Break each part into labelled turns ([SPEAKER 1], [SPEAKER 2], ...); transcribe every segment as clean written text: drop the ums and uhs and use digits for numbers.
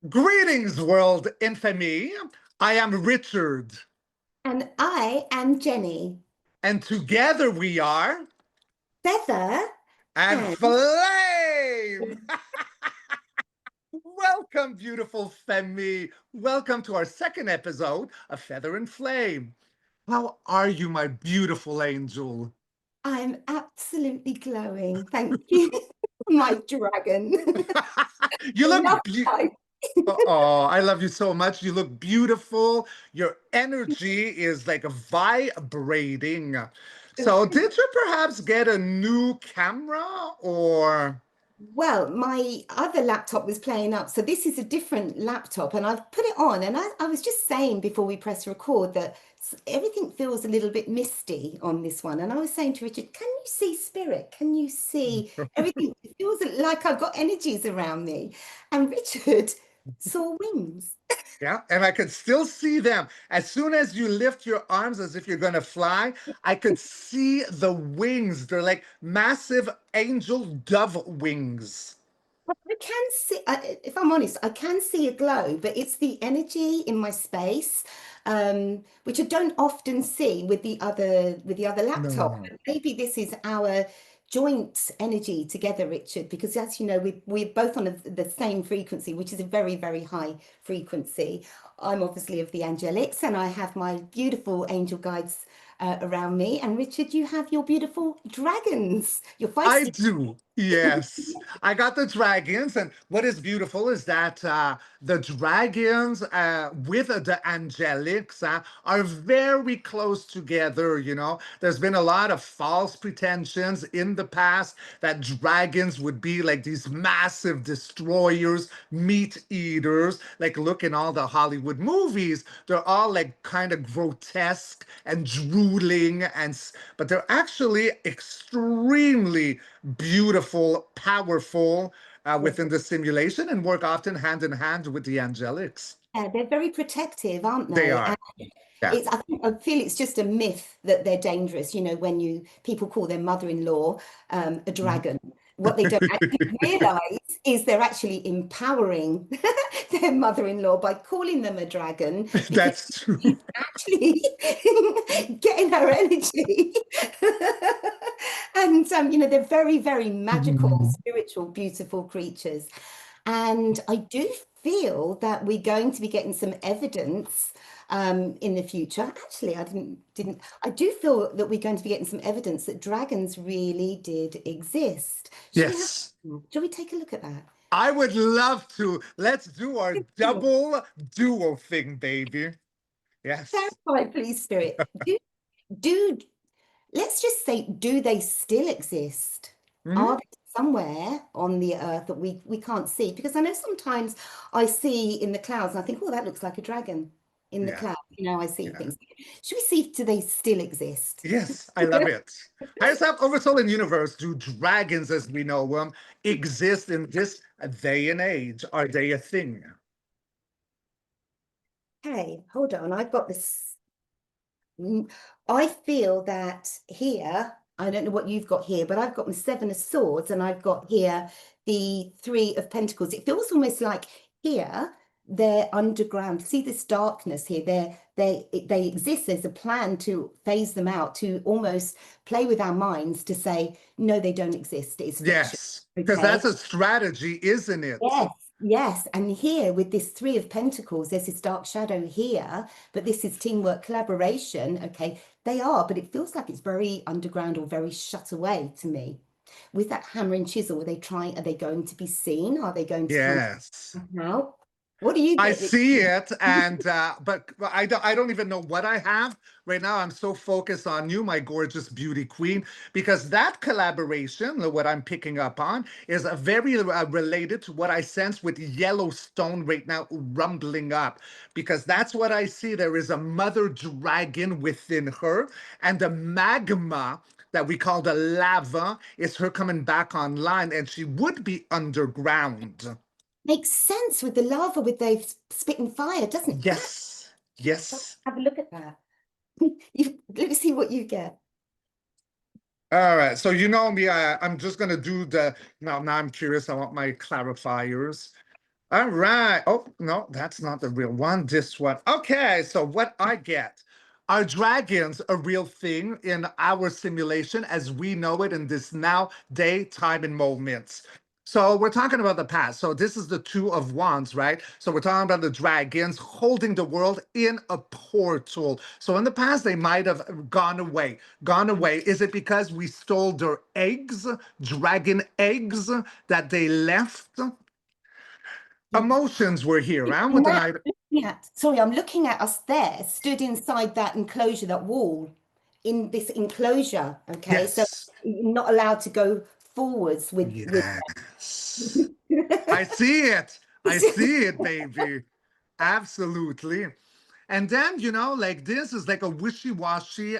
[SPEAKER 1] Greetings, world infamy. I am Richard,
[SPEAKER 2] And I am Jenny.
[SPEAKER 1] and together we are
[SPEAKER 2] Feather
[SPEAKER 1] and
[SPEAKER 2] and
[SPEAKER 1] Flame. Welcome, beautiful Femi. Welcome to our second episode of Feather and Flame. How are you, my beautiful angel?
[SPEAKER 2] I'm absolutely glowing. Thank you, my dragon.
[SPEAKER 1] You
[SPEAKER 2] I
[SPEAKER 1] look
[SPEAKER 2] love
[SPEAKER 1] beautiful.
[SPEAKER 2] life.
[SPEAKER 1] Oh, I love you so much. You look beautiful. Your energy is like vibrating. So, did you perhaps get a new camera or?
[SPEAKER 2] Well, my other laptop was playing up. So this is a different laptop, and I've put it on. And I was just saying before we press record that everything feels a little bit misty on this one. And I was saying to Richard, can you see spirit? Can you see everything? It feels like I've got energies around me. And Richard saw wings.
[SPEAKER 1] Yeah, and I could still see them. As soon as you lift your arms as if you're going to fly, I could see the wings. They're like massive angel dove wings.
[SPEAKER 2] I can see, if I'm honest, I can see a glow, but it's the energy in my space, which I don't often see with the other laptop.
[SPEAKER 1] No.
[SPEAKER 2] But maybe this is our joint energy together, Richard, because as you know, we're both on the same frequency, which is a very, very high frequency. I'm obviously of the angelics, and I have my beautiful angel guides around me. And Richard, you have your beautiful dragons, your
[SPEAKER 1] I
[SPEAKER 2] feisty.
[SPEAKER 1] do. Yes. I got the dragons. And what is beautiful is that the dragons with the angelics are very close together. There's been a lot of false pretensions in the past that dragons would be like these massive destroyers, meat eaters. Like, look in all the Hollywood movies, they're all like kind of grotesque and drooling, but they're actually extremely beautiful, powerful within the simulation and work often hand in hand with the angelics.
[SPEAKER 2] Yeah, they're very protective, aren't
[SPEAKER 1] They
[SPEAKER 2] they? And
[SPEAKER 1] are. Yeah.
[SPEAKER 2] I feel it's just a myth that they're dangerous. You know, when you people call their mother-in-law a
[SPEAKER 1] Mhm.
[SPEAKER 2] dragon, what they don't actually realize is they're actually empowering their mother-in-law by calling them a dragon because
[SPEAKER 1] That's true.
[SPEAKER 2] she's actually getting her energy. And you know, they're very, very magical, spiritual, beautiful creatures. And I do feel that we're going to be getting some evidence in the future. Actually, I do feel that we're going to be getting some evidence that dragons really did exist.
[SPEAKER 1] Yes.
[SPEAKER 2] Shall we take a look at that?
[SPEAKER 1] I would love to. Let's do our double duo thing, baby. Yes.
[SPEAKER 2] Clarify, please, Spirit. Do let's just say, do they still exist? Are
[SPEAKER 1] Mhm.
[SPEAKER 2] they somewhere on the earth that we can't see? Because I know sometimes I see in the clouds and I think, oh, that looks like a dragon in the
[SPEAKER 1] Yeah.
[SPEAKER 2] cloud. You know, I see
[SPEAKER 1] Yeah.
[SPEAKER 2] things. Should we see, do they still exist?
[SPEAKER 1] Yes, I love it. Highest up oversoul in universe, do dragons as we know them exist in this day and age? Are they a thing?
[SPEAKER 2] Hey, hold on. I've got this. I feel that here, I don't know what you've got here, but I've got my Seven of Swords and I've got here the Three of Pentacles. It feels almost like here they're underground. See this darkness here? They exist. There's a plan to phase them out, to almost play with our minds to say, no, they don't exist. It's fiction.
[SPEAKER 1] Yes, because
[SPEAKER 2] Okay.
[SPEAKER 1] that's a strategy, isn't it?
[SPEAKER 2] Yes, yes. And here with this Three of Pentacles, there's this dark shadow here, but this is teamwork, collaboration. Okay, they are, but it feels like it's very underground or very shut away to me. With that hammer and chisel, are they going to be seen? Are they going to come
[SPEAKER 1] Yes.
[SPEAKER 2] out? What do you
[SPEAKER 1] I
[SPEAKER 2] get,
[SPEAKER 1] see
[SPEAKER 2] Richard?
[SPEAKER 1] it, and but I don't even know what I have right now. I'm so focused on you, my gorgeous beauty queen, because that collaboration, what I'm picking up on, is a very related to what I sense with Yellowstone right now rumbling up, because that's what I see. There is a mother dragon within her, and the magma that we call the lava is her coming back online, and she would be underground.
[SPEAKER 2] Makes sense with the lava, with the spitting fire, doesn't it?
[SPEAKER 1] Yes, yes.
[SPEAKER 2] Have a look at that. Let me see what you get.
[SPEAKER 1] All right. So you know me, I'm just gonna do the now. Now I'm curious. I want my clarifiers. All right. Oh, no, that's not the real one. This one. Okay, so what I get. Are dragons a real thing in our simulation as we know it in this now day, time, and moments? So we're talking about the past. So this is the Two of Wands, right? So we're talking about the dragons holding the world in a portal. So in the past, they might have gone away. Gone away. Is it because we stole their eggs, dragon eggs, that they left?
[SPEAKER 2] Yes.
[SPEAKER 1] Emotions were here, huh?
[SPEAKER 2] And
[SPEAKER 1] With an
[SPEAKER 2] that,
[SPEAKER 1] item.
[SPEAKER 2] sorry, I'm looking at us there, stood inside that enclosure, that wall, in this enclosure. Okay, so
[SPEAKER 1] Yes.
[SPEAKER 2] you're not allowed to go forwards with
[SPEAKER 1] Yes. I see it. I see it, baby. Absolutely. And then, like this is like a wishy-washy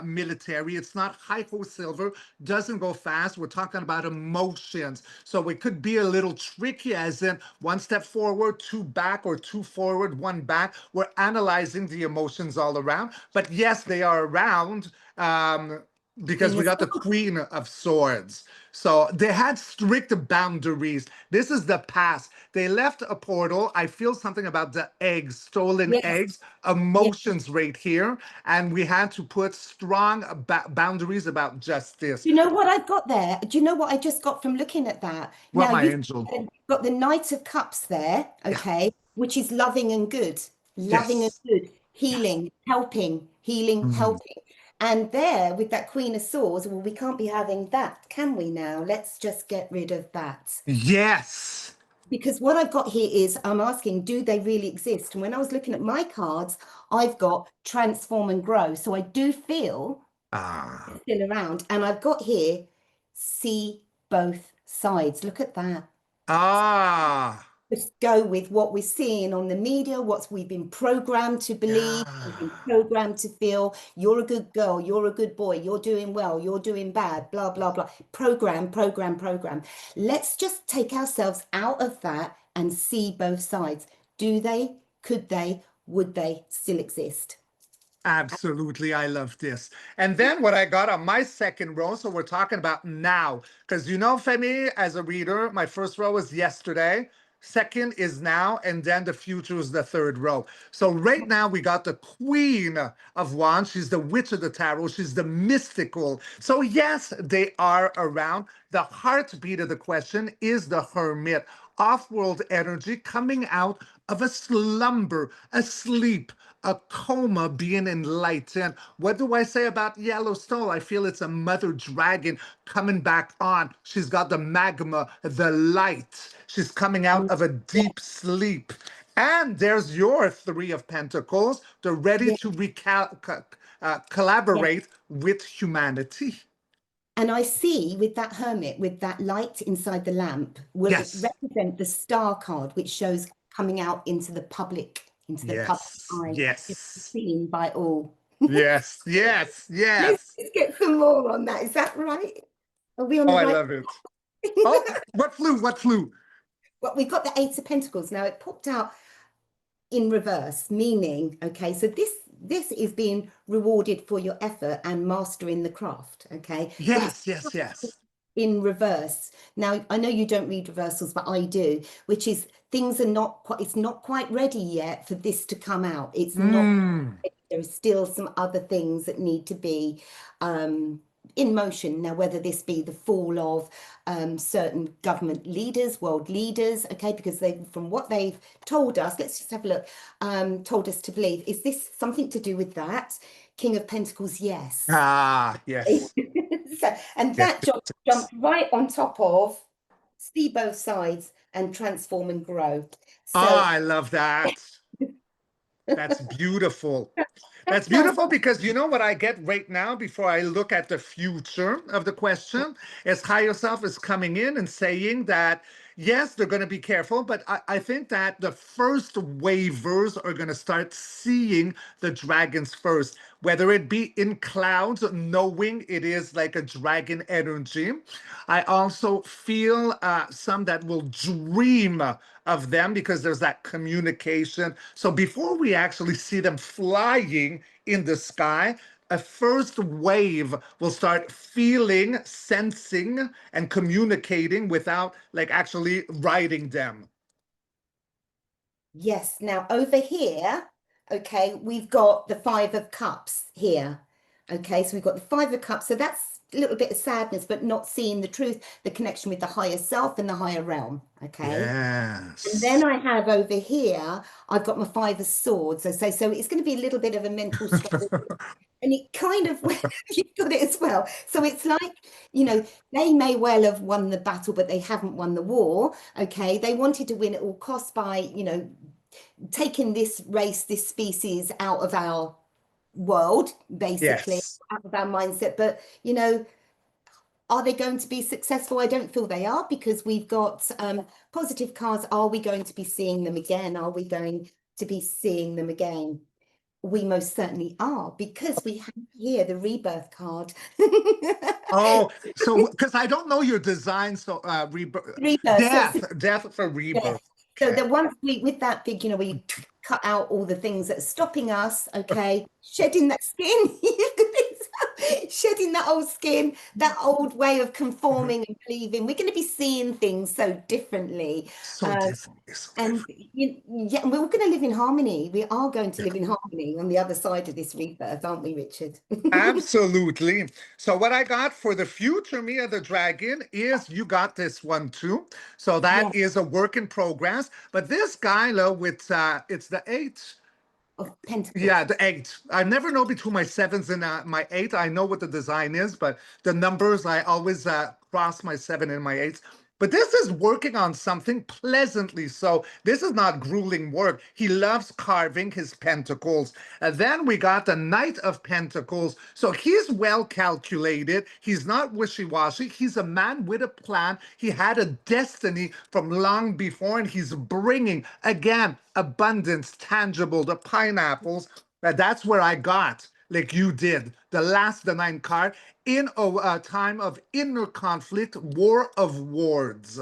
[SPEAKER 1] military. It's not hypo silver, doesn't go fast. We're talking about emotions. So it could be a little tricky, as in one step forward, two back, or two forward, one back. We're analyzing the emotions all around. But yes, they are around. Because
[SPEAKER 2] Queen
[SPEAKER 1] we
[SPEAKER 2] of
[SPEAKER 1] got the
[SPEAKER 2] Swords.
[SPEAKER 1] Queen of Swords. So they had strict boundaries. This is the past. They left a portal. I feel something about the eggs, stolen
[SPEAKER 2] Yes,
[SPEAKER 1] eggs,
[SPEAKER 2] yes.
[SPEAKER 1] emotions right here. And we had to put strong boundaries about justice.
[SPEAKER 2] Do you know what I've got there? Do you know what I just got from looking at that?
[SPEAKER 1] What,
[SPEAKER 2] Now
[SPEAKER 1] my
[SPEAKER 2] you've
[SPEAKER 1] angel?
[SPEAKER 2] got the Knight of Cups there,
[SPEAKER 1] Yeah.
[SPEAKER 2] okay, which is loving and
[SPEAKER 1] Yes.
[SPEAKER 2] good,
[SPEAKER 1] Yes.
[SPEAKER 2] healing,
[SPEAKER 1] Mm.
[SPEAKER 2] helping. And there with that Queen of Swords, well, we can't be having that, can we now? Let's just get rid of that.
[SPEAKER 1] Yes.
[SPEAKER 2] Because what I've got here is I'm asking, do they really exist? And when I was looking at my cards, I've got transform and grow. So I do feel
[SPEAKER 1] Ah.
[SPEAKER 2] still around. And I've got here, see both sides. Look at that.
[SPEAKER 1] Ah.
[SPEAKER 2] Just go with what we're seeing on the media, what we've been programmed to believe, we've been
[SPEAKER 1] Yeah.
[SPEAKER 2] programmed to feel. You're a good girl, you're a good boy, you're doing well, you're doing bad, blah, blah, blah. Program. Let's just take ourselves out of that and see both sides. Do they, could they, would they still exist?
[SPEAKER 1] Absolutely, I love this. And then what I got on my second row, so we're talking about now, because Femi, as a reader, my first row is yesterday, second is now, and then the future is the third row. So right now we got the Queen of Wands. She's the Witch of the Tarot. She's the mystical. So yes, they are around. The heartbeat of the question is the Hermit, off-world energy coming out of a slumber, a sleep, a coma, being enlightened. What do I say about Yellowstone? I feel it's a mother dragon coming back on. She's got the magma, the light. She's coming out of a
[SPEAKER 2] Yeah,
[SPEAKER 1] deep sleep. And there's your Three of Pentacles. They're ready
[SPEAKER 2] yeah,
[SPEAKER 1] to
[SPEAKER 2] yeah.
[SPEAKER 1] collaborate with humanity.
[SPEAKER 2] And I see with that hermit, with that light inside the lamp, will
[SPEAKER 1] Yes,
[SPEAKER 2] represent the star card, which shows coming out into the public
[SPEAKER 1] yes,
[SPEAKER 2] eye, to be
[SPEAKER 1] yes,
[SPEAKER 2] seen by all.
[SPEAKER 1] yes, yes,
[SPEAKER 2] Let's
[SPEAKER 1] yes.
[SPEAKER 2] just get some more on that. Is that right? Are we on
[SPEAKER 1] Oh,
[SPEAKER 2] the
[SPEAKER 1] I
[SPEAKER 2] right?
[SPEAKER 1] love it. Oh, what flew? What flew?
[SPEAKER 2] Well, we've got the Eight of Pentacles. Now it popped out in reverse, meaning, okay, so this is being rewarded for your effort and mastering the craft, okay? But it's
[SPEAKER 1] Yes, yes, yes.
[SPEAKER 2] in reverse. Now, I know you don't read reversals, but I do, which is things are not quite, it's not quite ready yet for this to come out. It's not,
[SPEAKER 1] Mm.
[SPEAKER 2] there are still some other things that need to be in motion. Now, whether this be the fall of certain government leaders, world leaders, okay, because they, from what they've told us, let's just have a look, told us to believe, is this something to do with that? King of Pentacles, yes.
[SPEAKER 1] Ah, yes,
[SPEAKER 2] So, and
[SPEAKER 1] yes,
[SPEAKER 2] that
[SPEAKER 1] yes.
[SPEAKER 2] jumped right on top of see both sides and transform and grow. So
[SPEAKER 1] Ah, I love that. That's beautiful. That's
[SPEAKER 2] that's
[SPEAKER 1] beautiful because you know what I get right now before I look at the future of the question is higher self is coming in and saying that yes, they're going to be careful, but I think that the first waivers are going to start seeing the dragons first, whether it be in clouds, knowing it is like a dragon energy. I also feel some that will dream of them because there's that communication. So before we actually see them flying in the sky, a first wave will start feeling, sensing, and communicating without like actually riding them.
[SPEAKER 2] Yes. Now over here, okay, we've got the Five of Cups here. Okay, so we've got the Five of Cups. So that's a little bit of sadness, but not seeing the truth, the connection with the higher self and the higher realm. Okay. And then
[SPEAKER 1] Yes.
[SPEAKER 2] I have over here, I've got my Five of Swords. So it's going to be a little bit of a mental struggle. And it kind of, you've got it as well. So it's like, they may well have won the battle, but they haven't won the war. Okay. They wanted to win at all costs by, taking this race, this species out of our world, basically,
[SPEAKER 1] Yes.
[SPEAKER 2] out of our mindset. But, are they going to be successful? I don't feel they are, because we've got positive cards. Are we going to be seeing them again? Are we going to be seeing them again? We most certainly are, because we have here the rebirth card.
[SPEAKER 1] Oh, so because I don't know your design, so rebirth,
[SPEAKER 2] Rebirth. So it's
[SPEAKER 1] death for
[SPEAKER 2] Yes.
[SPEAKER 1] rebirth.
[SPEAKER 2] So
[SPEAKER 1] Okay.
[SPEAKER 2] the one with that big, we cut out all the things that are stopping us, okay, shedding that skin, shedding that old skin, that old way of conforming and believing. We're going to be seeing things so differently.
[SPEAKER 1] So
[SPEAKER 2] Uh,
[SPEAKER 1] different. So
[SPEAKER 2] and
[SPEAKER 1] different.
[SPEAKER 2] yeah, we're all going to live in harmony. We are going to live in harmony on the other side of this rebirth, aren't we, Richard?
[SPEAKER 1] Absolutely. So what I got for the future me of the dragon is you got this one too. So that
[SPEAKER 2] Yeah,
[SPEAKER 1] is a work in progress. But this guy, with it's the eight.
[SPEAKER 2] of
[SPEAKER 1] Yeah,
[SPEAKER 2] Pentacles.
[SPEAKER 1] the eight. I never know between my sevens and my eight. I know what the design is, but the numbers, I always cross my seven and my eights. But this is working on something pleasantly. So this is not grueling work. He loves carving his pentacles. And then we got the Knight of Pentacles. So he's well calculated. He's not wishy-washy. He's a man with a plan. He had a destiny from long before, and he's bringing, again, abundance, tangible, the pineapples. That's where I got, like you did, the nine card, in a time of inner conflict, war of words.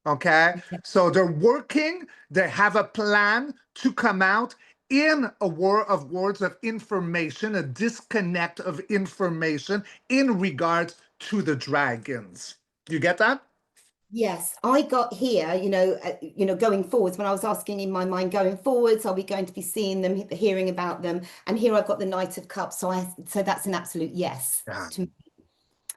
[SPEAKER 1] Okay, so they're working, they have a plan to come out in a war of words of information, a disconnect of information in regards to the dragons. You get that?
[SPEAKER 2] Yes, I got here, going forwards, when I was asking in my mind, going forwards, are we going to be seeing them, hearing about them? And here I've got the Knight of Cups. So that's an absolute yes
[SPEAKER 1] Yeah.
[SPEAKER 2] to me.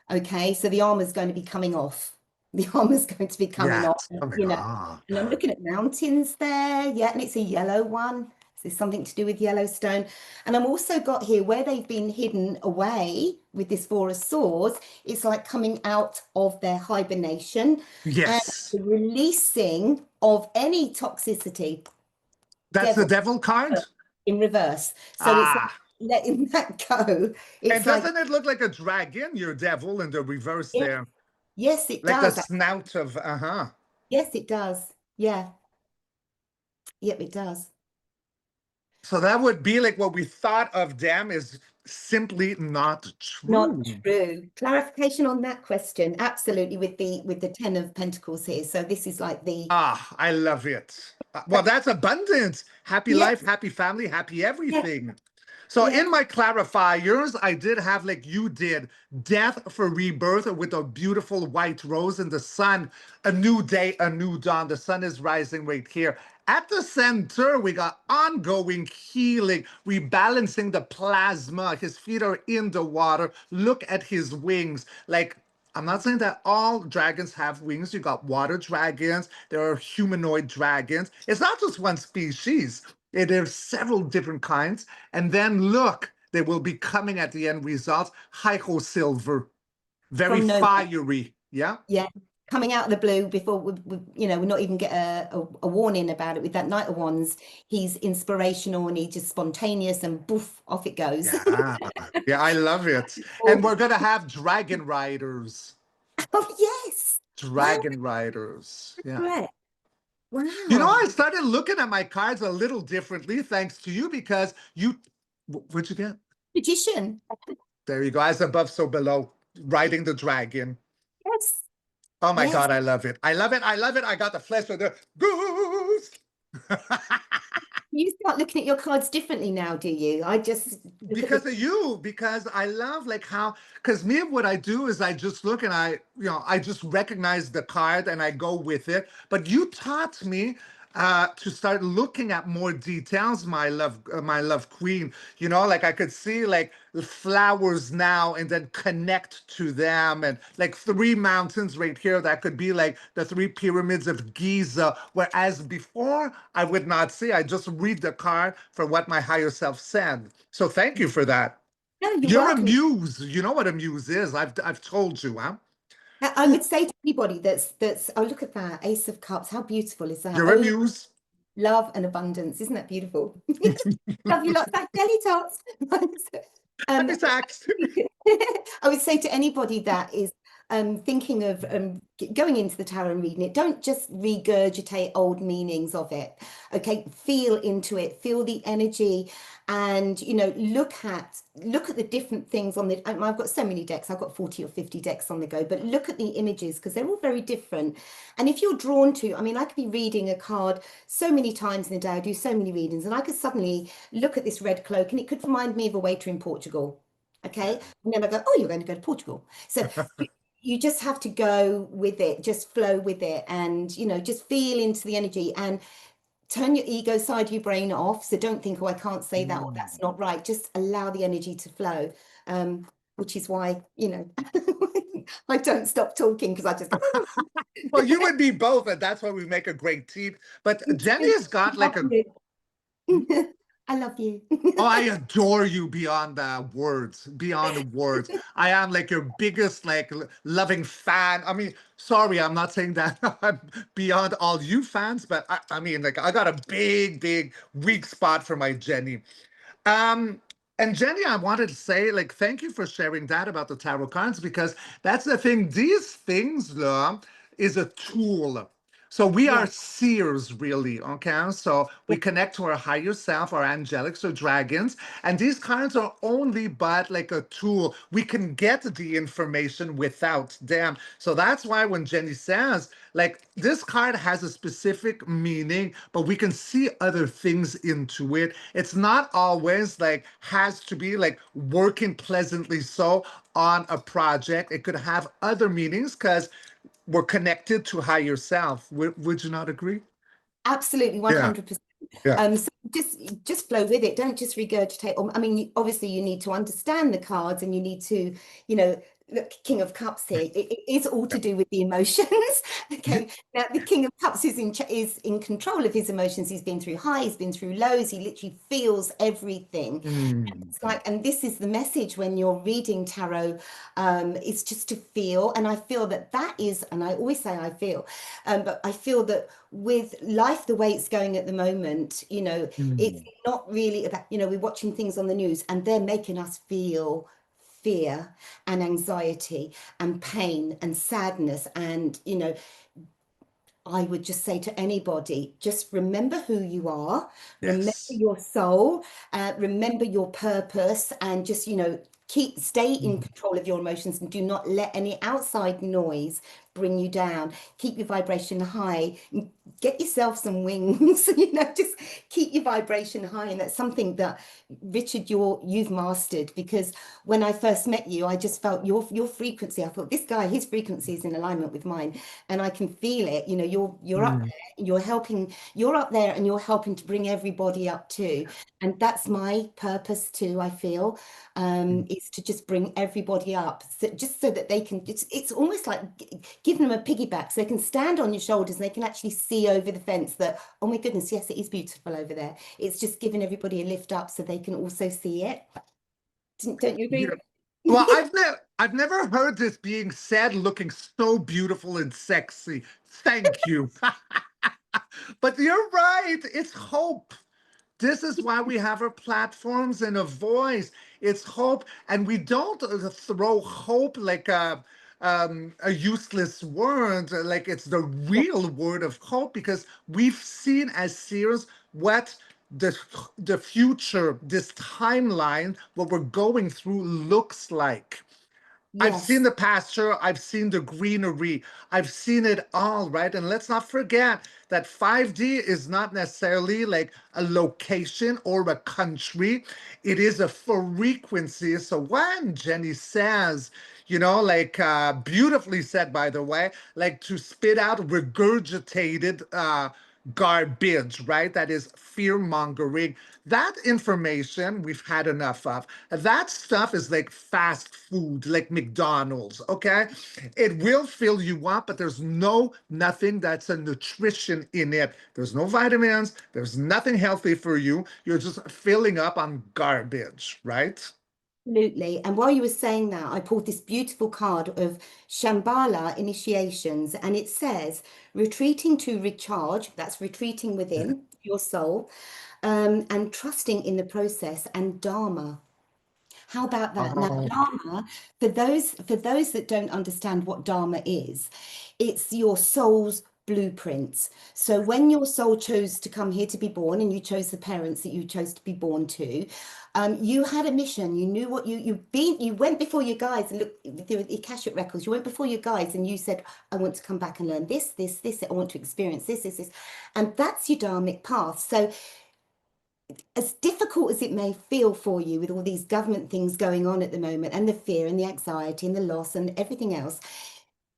[SPEAKER 2] Okay, so the armor's going to be coming off. The armor's going to be coming
[SPEAKER 1] Yes.
[SPEAKER 2] off,
[SPEAKER 1] Oh my God.
[SPEAKER 2] and I'm looking at mountains there. Yeah, and it's a yellow one. Is this something to do with Yellowstone? And I'm also got here where they've been hidden away with this Four of Swords. It's like coming out of their hibernation and
[SPEAKER 1] Yes.
[SPEAKER 2] the releasing of any toxicity,
[SPEAKER 1] That's the
[SPEAKER 2] devil
[SPEAKER 1] devil card?
[SPEAKER 2] in reverse. So it's like
[SPEAKER 1] Ah.
[SPEAKER 2] letting that go.
[SPEAKER 1] And
[SPEAKER 2] It's like,
[SPEAKER 1] doesn't it look like a dragon, your devil, in the reverse
[SPEAKER 2] yes,
[SPEAKER 1] there?
[SPEAKER 2] yes, it
[SPEAKER 1] Like the
[SPEAKER 2] does.
[SPEAKER 1] snout of, uh-huh.
[SPEAKER 2] Yes, it does. Yeah. Yep, it does.
[SPEAKER 1] So that would be like what we thought of them is simply not
[SPEAKER 2] Not
[SPEAKER 1] true.
[SPEAKER 2] true. Clarification on that question. Absolutely, with the Ten of Pentacles here. So this is like the
[SPEAKER 1] Ah, I love it. Well, that's abundance. Happy
[SPEAKER 2] yes,
[SPEAKER 1] life, happy family, happy
[SPEAKER 2] yes,
[SPEAKER 1] everything. So
[SPEAKER 2] yeah.
[SPEAKER 1] in my clarifiers, I did have, like you did, death for rebirth with a beautiful white rose in the sun, a new day, a new dawn. The sun is rising right here. At the center, we got ongoing healing, rebalancing the plasma. His feet are in the water. Look at his wings. Like, I'm not saying that all dragons have wings. You got water dragons, there are humanoid dragons. It's not just one species. There's several different kinds. And then look, they will be coming at the end result. Hyco silver, very
[SPEAKER 2] From nowhere.
[SPEAKER 1] fiery. Yeah.
[SPEAKER 2] Yeah. Coming out of the blue before we not even get a warning about it with that Knight of Wands. He's inspirational and he's just spontaneous and boof, off it goes.
[SPEAKER 1] Yeah. Yeah, I love it. And we're gonna have dragon riders.
[SPEAKER 2] Oh yes. Wow,
[SPEAKER 1] Dragon riders. Yeah.
[SPEAKER 2] correct.
[SPEAKER 1] You know,
[SPEAKER 2] Wow.
[SPEAKER 1] I started looking at my cards a little differently thanks to you because what'd you get?
[SPEAKER 2] Magician.
[SPEAKER 1] There you go. As above, so below. Riding the dragon.
[SPEAKER 2] Yes.
[SPEAKER 1] Oh my
[SPEAKER 2] Yes.
[SPEAKER 1] God, I love it. I love it. I love it. I got the flesh of the goose.
[SPEAKER 2] You start looking at your cards differently now, do you? I just look at
[SPEAKER 1] Because
[SPEAKER 2] the
[SPEAKER 1] of you, because I love like how, because me, what I do is I just look and I just recognize the card and I go with it. But you taught me to start looking at more details, my love queen. You know, like I could see like the flowers now and then connect to them, and like three mountains right here that could be like the three pyramids of Giza. Whereas before, I would not see. I just read the card for what my higher self said. So thank you for that.
[SPEAKER 2] No, you're
[SPEAKER 1] You're a
[SPEAKER 2] welcome.
[SPEAKER 1] muse. You know what a muse is. I've told you, huh?
[SPEAKER 2] I would say to anybody that's oh, look at that, Ace of Cups. How beautiful is that?
[SPEAKER 1] You're a
[SPEAKER 2] Oh,
[SPEAKER 1] muse.
[SPEAKER 2] love and abundance. Isn't that beautiful? Love you lots. That jelly tots.
[SPEAKER 1] Happy
[SPEAKER 2] Um,
[SPEAKER 1] sex.
[SPEAKER 2] I would say to anybody that is thinking of going into the tarot and reading it, don't just regurgitate old meanings of it. Okay, feel into it, feel the energy, and look at the different things on the. I've got so many decks. I've got 40 or 50 decks on the go, but look at the images because they're all very different. And if you're drawn to, I mean, I could be reading a card so many times in a day. I do so many readings, and I could suddenly look at this red cloak, and it could remind me of a waiter in Portugal. Okay. And then I go, oh, you're going to go to Portugal. So you just have to go with it, just flow with it, and just feel into the energy and turn your ego side of your brain off. So don't think, oh, I can't say that or that's not right. Just allow the energy to flow. Which is why, I don't stop talking because I just go,
[SPEAKER 1] Well, you and me both, and that's why we make a great team. But Jenny has got like
[SPEAKER 2] love
[SPEAKER 1] a.
[SPEAKER 2] you. I love you.
[SPEAKER 1] Oh, I adore you beyond the words, beyond words. I am like your biggest like loving fan. I mean, sorry, I'm not saying that I'm beyond all you fans, but I mean, like I got a big, big weak spot for my Jenny. Um, and Jenny, I wanted to say, like, thank you for sharing that about the tarot cards because that's the thing. These things, is a tool. So we are
[SPEAKER 2] Yeah.
[SPEAKER 1] seers, really. Okay, so we connect to our higher self, our angelics or dragons, and these cards are only but like a tool. We can get the information without them. So that's why when Jenny says, like, this card has a specific meaning, but we can see other things into it. It's not always like has to be like working pleasantly so on a project. It could have other meanings because we're connected to higher self. Would you not agree?
[SPEAKER 2] Absolutely,
[SPEAKER 1] Yeah,
[SPEAKER 2] 100%.
[SPEAKER 1] yeah.
[SPEAKER 2] So just flow with it. Don't just regurgitate. I mean, obviously, you need to understand the cards, and you need to, look, King of Cups here. It is all to do with the emotions. Okay, now the King of Cups is in control of his emotions. He's been through highs, he's been through lows. He literally feels everything.
[SPEAKER 1] Mm,
[SPEAKER 2] It's like, and this is the message when you're reading tarot, it's just to feel. And I feel that is, and I always say I feel, but I feel that with life the way it's going at the moment, it's
[SPEAKER 1] mm.
[SPEAKER 2] not really about, we're watching things on the news and they're making us feel fear and anxiety and pain and sadness. And, I would just say to anybody, just remember who you are, remember
[SPEAKER 1] Yes.
[SPEAKER 2] your soul, remember your purpose, and just, stay in
[SPEAKER 1] Mm.
[SPEAKER 2] control of your emotions and do not let any outside noise bring you down. Keep your vibration high, get yourself some wings, just keep your vibration high. And that's something that Richard, you've mastered, because when I first met you, I just felt your frequency. I thought this guy, his frequency is in alignment with mine, and I can feel it. You're up
[SPEAKER 1] Mm.
[SPEAKER 2] there, you're up there, and you're helping to bring everybody up too. And that's my purpose too, I feel, is to just bring everybody up, just so that they can. It's almost like giving them a piggyback, so they can stand on your shoulders and they can actually see over the fence that, oh my goodness, yes, it is beautiful over there. It's just giving everybody a lift up so they can also see it. Don't you
[SPEAKER 1] Yeah.
[SPEAKER 2] agree?
[SPEAKER 1] Well, I've never heard this being said looking so beautiful and sexy. Thank you. But you're right. It's hope. This is why we have our platforms and a voice. It's hope, and we don't throw hope like a useless word, like it's the
[SPEAKER 2] Yeah.
[SPEAKER 1] real word of hope, because we've seen as seers what the future, this timeline, what we're going through looks like. I've seen
[SPEAKER 2] Yes.
[SPEAKER 1] the pasture, I've seen the greenery, I've seen it all, right? And let's not forget that 5D is not necessarily like a location or a country, it is a frequency. So when Jenny says, like beautifully said, by the way, like to spit out regurgitated garbage, right? That is fear mongering. That information we've had enough of. That stuff is like fast food, like McDonald's, okay? It will fill you up, but there's nothing that's a nutrition in it. There's no vitamins, there's nothing healthy for you. You're just filling up on garbage, right?
[SPEAKER 2] Absolutely. And while you were saying that, I pulled this beautiful card of Shambhala initiations, and it says retreating to recharge, that's retreating within your soul, and trusting in the process, and Dharma. How about that? Now,
[SPEAKER 1] Oh.
[SPEAKER 2] Dharma, for those that don't understand what Dharma is, it's your soul's blueprint. So when your soul chose to come here to be born, and you chose the parents that you chose to be born to, you had a mission. You knew what you went before your guides and look through the Akashic records. You went before your guides and you said, I want to come back and learn this. I want to experience this. And that's your dharmic path. So as difficult as it may feel for you with all these government things going on at the moment, and the fear and the anxiety and the loss and everything else,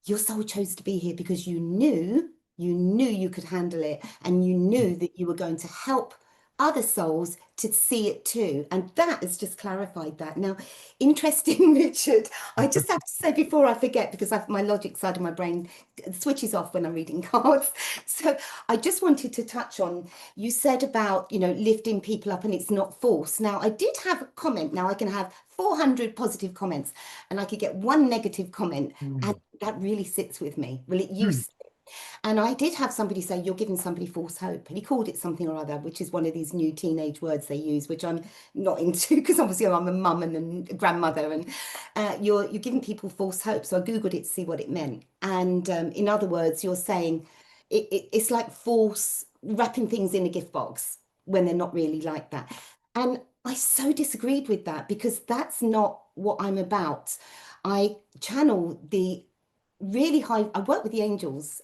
[SPEAKER 2] your soul chose to be here because you knew you could handle it, and you knew that you were going to help other souls to see it too. And that has just clarified that. Now, interesting, Richard, I just have to say before I forget, because my logic side of my brain switches off when I'm reading cards. So I just wanted to touch on, you said about, lifting people up and it's not force. Now, I did have a comment. Now I can have 400 positive comments and I could get one negative comment. And that really sits with me. Well, it used to. And I did have somebody say, you're giving somebody false hope. And he called it something or other, which is one of these new teenage words they use, which I'm not into, because obviously I'm a mum and a grandmother, and you're giving people false hope. So I Googled it to see what it meant. And in other words, you're saying it's like false wrapping things in a gift box when they're not really like that. And I so disagreed with that, because that's not what I'm about. I channel the really high, I work with the angels,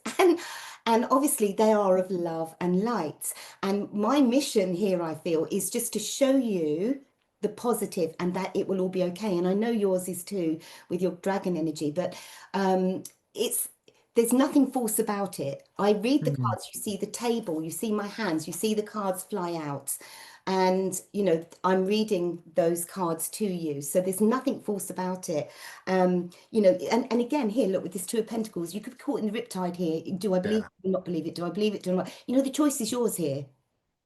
[SPEAKER 2] and obviously they are of love and light. And my mission here, I feel, is just to show you the positive and that it will all be okay. And I know yours is too, with your dragon energy, but it's there's nothing false about it. I read the cards, you see the table, you see my hands, you see the cards fly out. And I'm reading those cards to you, so there's nothing false about it. And again, here, look, with this Two of Pentacles, you could be caught in the riptide here. Do I believe
[SPEAKER 1] Yeah.
[SPEAKER 2] it, do I not believe it? Do I believe it, do I not? The choice is yours here.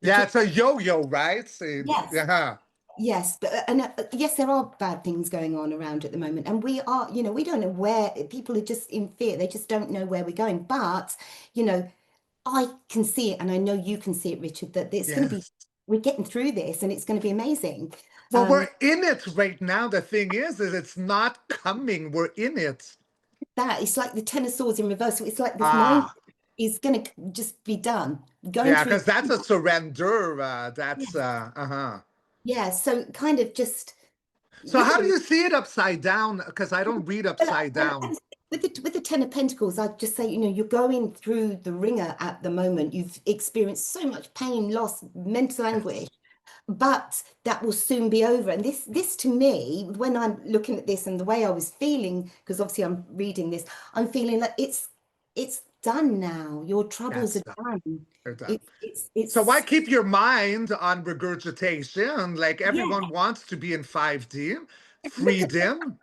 [SPEAKER 2] The
[SPEAKER 1] Yeah,
[SPEAKER 2] choice.
[SPEAKER 1] it's a yo-yo, right?
[SPEAKER 2] Yes.
[SPEAKER 1] Yeah.
[SPEAKER 2] Yes, but yes, there are bad things going on around at the moment, and we are, we don't know where. People are just in fear. They just don't know where we're going. But you know, I can see it, and I know you can see it, Richard, that it's going to be,
[SPEAKER 1] Yes.
[SPEAKER 2] we're getting through this, and it's going to be amazing.
[SPEAKER 1] Well, we're in it right now. The thing is it's not coming. We're in it.
[SPEAKER 2] That it's like the Ten of Swords in reverse. So it's like this mind
[SPEAKER 1] Ah,
[SPEAKER 2] is going to just be done, going
[SPEAKER 1] yeah,
[SPEAKER 2] through.
[SPEAKER 1] because that's a surrender. That's
[SPEAKER 2] Yes.
[SPEAKER 1] uh-huh.
[SPEAKER 2] Yeah, so kind of just,
[SPEAKER 1] So
[SPEAKER 2] you
[SPEAKER 1] how do
[SPEAKER 2] know,
[SPEAKER 1] you see it upside down? Because I don't read
[SPEAKER 2] Well,
[SPEAKER 1] upside down.
[SPEAKER 2] with the Ten of Pentacles, I'd just say, you're going through the ringer at the moment. You've experienced so much pain, loss, mental
[SPEAKER 1] Yes.
[SPEAKER 2] anguish, but that will soon be over. And this to me, when I'm looking at this and the way I was feeling, because obviously I'm reading this, I'm feeling like it's done now. Your troubles
[SPEAKER 1] That's
[SPEAKER 2] are
[SPEAKER 1] done.
[SPEAKER 2] done.
[SPEAKER 1] They're done. So why
[SPEAKER 2] It's
[SPEAKER 1] keep your mind on regurgitation? Like
[SPEAKER 2] yeah.
[SPEAKER 1] everyone wants to be in 5D,
[SPEAKER 2] Look at
[SPEAKER 1] freedom.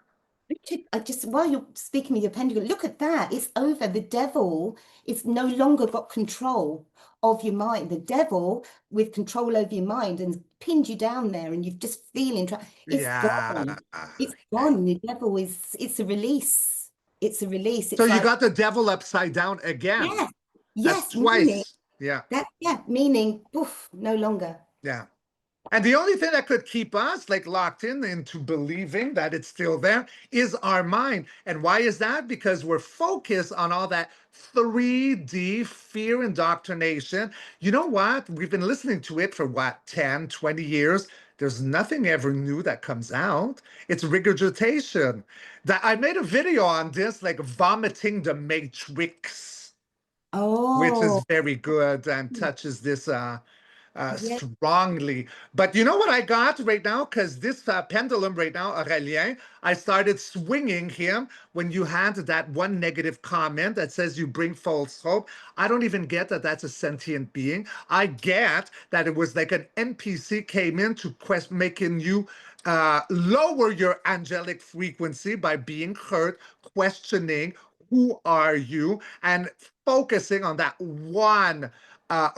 [SPEAKER 2] Richard, I just, while you're speaking with your pendulum, look at that. It's over. The devil is no longer got control of your mind. The devil with control over your mind and pinned you down there, and you've just feeling, it's
[SPEAKER 1] Yeah.
[SPEAKER 2] gone. It's gone. The devil it's a release. It's a release.
[SPEAKER 1] So
[SPEAKER 2] It's
[SPEAKER 1] you
[SPEAKER 2] like,
[SPEAKER 1] got the devil upside down again.
[SPEAKER 2] yes,
[SPEAKER 1] That's
[SPEAKER 2] yes, meaning
[SPEAKER 1] twice. Yeah.
[SPEAKER 2] that, yeah, meaning, poof, no longer.
[SPEAKER 1] Yeah. And the only thing that could keep us like locked in into believing that it's still there is our mind. And why is that? Because we're focused on all that 3D fear indoctrination. You know what? We've been listening to it for what, 10, 20 years. There's nothing ever new that comes out. It's regurgitation. That I made a video on this, like vomiting the matrix, which is
[SPEAKER 2] Oh,
[SPEAKER 1] very good and touches this
[SPEAKER 2] Yeah.
[SPEAKER 1] strongly. But you know what I got right now? Because this pendulum right now, Aurélien, I started swinging him when you had that one negative comment that says you bring false hope. I don't even get that that's a sentient being. I get that it was like an NPC came in to making you lower your angelic frequency by being hurt, questioning who are you, and focusing on that one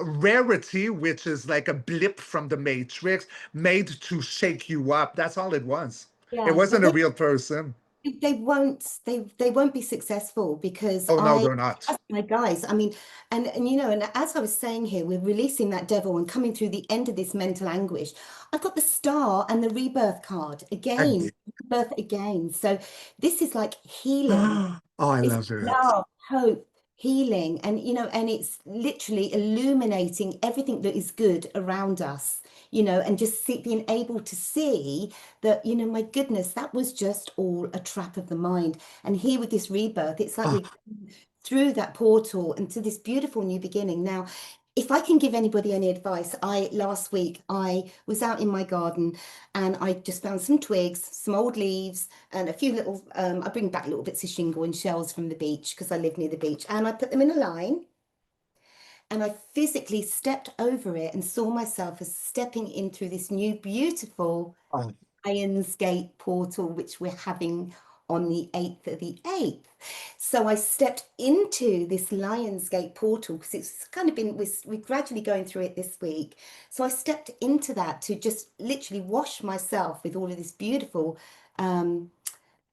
[SPEAKER 1] rarity, which is like a blip from the Matrix, made to shake you up. That's all it was. It
[SPEAKER 2] Yeah, but
[SPEAKER 1] wasn't a real person.
[SPEAKER 2] they won't be successful because
[SPEAKER 1] Oh no,
[SPEAKER 2] I
[SPEAKER 1] they're not.
[SPEAKER 2] trust my guys. I mean, and you know, and as I was saying here, we're releasing that devil and coming through the end of this mental anguish. I've got the star and the rebirth card again,
[SPEAKER 1] Again.
[SPEAKER 2] rebirth again. So this is like healing.
[SPEAKER 1] Oh, I
[SPEAKER 2] It's
[SPEAKER 1] love it.
[SPEAKER 2] love, hope, healing, and you know, and it's literally illuminating everything that is good around us, you know, and just being able to see that, you know, my goodness, that was just all a trap of the mind. And here with this rebirth, it's like
[SPEAKER 1] Oh,
[SPEAKER 2] we're through that portal into this beautiful new beginning. Now, if I can give anybody any advice, last week I was out in my garden and I just found some twigs, some old leaves, and a few little I bring back little bits of shingle and shells from the beach because I live near the beach, and I put them in a line and I physically stepped over it and saw myself as stepping in through this new beautiful
[SPEAKER 1] oh,
[SPEAKER 2] Lionsgate portal, which we're having on the 8th of the 8th. So I stepped into this Lionsgate portal because it's kind of been, we're gradually going through it this week. So I stepped into that to just literally wash myself with all of this beautiful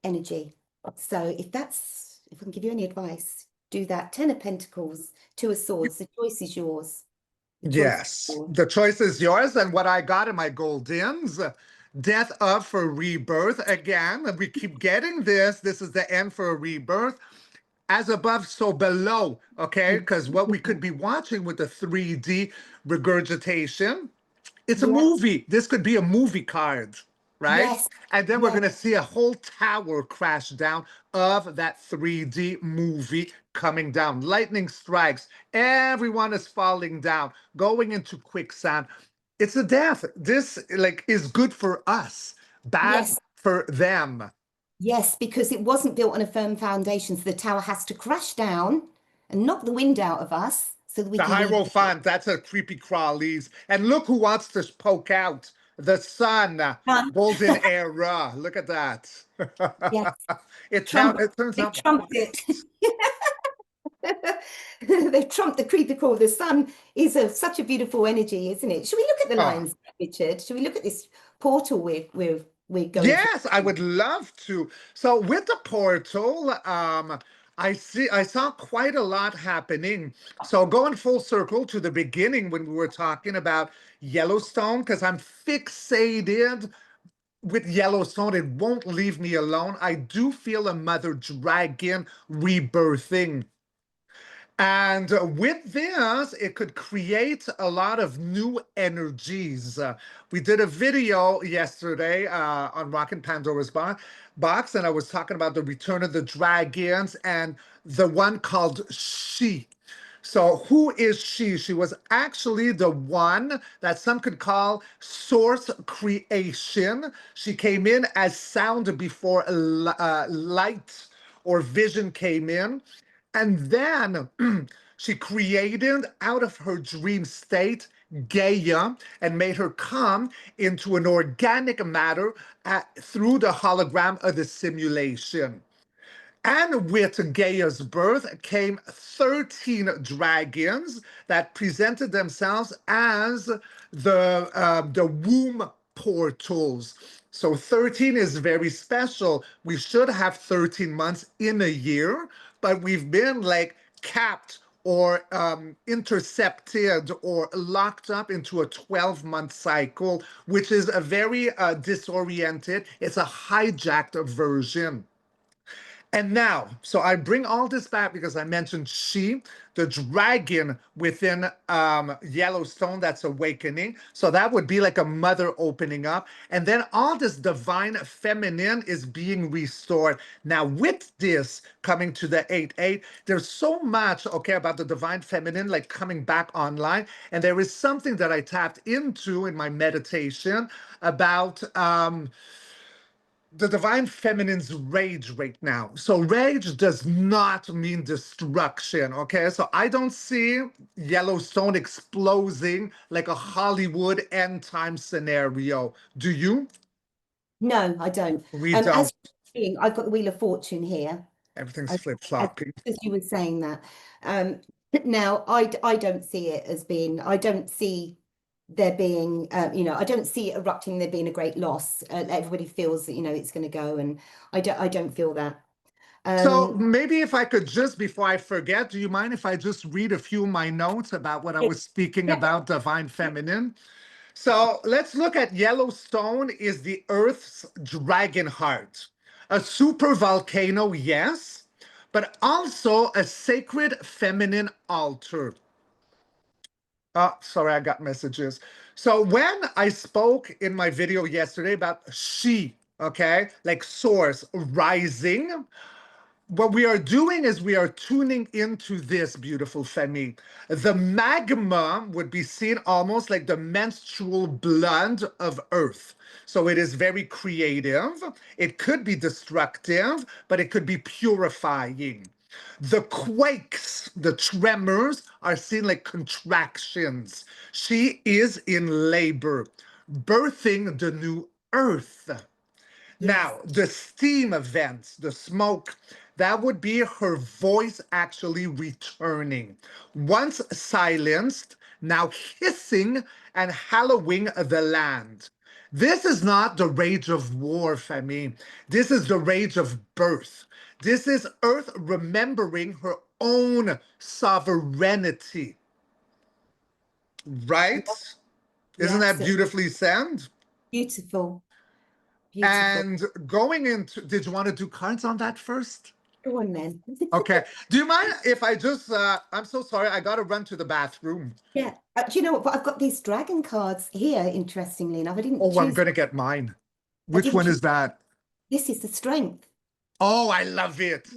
[SPEAKER 2] energy. So if I can give you any advice, do that. 10 of Pentacles, Two of Swords, the choice is yours. The choice is
[SPEAKER 1] yes,
[SPEAKER 2] yours.
[SPEAKER 1] the choice is yours. And what I got in my Goldens, death of for rebirth. Again, we keep getting this. This is the end for a rebirth. As above, so below. Okay, because what we could be watching with the 3D regurgitation, it's a
[SPEAKER 2] Yes,
[SPEAKER 1] movie. This could be a movie card, right?
[SPEAKER 2] yes,
[SPEAKER 1] And then we're
[SPEAKER 2] yes.
[SPEAKER 1] going to see a whole tower crash down of that 3D movie coming down. Lightning strikes. Everyone is falling down, going into quicksand. It's a death. This like is good for us, bad
[SPEAKER 2] Yes,
[SPEAKER 1] for them.
[SPEAKER 2] yes, because it wasn't built on a firm foundation. So the tower has to crash down and knock the wind out of us so that we
[SPEAKER 1] The
[SPEAKER 2] can rebuild.
[SPEAKER 1] Hierophant, that's a creepy crawlies. And look who wants to poke out. The sun,
[SPEAKER 2] Um,
[SPEAKER 1] golden era. Look at that.
[SPEAKER 2] yes,
[SPEAKER 1] It,
[SPEAKER 2] Trump,
[SPEAKER 1] it turns
[SPEAKER 2] they
[SPEAKER 1] out
[SPEAKER 2] trumped it. They've trumped the creepy call. The sun is such a beautiful energy, isn't it? Should we look at the
[SPEAKER 1] ah,
[SPEAKER 2] lines, Richard? Should we look at this portal we're going through?
[SPEAKER 1] yes, I would love to. So with the portal, I saw quite a lot happening. So going full circle to the beginning when we were talking about Yellowstone, because I'm fixated with Yellowstone, it won't leave me alone. I do feel a mother dragon rebirthing. And with this, it could create a lot of new energies. We did a video yesterday on Rockin' Pandora's Box, and I was talking about the return of the dragons and the one called She. So, who is she? She was actually the one that some could call source creation. She came in as sound before light or vision came in. And then she created out of her dream state Gaia and made her come into an organic matter through the hologram of the simulation. And with Gaia's birth came 13 dragons that presented themselves as the womb portals. So 13 is very special. We should have 13 months in a year, but we've been like capped or intercepted or locked up into a 12-month cycle, which is a very disoriented, it's a hijacked version. And now, so I bring all this back because I mentioned she, the dragon within Yellowstone that's awakening. So that would be like a mother opening up. And then all this divine feminine is being restored. Now, with this coming to the 8-8, there's so much, okay, about the divine feminine, like coming back online. And there is something that I tapped into in my meditation about the divine feminine's rage right now. So rage does not mean destruction, okay? So I don't see Yellowstone exploding like a Hollywood end time scenario. Do you?
[SPEAKER 2] No, I don't.
[SPEAKER 1] We don't.
[SPEAKER 2] As you're saying, I've got the Wheel of Fortune here.
[SPEAKER 1] Everything's
[SPEAKER 2] As, as,
[SPEAKER 1] flip-flopping.
[SPEAKER 2] as you were saying that. Um, now, I don't see it as being, I don't see there being, I don't see it erupting there being a great loss. Everybody feels that, it's going to go, and I don't feel that.
[SPEAKER 1] So
[SPEAKER 2] Um,
[SPEAKER 1] maybe if I could just, before I forget, do you mind if I just read a few of my notes about what I
[SPEAKER 2] yeah,
[SPEAKER 1] was speaking
[SPEAKER 2] yeah,
[SPEAKER 1] about divine feminine? So let's look at Yellowstone is the Earth's dragon heart. A super volcano, yes, but also a sacred feminine altar. Oh, sorry, I got messages. So when I spoke in my video yesterday about she, okay, like source rising, what we are doing is we are tuning into this beautiful Femi. The magma would be seen almost like the menstrual blood of Earth. So it is very creative. It could be destructive, but it could be purifying. The quakes, the tremors are seen like contractions. She is in labor, birthing the new Earth.
[SPEAKER 2] yes,
[SPEAKER 1] Now, the steam events, the smoke, that would be her voice actually returning. Once silenced, now hissing and hallowing the land. This is not the rage of war, Femi. This is the rage of birth. This is Earth remembering her own sovereignty. Right? Isn't
[SPEAKER 2] yeah,
[SPEAKER 1] that
[SPEAKER 2] so
[SPEAKER 1] beautifully said?
[SPEAKER 2] beautiful, beautiful.
[SPEAKER 1] And going into, did you want to do cards on that first?
[SPEAKER 2] Go on then.
[SPEAKER 1] Okay. Do you mind if I just, I'm so sorry, I got to run to the bathroom.
[SPEAKER 2] Yeah, do you know what? But I've got these dragon cards here, interestingly enough.
[SPEAKER 1] Oh, I'm going to get mine.
[SPEAKER 2] I
[SPEAKER 1] Which
[SPEAKER 2] didn't
[SPEAKER 1] one
[SPEAKER 2] choose,
[SPEAKER 1] is that?
[SPEAKER 2] this is the strength.
[SPEAKER 1] Oh, I love it.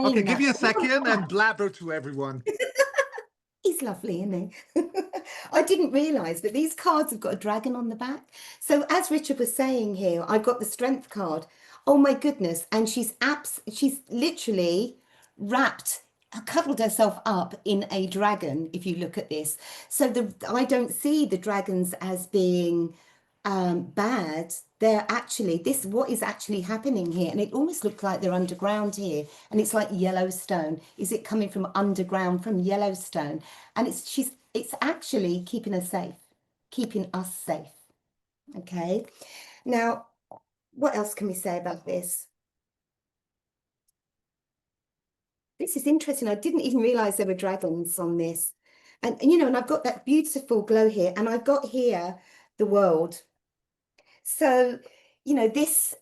[SPEAKER 1] Okay,
[SPEAKER 2] Saying
[SPEAKER 1] give
[SPEAKER 2] that.
[SPEAKER 1] me a
[SPEAKER 2] So look
[SPEAKER 1] second
[SPEAKER 2] at
[SPEAKER 1] and blabber to everyone.
[SPEAKER 2] that. He's lovely, isn't he? I didn't realize, but these cards have got a dragon on the back. So as Richard was saying here, I've got the strength card. Oh my goodness. And she's literally wrapped, cuddled herself up in a dragon, if you look at this. So I don't see the dragons as being bad. They're actually what is actually happening here, and it almost looks like they're underground here, and it's like Yellowstone. Is it coming from underground from Yellowstone? And it's actually keeping us safe, keeping us safe. Okay. Now, what else can we say about this? This is interesting. I didn't even realize there were dragons on this. And I've got that beautiful glow here, and I've got here the world. So, this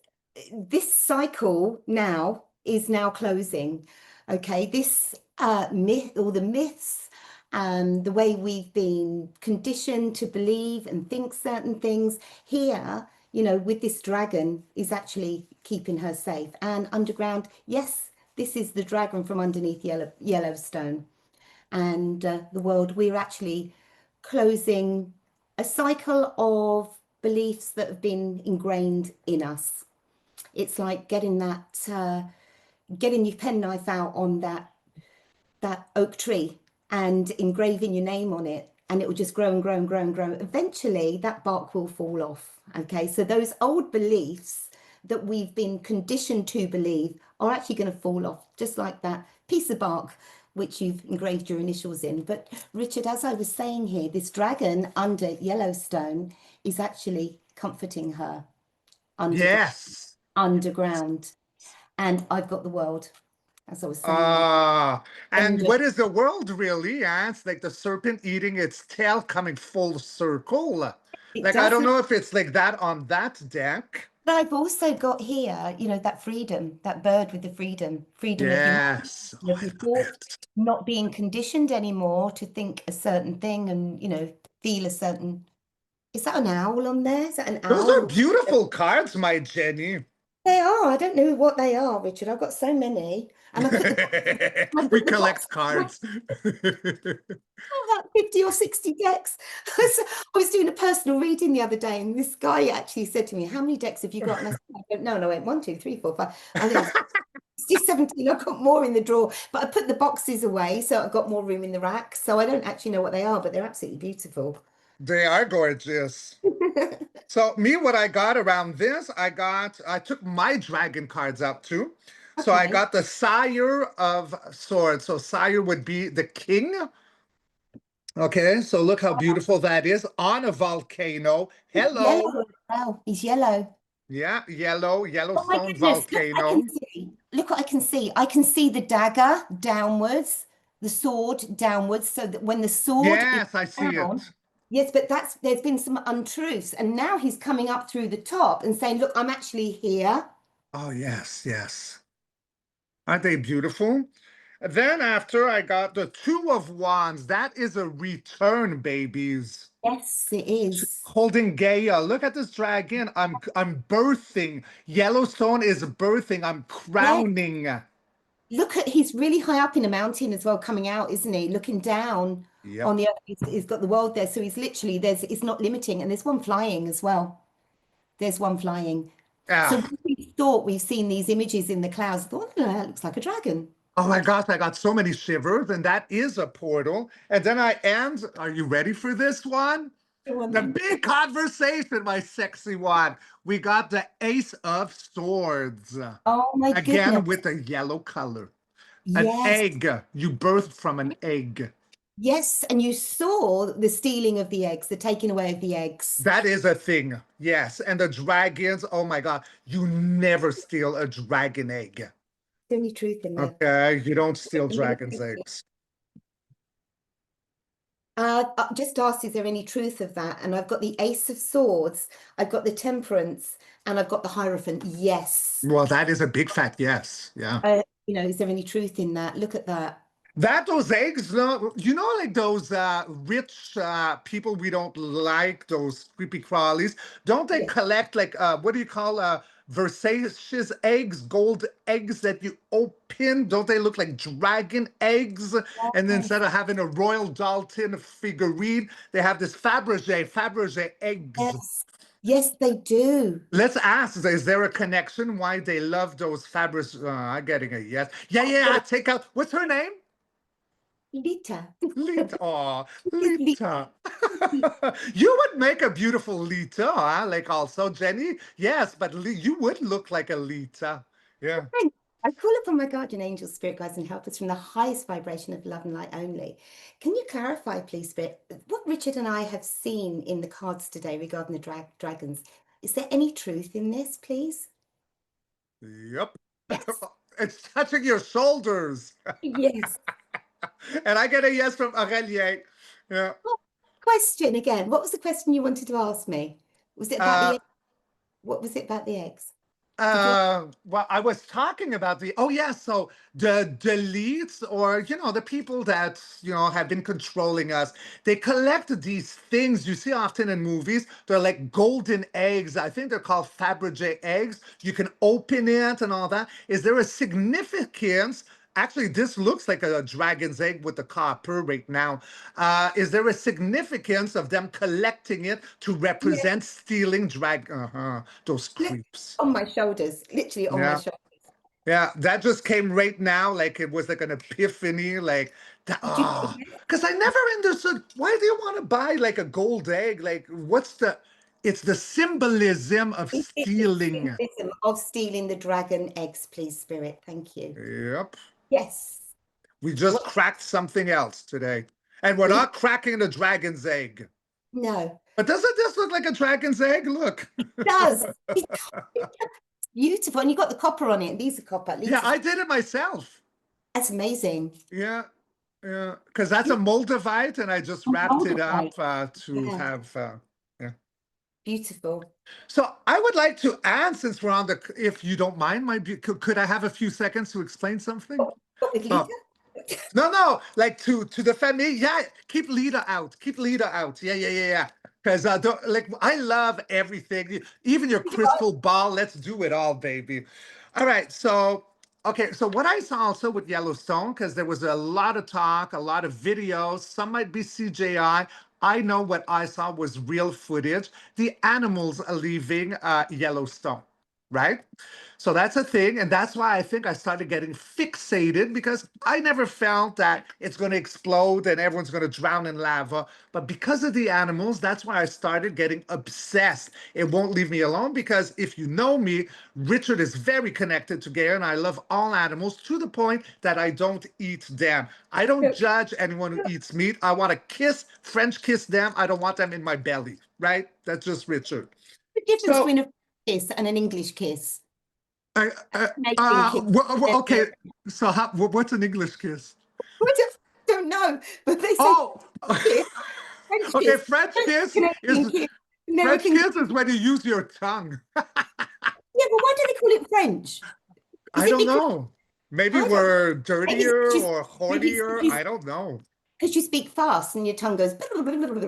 [SPEAKER 2] cycle now is now closing. Okay, this myth or the myths, the way we've been conditioned to believe and think certain things here, with this dragon is actually keeping her safe. And underground, yes, this is the dragon from underneath Yellowstone. And the world, we're actually closing a cycle of beliefs that have been ingrained in us. It's like getting your penknife out on that oak tree and engraving your name on it, and it will just grow and grow and grow and grow. Eventually, that bark will fall off. Okay, so those old beliefs that we've been conditioned to believe are actually going to fall off, just like that piece of bark which you've engraved your initials in. But Richard, as I was saying here, this dragon under Yellowstone is actually comforting her
[SPEAKER 1] Yes.
[SPEAKER 2] underground. And I've got the world, as I was saying there.
[SPEAKER 1] Ah, and
[SPEAKER 2] And
[SPEAKER 1] what is the world really? Yeah, it's like the serpent eating its tail coming full circle.
[SPEAKER 2] it
[SPEAKER 1] Like, I
[SPEAKER 2] does
[SPEAKER 1] don't
[SPEAKER 2] look,
[SPEAKER 1] know if it's like that on that deck.
[SPEAKER 2] But I've also got here, you know, that freedom, that bird with the freedom of humanity,
[SPEAKER 1] Yes. Oh,
[SPEAKER 2] of
[SPEAKER 1] I
[SPEAKER 2] your
[SPEAKER 1] love
[SPEAKER 2] thoughts,
[SPEAKER 1] it.
[SPEAKER 2] not being conditioned anymore to think a certain thing and, you know, feel a certain. Is that an owl on there? Is that an
[SPEAKER 1] Those are
[SPEAKER 2] owl?
[SPEAKER 1] beautiful cards, my Jenny.
[SPEAKER 2] They are. I don't know what they are, Richard. I've got so many. And I
[SPEAKER 1] We
[SPEAKER 2] put the box,
[SPEAKER 1] collect cards.
[SPEAKER 2] about 50 or 60 decks. So I was doing a personal reading the other day, and this guy actually said to me, "How many decks have you got?" And I said, "I don't know." And I went, 1, 2, 3, 4, 5. I think it's 16, 17. I've got more in the drawer, but I put the boxes away, so I've got more room in the rack. So I don't actually know what they are, but they're absolutely beautiful.
[SPEAKER 1] They are gorgeous. So me, what I got around this, I took my dragon cards out too. So I
[SPEAKER 2] Okay.
[SPEAKER 1] got the Sire of Swords. So Sire would be the king. Okay, so look how beautiful that is on a volcano.
[SPEAKER 2] He's
[SPEAKER 1] Hello.
[SPEAKER 2] yellow as well. He's yellow.
[SPEAKER 1] Yeah,
[SPEAKER 2] Oh my
[SPEAKER 1] Yellowstone
[SPEAKER 2] goodness, look what I can
[SPEAKER 1] volcano.
[SPEAKER 2] see. Look what I can see. I can see the dagger downwards, the sword downwards, so that when the sword is
[SPEAKER 1] Yes, I see
[SPEAKER 2] down,
[SPEAKER 1] it.
[SPEAKER 2] yes, but there's been some untruths. And now he's coming up through the top and saying, look, I'm actually here.
[SPEAKER 1] Oh, yes, yes. Aren't they beautiful? Then after I got the Two of Wands. That is a return, babies.
[SPEAKER 2] Yes, it is.
[SPEAKER 1] Holding Gaia. Look at this dragon. I'm birthing. Yellowstone is birthing. I'm
[SPEAKER 2] Yeah.
[SPEAKER 1] crowning.
[SPEAKER 2] Look at, he's really high up in a mountain as well, coming out, isn't he? Looking down on
[SPEAKER 1] Yep.
[SPEAKER 2] the earth. He's got the world there. So he's literally, it's not limiting. And there's one flying as well. There's one flying. So
[SPEAKER 1] Ah,
[SPEAKER 2] when we thought we've seen these images in the clouds, I thought, oh, that looks like a dragon.
[SPEAKER 1] oh my gosh, I got so many shivers, and that is a portal. And then I end. Are you ready for this one?
[SPEAKER 2] Go on
[SPEAKER 1] The
[SPEAKER 2] then.
[SPEAKER 1] big conversation, my sexy one. We got the Ace of Swords.
[SPEAKER 2] Oh my
[SPEAKER 1] Again
[SPEAKER 2] goodness.
[SPEAKER 1] with a yellow color. An
[SPEAKER 2] Yes.
[SPEAKER 1] egg. You birthed from an egg.
[SPEAKER 2] Yes. And you saw the stealing of the eggs, the taking away of the eggs.
[SPEAKER 1] That is a thing. Yes. And the dragons. Oh my God. You never steal a dragon egg.
[SPEAKER 2] Is there any truth in that?
[SPEAKER 1] Okay. You don't steal dragon's eggs.
[SPEAKER 2] Just asked, is there any truth of that? And I've got the Ace of Swords, I've got the Temperance, and I've got the Hierophant. Yes.
[SPEAKER 1] Well, that is a big fat yes. Yeah.
[SPEAKER 2] You know, is there any truth in that? Look at that.
[SPEAKER 1] That those eggs, no, you know, like those rich people we don't like, those creepy crawlies, don't they
[SPEAKER 2] Yes.
[SPEAKER 1] collect like what do you call Versace's eggs, gold eggs that you open? Don't they look like dragon eggs? And then
[SPEAKER 2] Yes.
[SPEAKER 1] instead of having a Royal Dalton figurine, they have this Fabergé eggs.
[SPEAKER 2] Yes. Yes, they do.
[SPEAKER 1] Let's ask, is there a connection why they love those Fabergé? I'm getting a yes. Yeah, yeah, take out, what's her name?
[SPEAKER 2] Lita.
[SPEAKER 1] Lita. Aw,
[SPEAKER 2] It's
[SPEAKER 1] Lita. You would make a beautiful Lita, huh? Like also Jenny. Yes, but you would look like a Lita. Yeah.
[SPEAKER 2] I call upon my guardian angels, spirit guides, and helpers from the highest vibration of love and light only. Can you clarify, please, Spirit, what Richard and I have seen in the cards today regarding the dragons? Is there any truth in this, please?
[SPEAKER 1] Yep.
[SPEAKER 2] Yes.
[SPEAKER 1] It's touching your shoulders.
[SPEAKER 2] Yes.
[SPEAKER 1] And I get a yes from Aurelie. Yeah.
[SPEAKER 2] Oh, question again. What was the question you wanted to ask me? Was it about the
[SPEAKER 1] Uh,
[SPEAKER 2] eggs? What was it about the eggs? Did you?
[SPEAKER 1] well, I was talking about oh yeah, so the deletes or the people that have been controlling us, they collect these things you see often in movies. They're like golden eggs. I think they're called Fabergé eggs. You can open it and all that. Is there a significance? Actually, this looks like a dragon's egg with the copper right now. Is there a significance of them collecting it to
[SPEAKER 2] Yeah.
[SPEAKER 1] represent stealing those
[SPEAKER 2] Look,
[SPEAKER 1] creeps?
[SPEAKER 2] on my shoulders, literally on my
[SPEAKER 1] Yeah.
[SPEAKER 2] shoulders.
[SPEAKER 1] Yeah, that just came right now, like it was like an epiphany, like that.
[SPEAKER 2] Do you,
[SPEAKER 1] Ah, because I never understood why do you want to buy like a gold egg? Like, what's the? It's the symbolism of
[SPEAKER 2] is it the
[SPEAKER 1] stealing.
[SPEAKER 2] symbolism of stealing the dragon eggs, please, Spirit? Thank you.
[SPEAKER 1] Yep.
[SPEAKER 2] Yes.
[SPEAKER 1] We just
[SPEAKER 2] What?
[SPEAKER 1] cracked something else today, and we're
[SPEAKER 2] We,
[SPEAKER 1] not cracking the dragon's egg.
[SPEAKER 2] no,
[SPEAKER 1] But doesn't this look like a dragon's egg? Look.
[SPEAKER 2] it does. It's beautiful. And you got the copper on it. These are copper.
[SPEAKER 1] Yeah,
[SPEAKER 2] Lisa's,
[SPEAKER 1] I did it myself.
[SPEAKER 2] that's amazing.
[SPEAKER 1] Yeah, yeah, because that's a Moldavite, and I just wrapped it
[SPEAKER 2] Moldavite.
[SPEAKER 1] up to
[SPEAKER 2] Yeah.
[SPEAKER 1] have. Yeah.
[SPEAKER 2] beautiful.
[SPEAKER 1] So I would like to add, since we're on the, if you don't mind, could I have a few seconds to explain something?
[SPEAKER 2] What with
[SPEAKER 1] Oh,
[SPEAKER 2] Lita?
[SPEAKER 1] no, like to the family. Yeah, keep Lita out. Keep Lita out. Yeah. Because like I love everything, even your crystal ball. Let's do it all, baby. All right, so okay, so what I saw also with Yellowstone, because there was a lot of talk, a lot of videos. Some might be CGI. I know what I saw was real footage. The animals are leaving Yellowstone, right? So that's a thing. And that's why I think I started getting fixated, because I never felt that it's going to explode and everyone's going to drown in lava. But because of the animals, that's why I started getting obsessed. It won't leave me alone, because if you know me, Richard is very connected to Gaia, and I love all animals to the point that I don't eat them. I don't judge anyone who eats meat. I want to French kiss them. I don't want them in my belly, right? That's just Richard.
[SPEAKER 2] The difference
[SPEAKER 1] So
[SPEAKER 2] between a kiss and an English kiss.
[SPEAKER 1] I,
[SPEAKER 2] Canadian kiss.
[SPEAKER 1] okay. So what's an English kiss?
[SPEAKER 2] I don't know, but they say
[SPEAKER 1] Oh,
[SPEAKER 2] kiss, French
[SPEAKER 1] okay.
[SPEAKER 2] kiss, Canadian kiss.
[SPEAKER 1] French
[SPEAKER 2] American
[SPEAKER 1] kiss is when you use your tongue.
[SPEAKER 2] Yeah, but why do they call it French? Is
[SPEAKER 1] I
[SPEAKER 2] it
[SPEAKER 1] don't
[SPEAKER 2] because
[SPEAKER 1] know. Maybe
[SPEAKER 2] I don't
[SPEAKER 1] we're
[SPEAKER 2] maybe it's
[SPEAKER 1] dirtier
[SPEAKER 2] just
[SPEAKER 1] or
[SPEAKER 2] maybe it's
[SPEAKER 1] hornier. I don't know.
[SPEAKER 2] because you speak fast and your tongue goes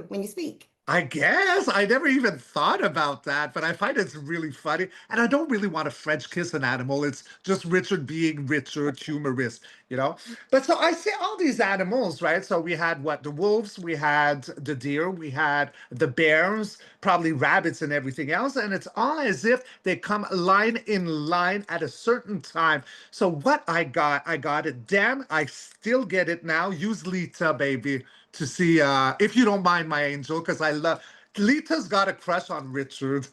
[SPEAKER 2] when you speak.
[SPEAKER 1] I guess I never even thought about that, but I find it's really funny. And I don't really want to French kiss an animal. It's just Richard being Richard, humorous, you know? But so I see all these animals, right? So we had what? The wolves, we had the deer, we had the bears, probably rabbits and everything else. And it's all as if they come line in line at a certain time. So what I got it then. I still get it now. Use Lita, baby, to see if you don't mind, my angel, because I love Lita's got a crush on Richard.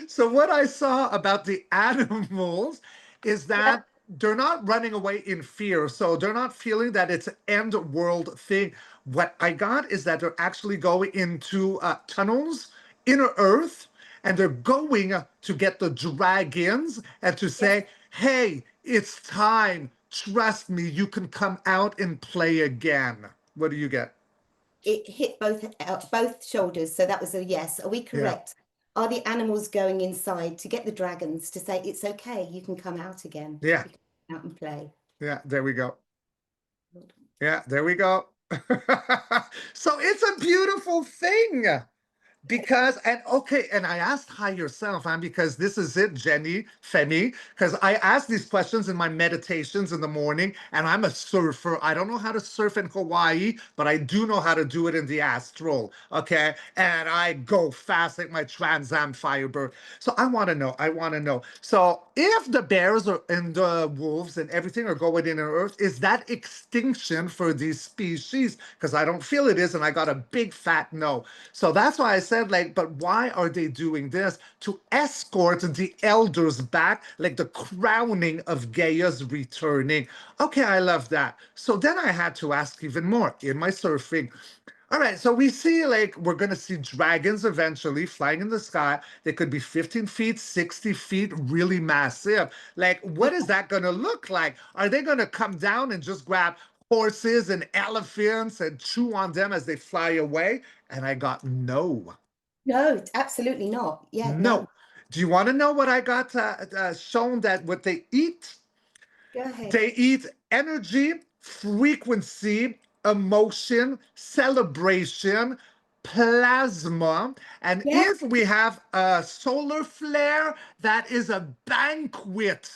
[SPEAKER 1] So what I saw about the animals is
[SPEAKER 2] Yeah.
[SPEAKER 1] that they're not running away in fear. So they're not feeling that it's an end world thing. What I got is that they're actually going into tunnels, inner earth, and they're going to get the dragons and to
[SPEAKER 2] Yes,
[SPEAKER 1] say, hey, it's time. Trust me, you can come out and play again. What do you get?
[SPEAKER 2] it hit both shoulders, so that was a yes. Are we
[SPEAKER 1] Yeah,
[SPEAKER 2] correct? Are the animals going inside to get the dragons to say it's okay, you can come out again,
[SPEAKER 1] yeah,
[SPEAKER 2] you can come out and play?
[SPEAKER 1] yeah, there we go. Yeah, there we go. So it's a beautiful thing. Because, and okay, and I asked hi yourself, and because this is it, Jenny, Femi, because I ask these questions in my meditations in the morning, and I'm a surfer. I don't know how to surf in Hawaii, but I do know how to do it in the astral, okay? And I go fast like my Trans Am Firebird. So I want to know. So if the bears are, and the wolves and everything are going in on Earth, is that extinction for these species? Because I don't feel it is, and I got a big fat no. So that's why I said, like, but why are they doing this? To escort the elders back, like the crowning of Gaia's returning. Okay, I love that. So then I had to ask even more in my surfing. All right, so we see, like, we're going to see dragons eventually flying in the sky. They could be 15 feet, 60 feet, really massive. Like, what is that going to look like? Are they going to come down and just grab horses and elephants and chew on them as they fly away? And I got no.
[SPEAKER 2] No, absolutely not. Yeah, no.
[SPEAKER 1] No. Do you want to know what I got shown that what they eat?
[SPEAKER 2] Go ahead.
[SPEAKER 1] They eat energy, frequency, emotion, celebration, plasma. And
[SPEAKER 2] Yeah.
[SPEAKER 1] if we have a solar flare, that is a banquet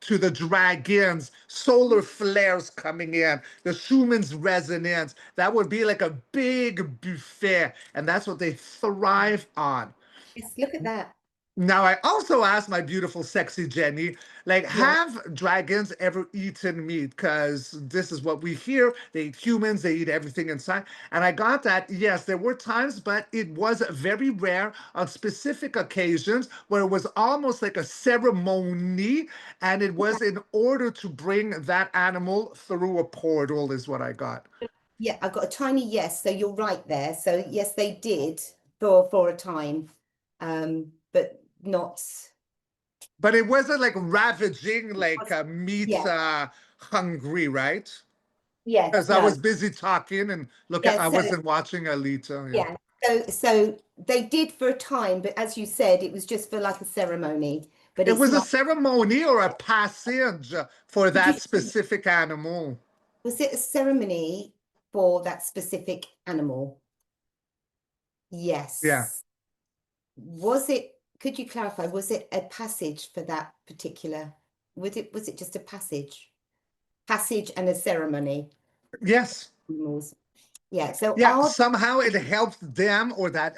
[SPEAKER 1] to the dragons. Solar flares coming in, the Schumann's resonance. That would be like a big buffet. And that's what they thrive on.
[SPEAKER 2] Yes, look at that.
[SPEAKER 1] Now, I also asked my beautiful, sexy Jenny, like,
[SPEAKER 2] Yeah.
[SPEAKER 1] have dragons ever eaten meat? Because this is what we hear. They eat humans, they eat everything inside. And I got that, yes, there were times, but it was very rare on specific occasions where it was almost like a ceremony. And it was in order to bring that animal through a portal, is what I got.
[SPEAKER 2] Yeah, I've got a tiny yes, so you're right there. So yes, they did for a time, but not.
[SPEAKER 1] But it wasn't like ravaging, like meat
[SPEAKER 2] Yeah,
[SPEAKER 1] hungry, right?
[SPEAKER 2] yes,
[SPEAKER 1] Because I
[SPEAKER 2] no,
[SPEAKER 1] was busy talking and look,
[SPEAKER 2] yeah.
[SPEAKER 1] I
[SPEAKER 2] So
[SPEAKER 1] wasn't watching Alita. Yeah.
[SPEAKER 2] yeah, so they did for a time, but as you said, it was just for like a ceremony. But
[SPEAKER 1] It
[SPEAKER 2] it's
[SPEAKER 1] was a
[SPEAKER 2] not.
[SPEAKER 1] ceremony or a passage for
[SPEAKER 2] Did you
[SPEAKER 1] that
[SPEAKER 2] say,
[SPEAKER 1] specific animal.
[SPEAKER 2] was it a ceremony for that specific animal?
[SPEAKER 1] Yeah.
[SPEAKER 2] Yes. Was it, could you clarify, was it a passage for that particular, was it just a passage? Passage and a ceremony.
[SPEAKER 1] Yes.
[SPEAKER 2] Animals. Yeah, so
[SPEAKER 1] Yeah,
[SPEAKER 2] our
[SPEAKER 1] somehow it helped them or that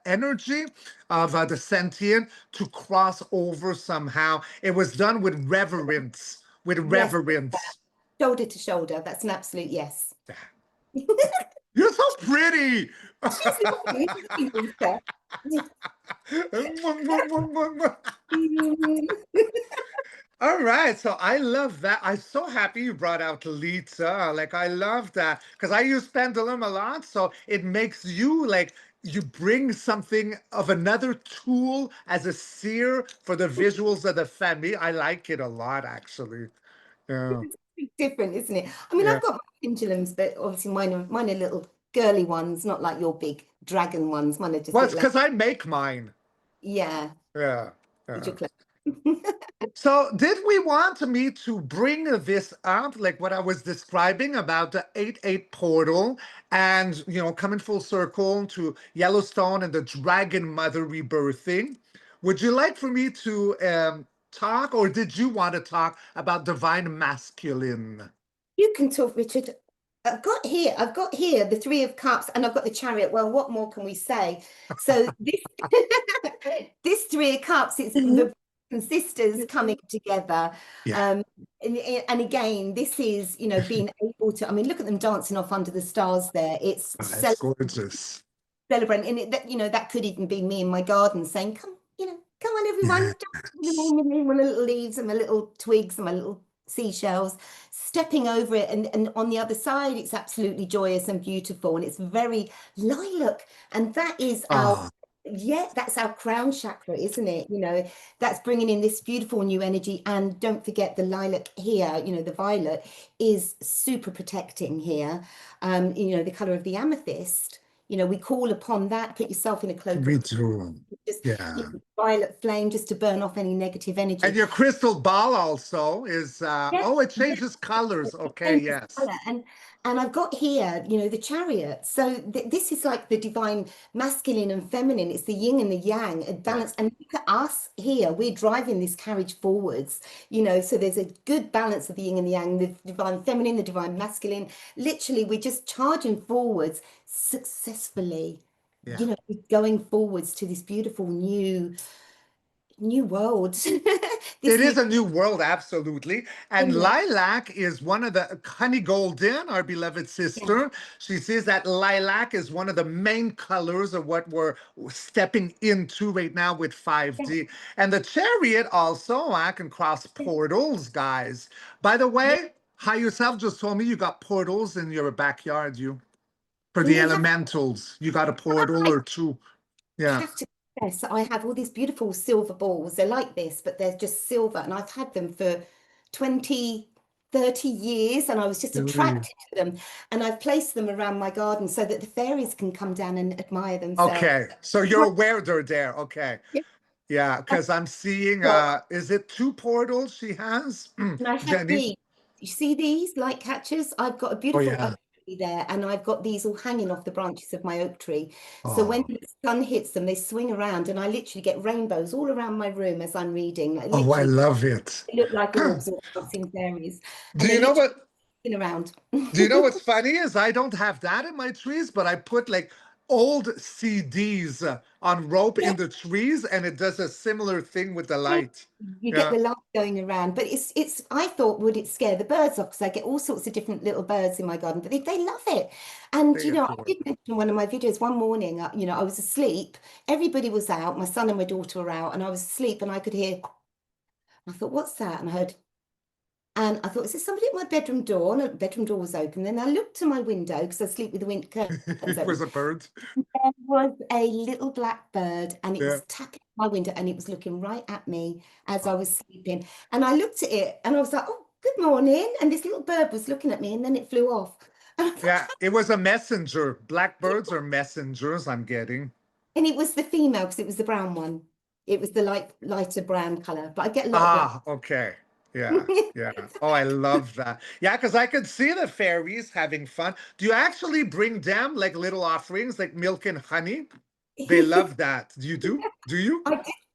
[SPEAKER 1] energy of the sentient to cross over somehow. It was done with reverence, with
[SPEAKER 2] yes,
[SPEAKER 1] reverence.
[SPEAKER 2] shoulder to shoulder. That's an absolute yes.
[SPEAKER 1] You're so pretty.
[SPEAKER 2] She's lovely, isn't she, Lisa?
[SPEAKER 1] All right, so I love that. I'm so happy you brought out Lita. Like I love that because I use pendulum a lot, so it makes you like you bring something of another tool as a seer for the visuals of the family. I like it a lot, actually. Yeah,
[SPEAKER 2] It's different, isn't it? I mean,
[SPEAKER 1] yeah.
[SPEAKER 2] I've got my pendulums, but obviously mine are little girly ones, not like your big dragon ones. Mine are just
[SPEAKER 1] Well, it's
[SPEAKER 2] little,
[SPEAKER 1] because I make mine.
[SPEAKER 2] yeah,
[SPEAKER 1] Yeah,
[SPEAKER 2] but
[SPEAKER 1] yeah.
[SPEAKER 2] you're clever.
[SPEAKER 1] So did we want me to bring this up, like what I was describing about the 8-8 portal and, coming full circle to Yellowstone and the dragon mother rebirthing? Would you like for me to talk, or did you want to talk about divine masculine?
[SPEAKER 2] You can talk, Richard. I've got here the Three of Cups, and I've got the Chariot. Well, what more can we say? So this, this Three of Cups, it's the brothers and sisters coming together.
[SPEAKER 1] Yeah,
[SPEAKER 2] Um, and again, this is, being able to. I mean, look at them dancing off under the stars there. It's
[SPEAKER 1] it's gorgeous.
[SPEAKER 2] celebrating, and that could even be me in my garden saying, "Come, come on, everyone, my little leaves and my little twigs and my little seashells, stepping over it, and on the other side, it's absolutely joyous and beautiful, and it's very lilac, and that is our."
[SPEAKER 1] Oh,
[SPEAKER 2] Yeah, that's our crown chakra, isn't it? That's bringing in this beautiful new energy. And don't forget the lilac here, the violet is super protecting here. The color of the amethyst, we call upon that. Put yourself in a cloak
[SPEAKER 1] me
[SPEAKER 2] of
[SPEAKER 1] too.
[SPEAKER 2] just
[SPEAKER 1] Yeah.
[SPEAKER 2] violet flame just to burn off any negative
[SPEAKER 1] And
[SPEAKER 2] energy.
[SPEAKER 1] your crystal ball also is,
[SPEAKER 2] Yeah,
[SPEAKER 1] oh, it
[SPEAKER 2] yeah,
[SPEAKER 1] changes colors.
[SPEAKER 2] it
[SPEAKER 1] Okay,
[SPEAKER 2] changes
[SPEAKER 1] yes.
[SPEAKER 2] colour. And I've got here, the Chariot. So this is like the divine masculine and feminine. It's the yin and the yang, a
[SPEAKER 1] Yeah.
[SPEAKER 2] balance. And look at us here. We're driving this carriage forwards, so there's a good balance of the yin and the yang, the divine feminine, the divine masculine. Literally, we're just charging forwards successfully,
[SPEAKER 1] Yeah.
[SPEAKER 2] going forwards to this beautiful new world.
[SPEAKER 1] It
[SPEAKER 2] This new
[SPEAKER 1] is a new world, absolutely. And
[SPEAKER 2] yeah,
[SPEAKER 1] lilac is one of the honey golden, our beloved
[SPEAKER 2] yeah,
[SPEAKER 1] sister. She says that lilac is one of the main colors of what we're stepping into right now with
[SPEAKER 2] yeah,
[SPEAKER 1] 5D. And the chariot also, I can cross portals, guys. By the
[SPEAKER 2] yeah.
[SPEAKER 1] way, how yourself just told me you got portals in your backyard, you for
[SPEAKER 2] And
[SPEAKER 1] the
[SPEAKER 2] they have
[SPEAKER 1] elementals. You got a portal or two. Yeah.
[SPEAKER 2] have to confess, I have all these beautiful silver balls. They're like this, but they're just silver. And I've had them for 20, 30 years, and I was just
[SPEAKER 1] Really?
[SPEAKER 2] attracted to them. And I've placed them around my garden so that the fairies can come down and admire themselves.
[SPEAKER 1] Okay. So you're aware they're there. Okay.
[SPEAKER 2] Yeah.
[SPEAKER 1] Yeah, because I'm seeing
[SPEAKER 2] Well,
[SPEAKER 1] is it two portals she has?
[SPEAKER 2] and I have
[SPEAKER 1] Jenny.
[SPEAKER 2] these. You see these light catchers? I've got a
[SPEAKER 1] Oh
[SPEAKER 2] beautiful
[SPEAKER 1] yeah.
[SPEAKER 2] oak tree there, and I've got these all hanging off the branches of my oak tree. So when
[SPEAKER 1] Oh.
[SPEAKER 2] the sun hits them, they swing around, and I literally get rainbows all around my room as I'm reading. Like
[SPEAKER 1] Oh, I
[SPEAKER 2] literally,
[SPEAKER 1] love it.
[SPEAKER 2] they look like orbs or dancing fairies,
[SPEAKER 1] Do
[SPEAKER 2] and they're
[SPEAKER 1] you know
[SPEAKER 2] literally
[SPEAKER 1] what
[SPEAKER 2] spin around.
[SPEAKER 1] do you know what's funny is I don't have that in my trees, but I put like old CDs on rope
[SPEAKER 2] Yeah,
[SPEAKER 1] in the trees and it does a similar thing with the
[SPEAKER 2] yeah.
[SPEAKER 1] light.
[SPEAKER 2] You get
[SPEAKER 1] Yeah,
[SPEAKER 2] the light going around, but it's. I thought, would it scare the birds off? Because I get all sorts of different little birds in my garden, but they love it. And
[SPEAKER 1] they
[SPEAKER 2] I
[SPEAKER 1] adore it.
[SPEAKER 2] did mention in one of my videos one morning. I was asleep. Everybody was out. My son and my daughter were out, and I was asleep, and I could hear. I thought, what's that? And I heard. And I thought, is there somebody at my bedroom door? And the bedroom door was open. Then I looked to my window because I sleep with the curtains
[SPEAKER 1] It
[SPEAKER 2] open.
[SPEAKER 1] was a bird.
[SPEAKER 2] There was a little black bird, and it
[SPEAKER 1] Yeah.
[SPEAKER 2] was tapping at my window, and it was looking right at me as I was sleeping. And I looked at it and I was like, oh, good morning. And this little bird was looking at me, and then it flew off. And I thought,
[SPEAKER 1] Yeah, it was a messenger. Blackbirds are messengers, I'm getting.
[SPEAKER 2] And it was the female because it was the brown one. It was the lighter brown color, but I get a lot of black.
[SPEAKER 1] Ah, okay. Yeah, yeah. Oh, I love that. Yeah, because I could see the fairies having fun. Do you actually bring them like little offerings, like milk and honey? They love that. Do you do? Do you?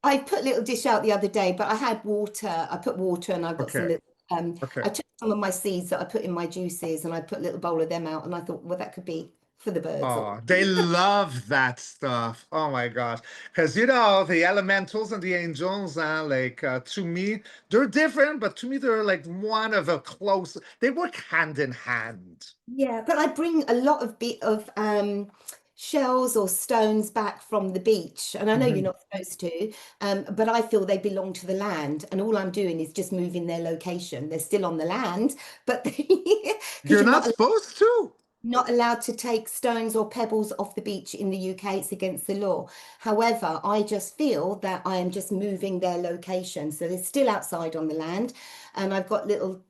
[SPEAKER 2] I put a little dish out the other day, but I had water. I put water and I've got some
[SPEAKER 1] Okay,
[SPEAKER 2] little,
[SPEAKER 1] okay.
[SPEAKER 2] I took some of my seeds that I put in my juices and I put a little bowl of them out and I thought, well, that could be for the birds or
[SPEAKER 1] Oh, they love that stuff. Oh my gosh. Because the elementals and the angels, to me, they're different, but to me, they're like one of the close. They work hand in hand.
[SPEAKER 2] yeah, but I bring a lot of bit of shells or stones back from the beach, and I know you're
[SPEAKER 1] Mhm.
[SPEAKER 2] not supposed to, but I feel they belong to the land, and all I'm doing is just moving their location. They're still on the land, but because
[SPEAKER 1] You're
[SPEAKER 2] you're
[SPEAKER 1] not
[SPEAKER 2] not
[SPEAKER 1] supposed to.
[SPEAKER 2] not allowed to take stones or pebbles off the beach in the UK. It's against the law. However, I just feel that I am just moving their location. So they're still outside on the land. And I've got little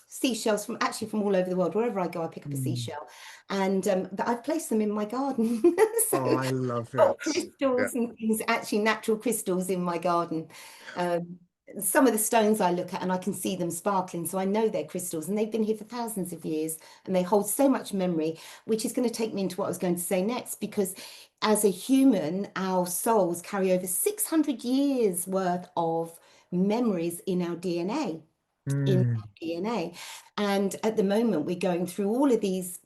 [SPEAKER 2] seashells from all over the world. Wherever I go, I pick up a
[SPEAKER 1] Mm.
[SPEAKER 2] seashell. And I've placed them in my garden.
[SPEAKER 1] Oh,
[SPEAKER 2] So
[SPEAKER 1] I love
[SPEAKER 2] got
[SPEAKER 1] it. Yeah.
[SPEAKER 2] crystals and things, actually natural crystals in my garden. Um, some of the stones I look at and I can see them sparkling, so I know they're crystals and they've been here for thousands of years and they hold so much memory, which is going to take me into what I was going to say next, because as a human, our souls carry over 600 years worth of memories in our DNA, in
[SPEAKER 1] Mm.
[SPEAKER 2] our DNA. And at the moment, we're going through all of these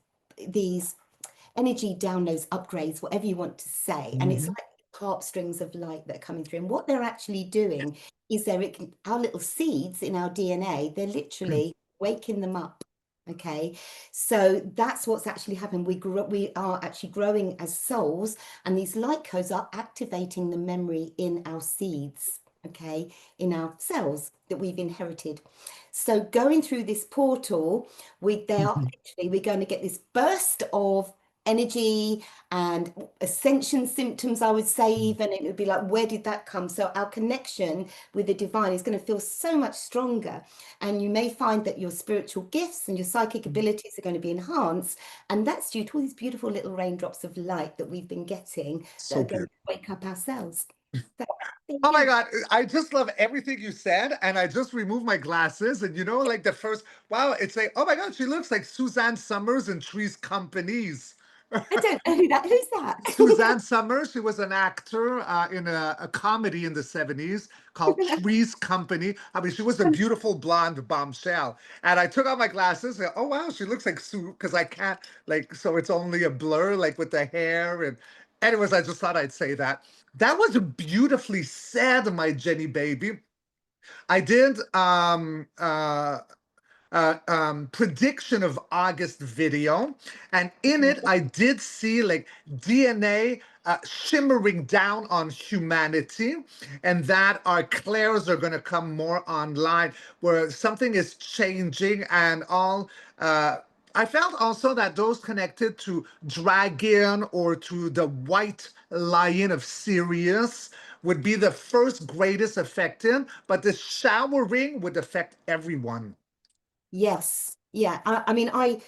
[SPEAKER 2] energy downloads, upgrades, whatever you want to say. And it's
[SPEAKER 1] Mhm.
[SPEAKER 2] like harp strings of light that are coming through. And what they're actually doing is our little seeds in our DNA, they're literally waking them up. Okay, so that's what's actually happening. We are actually growing as souls, and these light codes are activating the memory in our seeds, okay, in our cells that we've inherited. So going through this portal, we're going to get this burst of energy and ascension symptoms, I would say, even it would be like, where did that come? So our connection with the divine is going to feel so much stronger, and you may find that your spiritual gifts and your psychic abilities are going to be enhanced, and that's due to all these beautiful little raindrops of light that we've been getting that
[SPEAKER 1] So
[SPEAKER 2] are going to
[SPEAKER 1] beautiful.
[SPEAKER 2] wake up ourselves. So,
[SPEAKER 1] Oh my
[SPEAKER 2] yeah.
[SPEAKER 1] God, I just love everything you said, and I just removed my glasses, and like the first, wow, it's like, oh my God, she looks like Suzanne Summers in Three's Companies.
[SPEAKER 2] I don't know who's that.
[SPEAKER 1] Suzanne Summers, she was an actor in a comedy in the 70s called Three's Company. I mean, she was a beautiful blonde bombshell. And I took out my glasses and, oh wow, she looks like Sue, because I can't, so it's only a blur, like with the hair. And anyways, I just thought I'd say that. That was beautifully said, my Jenny baby. I did prediction of August video, and in it I did see like DNA shimmering down on humanity, and that our clairs are going to come more online, where something is changing and all. I felt also that those connected to dragon or to the white lion of Sirius would be the first greatest affected, but the showering would affect everyone.
[SPEAKER 2] Yes, yeah. I mean, I,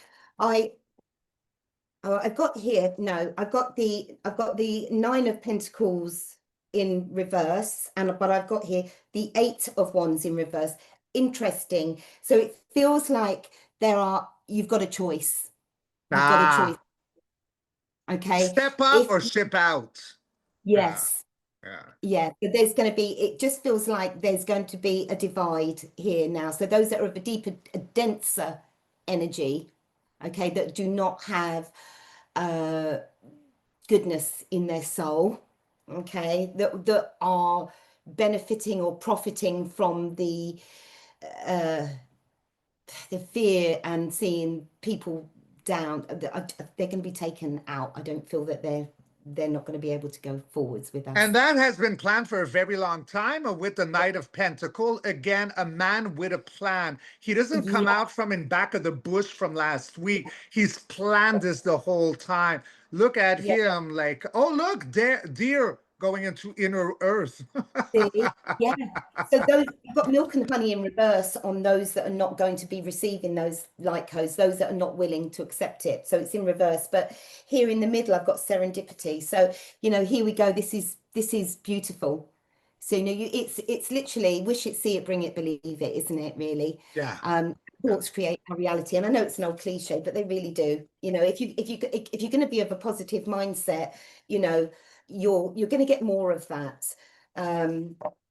[SPEAKER 2] I've got here. No, I've got the Nine of Pentacles in reverse, but I've got here the Eight of Wands in reverse. Interesting. So it feels like you've got a choice. You've got a choice.
[SPEAKER 1] Ah,
[SPEAKER 2] Okay.
[SPEAKER 1] step up
[SPEAKER 2] If
[SPEAKER 1] or ship out. Yeah,
[SPEAKER 2] yes,
[SPEAKER 1] yeah.
[SPEAKER 2] yeah, but it just feels like there's going to be a divide here now. So those that are of a deeper, a denser energy, okay, that do not have uh goodness in their soul, okay, that are benefiting or profiting from uh the fear and seeing people down, they're going to be taken out. I don't feel that they're not going to be able to go forwards with
[SPEAKER 1] And
[SPEAKER 2] us.
[SPEAKER 1] that has been planned for a very long time with the Knight of Pentacle. Again, a man with a plan. He doesn't come
[SPEAKER 2] Yeah,
[SPEAKER 1] out from in back of the bush from last week. He's planned this the whole time. Look at
[SPEAKER 2] yeah,
[SPEAKER 1] him like, oh, look, there, deer. going into inner earth.
[SPEAKER 2] See? Yeah. So those you've got milk and honey in reverse on those that are not going to be receiving those light codes, those that are not willing to accept it. So it's in reverse. But here in the middle, I've got serendipity. So, here we go. This is beautiful. So, it's literally wish it, see it, bring it, believe it, isn't it, really?
[SPEAKER 1] Yeah. Yeah.
[SPEAKER 2] Thoughts create our reality. And I know it's an old cliche, but they really do. If you're going to be of a positive mindset, you're going to get more of that.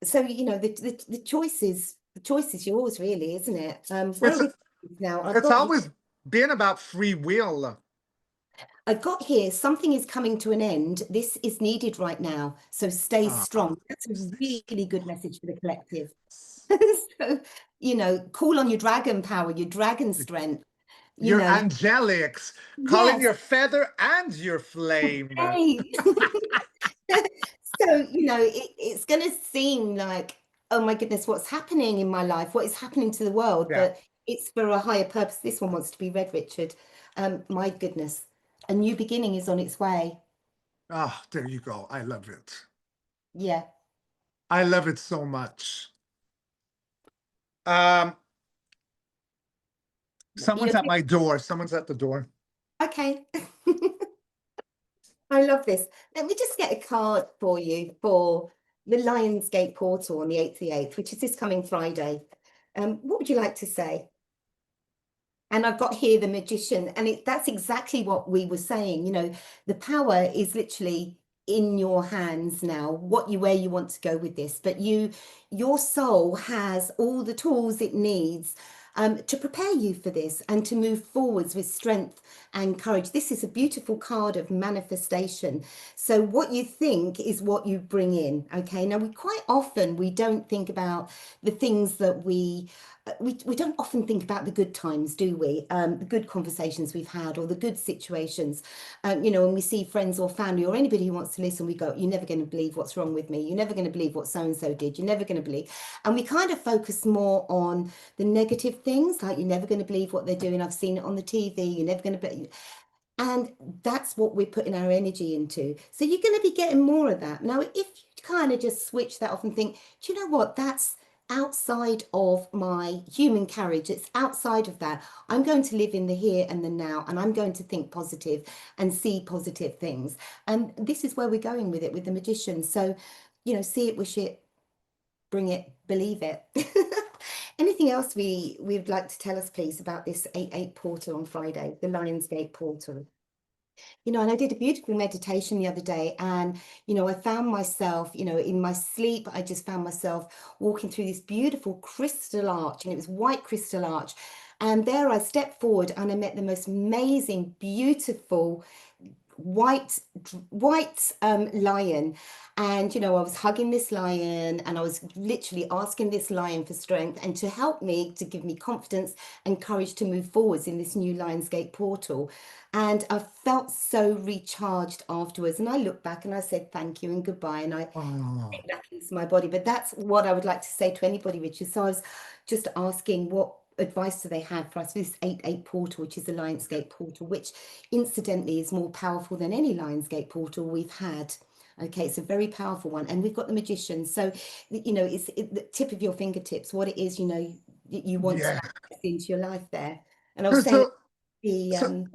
[SPEAKER 2] So the choice is yours, really, isn't it? Where are
[SPEAKER 1] It's
[SPEAKER 2] we now?
[SPEAKER 1] it's always been about free will.
[SPEAKER 2] I've got here, something is coming to an end. This is needed right now. So stay
[SPEAKER 1] Ah.
[SPEAKER 2] strong. That's a really good message for the collective. So, call on your dragon power, your dragon strength, you
[SPEAKER 1] Your
[SPEAKER 2] know.
[SPEAKER 1] angelics, calling
[SPEAKER 2] Yes.
[SPEAKER 1] your feather and your flame.
[SPEAKER 2] Hey. So, it's going to seem like, oh my goodness, what's happening in my life? What is happening to the world?
[SPEAKER 1] Yeah.
[SPEAKER 2] But it's for a higher purpose. This one wants to be read, Richard. My goodness, a new beginning is on its way.
[SPEAKER 1] Ah, there you go. I love it.
[SPEAKER 2] Yeah.
[SPEAKER 1] I love it so much. Um, someone's
[SPEAKER 2] You're
[SPEAKER 1] at my door. Someone's at the door.
[SPEAKER 2] okay. I love this. Let me just get a card for you for the Lionsgate portal on the 8th of the 8th, which is this coming Friday. What would you like to say? And I've got here the magician, and that's exactly what we were saying. The power is literally in your hands now, where you want to go with this. But your soul has all the tools it needs to prepare you for this and to move forwards with strength and courage. This is a beautiful card of manifestation. So what you think is what you bring in. Okay. Now we don't think about the things that we don't often think about the good times, do we? The good conversations we've had or the good situations. When we see friends or family or anybody who wants to listen, we go, you're never going to believe what's wrong with me. You're never going to believe what so-and-so did. You're never going to believe. And we kind of focus more on the negative things, like you're never going to believe what they're doing. I've seen it on the TV. You're never going to believe. And that's what we're putting our energy into. So you're going to be getting more of that. Now, if you kind of just switch that off and think, do you know what? That's outside of my human carriage. It's outside of that. I'm going to live in the here and the now, and I'm going to think positive and see positive things. And this is where we're going with it, with the magician. So, see it, wish it, bring it, believe it. Anything else we'd like to tell us, please, about this 8/8 portal on Friday, the Lionsgate portal? And I did a beautiful meditation the other day, and I found myself, in my sleep, I just found myself walking through this beautiful crystal arch, and it was white crystal arch. And there I stepped forward and I met the most amazing, beautiful white lion. And I was hugging this lion, and I was literally asking this lion for strength and to help me, to give me confidence and courage to move forwards in this new Lionsgate portal. And I felt so recharged afterwards, and I looked back and I said thank you and goodbye, and I
[SPEAKER 1] Oh,
[SPEAKER 2] back into my body. But that's what I would like to say to anybody, Richard. So I was just asking, what advice do they have for us for this 8/8 portal, which is the Lionsgate portal, which incidentally is more powerful than any Lionsgate portal we've had. Okay, it's a very powerful one. And we've got the magician. So, it's the tip of your fingertips, what it is, you want to
[SPEAKER 1] yeah.
[SPEAKER 2] manifest into your life there. And I was saying
[SPEAKER 1] So,
[SPEAKER 2] the
[SPEAKER 1] so,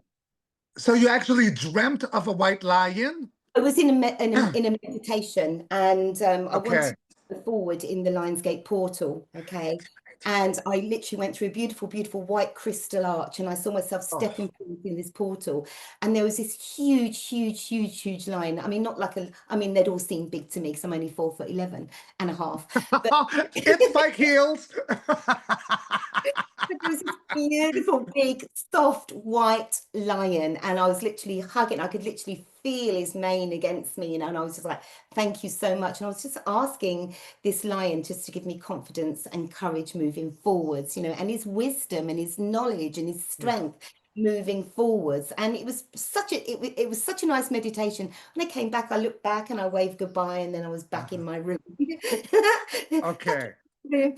[SPEAKER 1] so you actually dreamt of a white lion?
[SPEAKER 2] I was in a meditation, and I
[SPEAKER 1] Okay.
[SPEAKER 2] wanted to go forward in the Lionsgate portal, okay? And I literally went through a beautiful, beautiful white crystal arch, and I saw myself
[SPEAKER 1] Oh.
[SPEAKER 2] stepping forward in this portal. And there was this huge, huge, huge, huge lion. I mean, not like they'd all seemed big to me because I'm only 4'11" and a half. But
[SPEAKER 1] It's spike heels.
[SPEAKER 2] But there was this beautiful, big, soft, white lion, and I was literally hugging. I could literally feel his mane against me, and I was just like, "Thank you so much." And I was just asking this lion just to give me confidence and courage moving forwards, and his wisdom and his knowledge and his
[SPEAKER 1] Yeah.
[SPEAKER 2] strength moving forwards. And it was it was such a nice meditation. When I came back, I looked back and I waved goodbye, and then I was back in my room.
[SPEAKER 1] Okay.
[SPEAKER 2] room.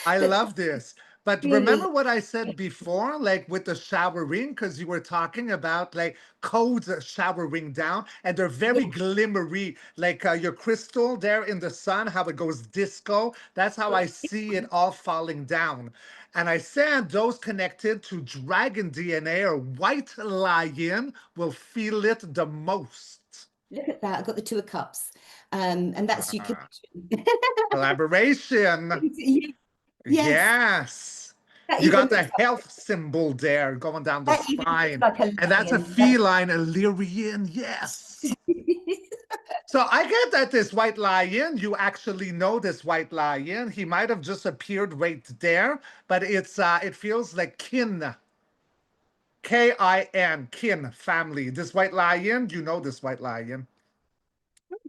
[SPEAKER 1] I
[SPEAKER 2] But
[SPEAKER 1] love this. But
[SPEAKER 2] Really?
[SPEAKER 1] remember what I said before, like with the showering, because you were talking about like codes showering down, and they're very
[SPEAKER 2] Yeah.
[SPEAKER 1] glimmery, like your crystal there in the sun, how it goes disco. That's how I see it all falling down. And I said those connected to dragon DNA or white lion will feel it the most.
[SPEAKER 2] Look at that. I've got the Two of Cups. And that's your
[SPEAKER 1] Ah,
[SPEAKER 2] connection.
[SPEAKER 1] collaboration.
[SPEAKER 2] Yes.
[SPEAKER 1] Yes.
[SPEAKER 2] That
[SPEAKER 1] You
[SPEAKER 2] even
[SPEAKER 1] got
[SPEAKER 2] looks
[SPEAKER 1] the health symbol there going down the spine.
[SPEAKER 2] like a
[SPEAKER 1] And that's a
[SPEAKER 2] lion.
[SPEAKER 1] feline, Illyrian. Yes. So I get that this white lion, you actually know this white lion. He might have just appeared right there, but it feels like kin. Kin, kin, family. This white lion, you know this white lion.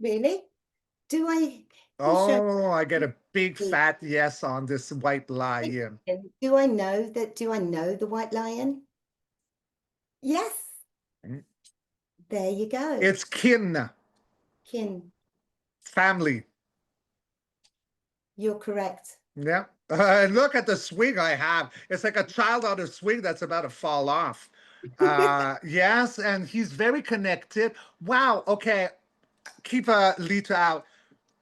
[SPEAKER 2] Really? Do I? You show
[SPEAKER 1] Oh, I get
[SPEAKER 2] me.
[SPEAKER 1] a big fat yes on this white lion.
[SPEAKER 2] Do I know that? Do I know the white lion? Yes.
[SPEAKER 1] Mm.
[SPEAKER 2] There you go.
[SPEAKER 1] It's kin,
[SPEAKER 2] Kin,
[SPEAKER 1] family.
[SPEAKER 2] you're correct.
[SPEAKER 1] Yeah. Look at the swing I have. It's like a child on a swing that's about to fall off. Yes, and he's very connected. Wow. Okay. Keep a lead out.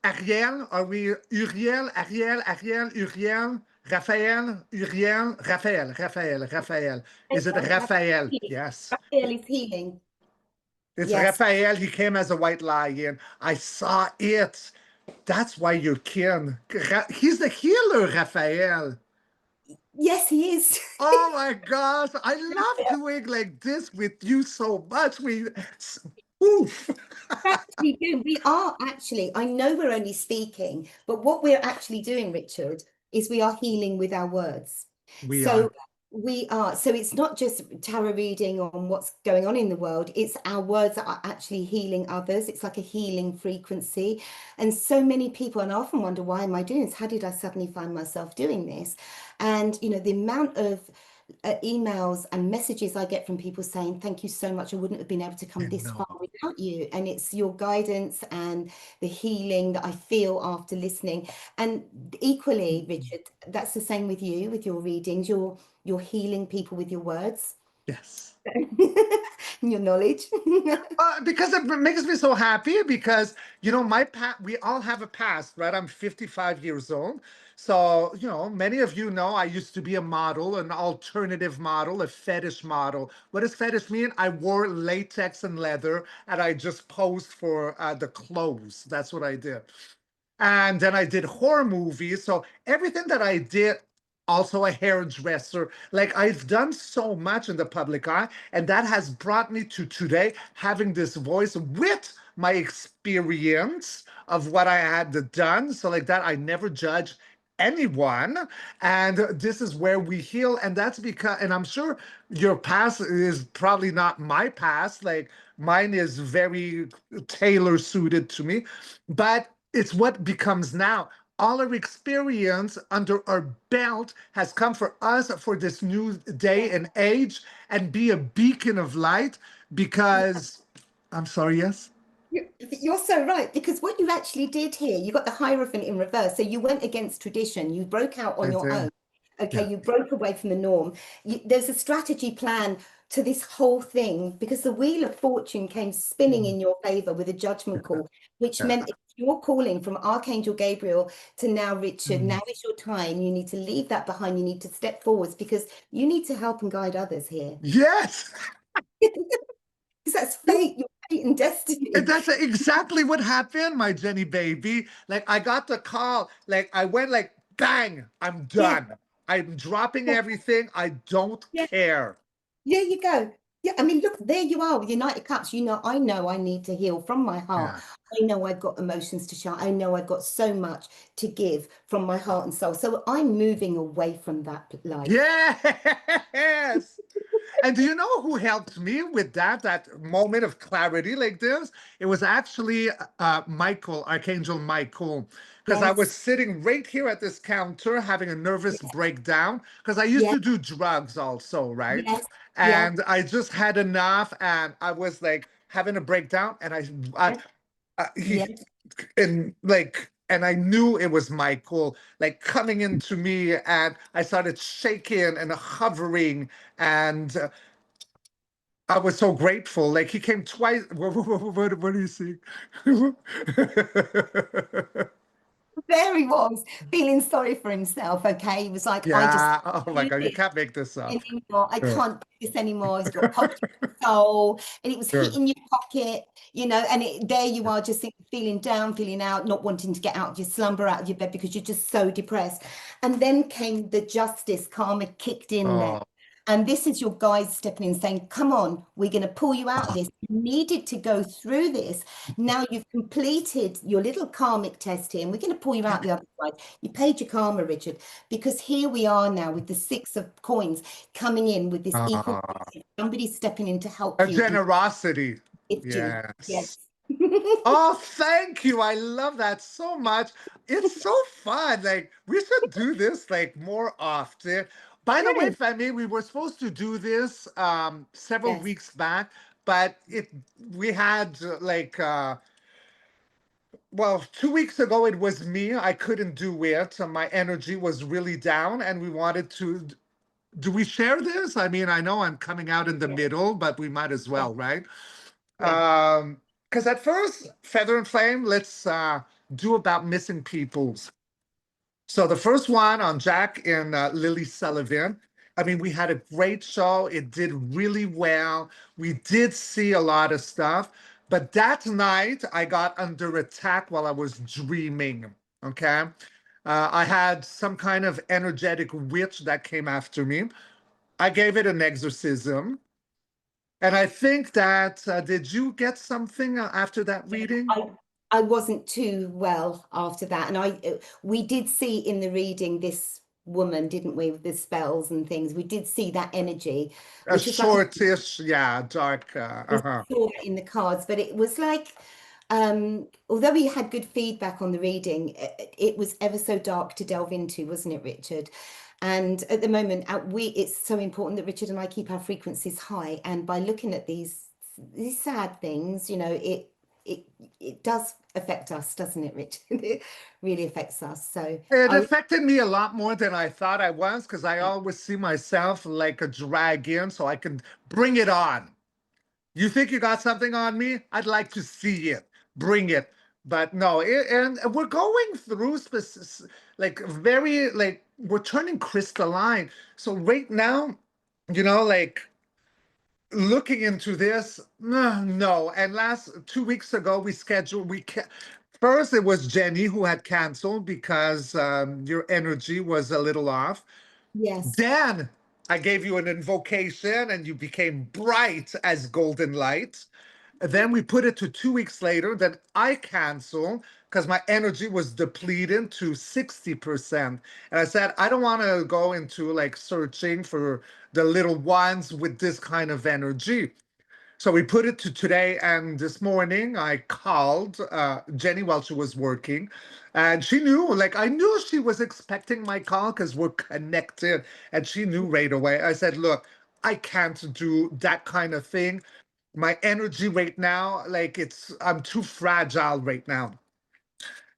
[SPEAKER 1] Ariel, are we Uriel, Ariel, Ariel, Uriel, Raphael, Uriel, Raphael, Raphael, Raphael. Is it Raphael? Yes.
[SPEAKER 2] Raphael is healing.
[SPEAKER 1] It's
[SPEAKER 2] Yes.
[SPEAKER 1] Raphael. He came as a white lion. I saw it. That's why you're kin. He's the healer, Raphael.
[SPEAKER 2] Yes, he is.
[SPEAKER 1] Oh my gosh, I love doing like this with you so much. Oof.
[SPEAKER 2] Actually do. We are actually, I know we're only speaking, but what we're actually doing, Richard, is we are healing with our words.
[SPEAKER 1] We
[SPEAKER 2] So
[SPEAKER 1] are.
[SPEAKER 2] we are, so it's not just tarot reading on what's going on in the world, it's our words that are actually healing others. It's like a healing frequency. And so many people, and I often wonder, why am I doing this? How did I suddenly find myself doing this? And, you know, the amount of emails and messages I get from people saying, thank you so much. I wouldn't have been able to
[SPEAKER 1] I
[SPEAKER 2] come this far
[SPEAKER 1] know.
[SPEAKER 2] without you. And it's your guidance and the healing that I feel after listening. And equally, Richard, that's the same with you, with your readings. You're healing people with your words
[SPEAKER 1] Yes.
[SPEAKER 2] and your knowledge.
[SPEAKER 1] Because it makes me so happy because, you know, we all have a past, right? I'm 55 years old. So, you know, many of you know I used to be a model, an alternative model, a fetish model. What does fetish mean? I wore latex and leather and I just posed for the clothes. That's what I did. And then I did horror movies. So everything that I did, also a hairdresser, like I've done so much in the public eye, and that has brought me to today having this voice with my experience of what I had done. So like that, I never judge anyone, and this is where we heal. And that's because, and I'm sure your past is probably not my past, like mine is very tailor suited to me, but it's what becomes now. All our experience under our belt has come for us for this new day and age and be a beacon of light because I'm sorry, yes?
[SPEAKER 2] You're so right, because what you actually did here, you got the Hierophant in reverse. So you went against tradition, you broke out on
[SPEAKER 1] I
[SPEAKER 2] your
[SPEAKER 1] did.
[SPEAKER 2] own. Okay,
[SPEAKER 1] Yeah.
[SPEAKER 2] you broke away from the norm. There's a strategy plan to this whole thing because the Wheel of Fortune came spinning in your favor with a judgment call, which
[SPEAKER 1] Yeah.
[SPEAKER 2] meant it's your calling from Archangel Gabriel to now, Richard.
[SPEAKER 1] Mm.
[SPEAKER 2] Now is your time. You need to leave that behind. You need to step forwards because you need to help and guide others here.
[SPEAKER 1] Yes.
[SPEAKER 2] Because that's fate, your fate and
[SPEAKER 1] And
[SPEAKER 2] destiny.
[SPEAKER 1] that's exactly what happened, my Jenny baby. Like I got the call, like I went like bang, I'm
[SPEAKER 2] Yeah.
[SPEAKER 1] done. I'm dropping everything. I don't
[SPEAKER 2] Yeah.
[SPEAKER 1] care.
[SPEAKER 2] There you go. Yeah, I mean, look, there you are with United Cups. You know I need to heal from my heart.
[SPEAKER 1] Yeah.
[SPEAKER 2] I know I've got emotions to share. I know I've got so much to give from my heart and soul. So I'm moving away from that life.
[SPEAKER 1] Yes. And do you know who helped me with that moment of clarity like this? It was actually Michael, Archangel Michael, because I was
[SPEAKER 2] Yes,
[SPEAKER 1] sitting right here at this counter having a nervous
[SPEAKER 2] yes,
[SPEAKER 1] breakdown because I used
[SPEAKER 2] yes,
[SPEAKER 1] to do drugs also, right?
[SPEAKER 2] yes, yeah,
[SPEAKER 1] And I just had enough, and I was like having a breakdown, and I
[SPEAKER 2] yes,
[SPEAKER 1] he
[SPEAKER 2] yes,
[SPEAKER 1] and like and I knew it was Michael, like coming into me, and I started shaking and hovering, and I was so grateful. Like he came twice. What do you see?
[SPEAKER 2] There he was, feeling sorry for himself. Okay, he was like, I just
[SPEAKER 1] Yeah. Oh my
[SPEAKER 2] can't
[SPEAKER 1] God,
[SPEAKER 2] do
[SPEAKER 1] you
[SPEAKER 2] this
[SPEAKER 1] can't make this up.
[SPEAKER 2] anymore. I
[SPEAKER 1] Yeah.
[SPEAKER 2] can't do this anymore. It's got poked in the soul, and it was
[SPEAKER 1] Yeah.
[SPEAKER 2] hitting your pocket, and there you are, just feeling down, feeling out, not wanting to get out of your slumber, out of your bed because you're just so depressed. And then came the justice, karma kicked in there.
[SPEAKER 1] Oh.
[SPEAKER 2] And this is your guides stepping in saying, come on, we're going to pull you out of this. You needed to go through this. Now you've completed your little karmic test here, and we're going to pull you out the other side. You paid your karma, Richard, because here we are now with the 6 of coins coming in with this equal.
[SPEAKER 1] Ah.
[SPEAKER 2] Somebody stepping in to help
[SPEAKER 1] A
[SPEAKER 2] you and
[SPEAKER 1] generosity.
[SPEAKER 2] gift you.
[SPEAKER 1] Yes.
[SPEAKER 2] Yes.
[SPEAKER 1] Oh, thank you. I love that so much. It's so fun. Like, we should do this like more often. By the way,
[SPEAKER 2] Yes.
[SPEAKER 1] Femi, we were supposed to do this several
[SPEAKER 2] Yes.
[SPEAKER 1] weeks back, but it we had well, 2 weeks ago it was me. I couldn't do it. My energy was really down, and we wanted to. Do we share this? I mean, I know I'm coming out in the
[SPEAKER 2] Yes.
[SPEAKER 1] middle, but we might as
[SPEAKER 2] Yes.
[SPEAKER 1] well, right?
[SPEAKER 2] Yes.
[SPEAKER 1] Because at first, Feather and Flame, let's do about missing peoples. So the first one on Jack and Lily Sullivan. I mean, we had a great show. It did really well. We did see a lot of stuff. But that night, I got under attack while I was dreaming. Okay. I had some kind of energetic witch that came after me. I gave it an exorcism. And I think that, did you get something after that reading?
[SPEAKER 2] I I wasn't too well after that, and we did see in the reading this woman, didn't we, with the spells and things. We did see that energy,
[SPEAKER 1] A
[SPEAKER 2] which is like
[SPEAKER 1] shortish, yeah, dark.
[SPEAKER 2] we saw that in the cards, but it was like, although we had good feedback on the reading, it was ever so dark to delve into, wasn't it, Richard? And at the moment, it's so important that Richard and I keep our frequencies high. And by looking at these sad things, it it does affect us, doesn't it, Richard? It really affects us. So
[SPEAKER 1] It
[SPEAKER 2] I
[SPEAKER 1] affected me a lot more than I thought I was because I always see myself like a dragon, so I can bring it on. You think you got something on me? I'd like to see it. Bring it. But no, and we're going through like very like we're turning crystalline. So right now, like looking into this, no. And last 2 weeks ago, we scheduled. First it was Jenny who had canceled because your energy was a little off.
[SPEAKER 2] yes,
[SPEAKER 1] Then I gave you an invocation, and you became bright as golden light. Then we put it to 2 weeks later. Then I canceled because my energy was depleted to 60%. And I said, I don't want to go into like searching for the little ones with this kind of energy. So we put it to today, and this morning I called Jenny while she was working, and she knew, like I knew she was expecting my call because we're connected, and she knew right away. I said, look, I can't do that kind of thing. My energy right now, like I'm too fragile right now.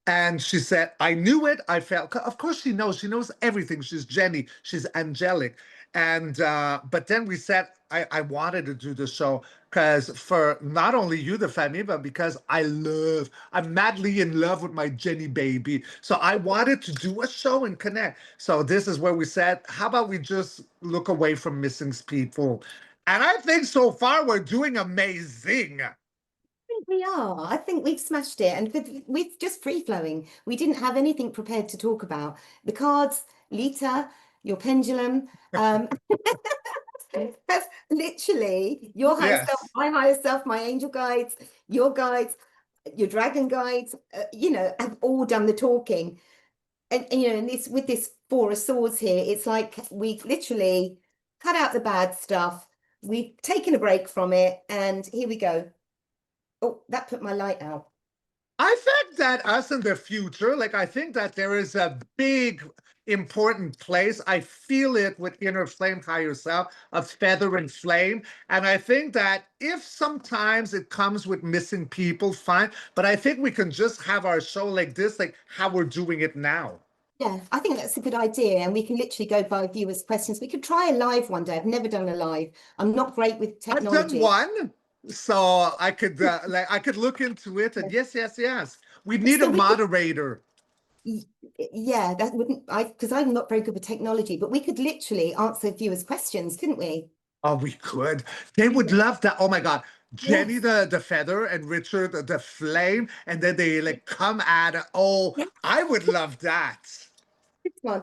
[SPEAKER 1] And she said, I knew it. I felt, of course, she knows everything. She's Jenny, she's angelic. And, but then we said, I wanted to do the show because for not only you, the family, but because I'm madly in love with my Jenny baby. So I wanted to do a show and connect. So this is where we said, how about we just look away from missing people? And I think so far we're doing amazing.
[SPEAKER 2] we are. I think we've smashed it, and we're just free flowing. We didn't have anything prepared to talk about. The cards, Lita, your pendulum. That's literally your higher self,
[SPEAKER 1] Yes.
[SPEAKER 2] my higher self, my angel guides, your guides, your dragon guides. Have all done the talking. And this with this Four of Swords here, it's like we've literally cut out the bad stuff. We've taken a break from it, and here we go. Oh, that put my light out.
[SPEAKER 1] I think that us in the future, like I think that there is a big important place. I feel it with inner flame, higher self, of feather and flame. And I think that if sometimes it comes with missing people, fine. But I think we can just have our show like this, like how we're doing it now.
[SPEAKER 2] Yeah, I think that's a good idea. And we can literally go by viewers' questions. We could try a live one day. I've never done a live. I'm not great with
[SPEAKER 1] I've done
[SPEAKER 2] technology.
[SPEAKER 1] one, so I could like I could look into it. And yes, yes, yes. We need a
[SPEAKER 2] So we could,
[SPEAKER 1] moderator.
[SPEAKER 2] y- yeah, that wouldn't, because I'm not very good with technology, but we could literally answer viewers' questions, couldn't we?
[SPEAKER 1] Oh, we could. They would
[SPEAKER 2] Yeah.
[SPEAKER 1] love that. Oh my God. Jenny
[SPEAKER 2] Yes.
[SPEAKER 1] the feather and Richard the flame, and then they like come at it. Oh,
[SPEAKER 2] Yes.
[SPEAKER 1] I would love that.
[SPEAKER 2] This one.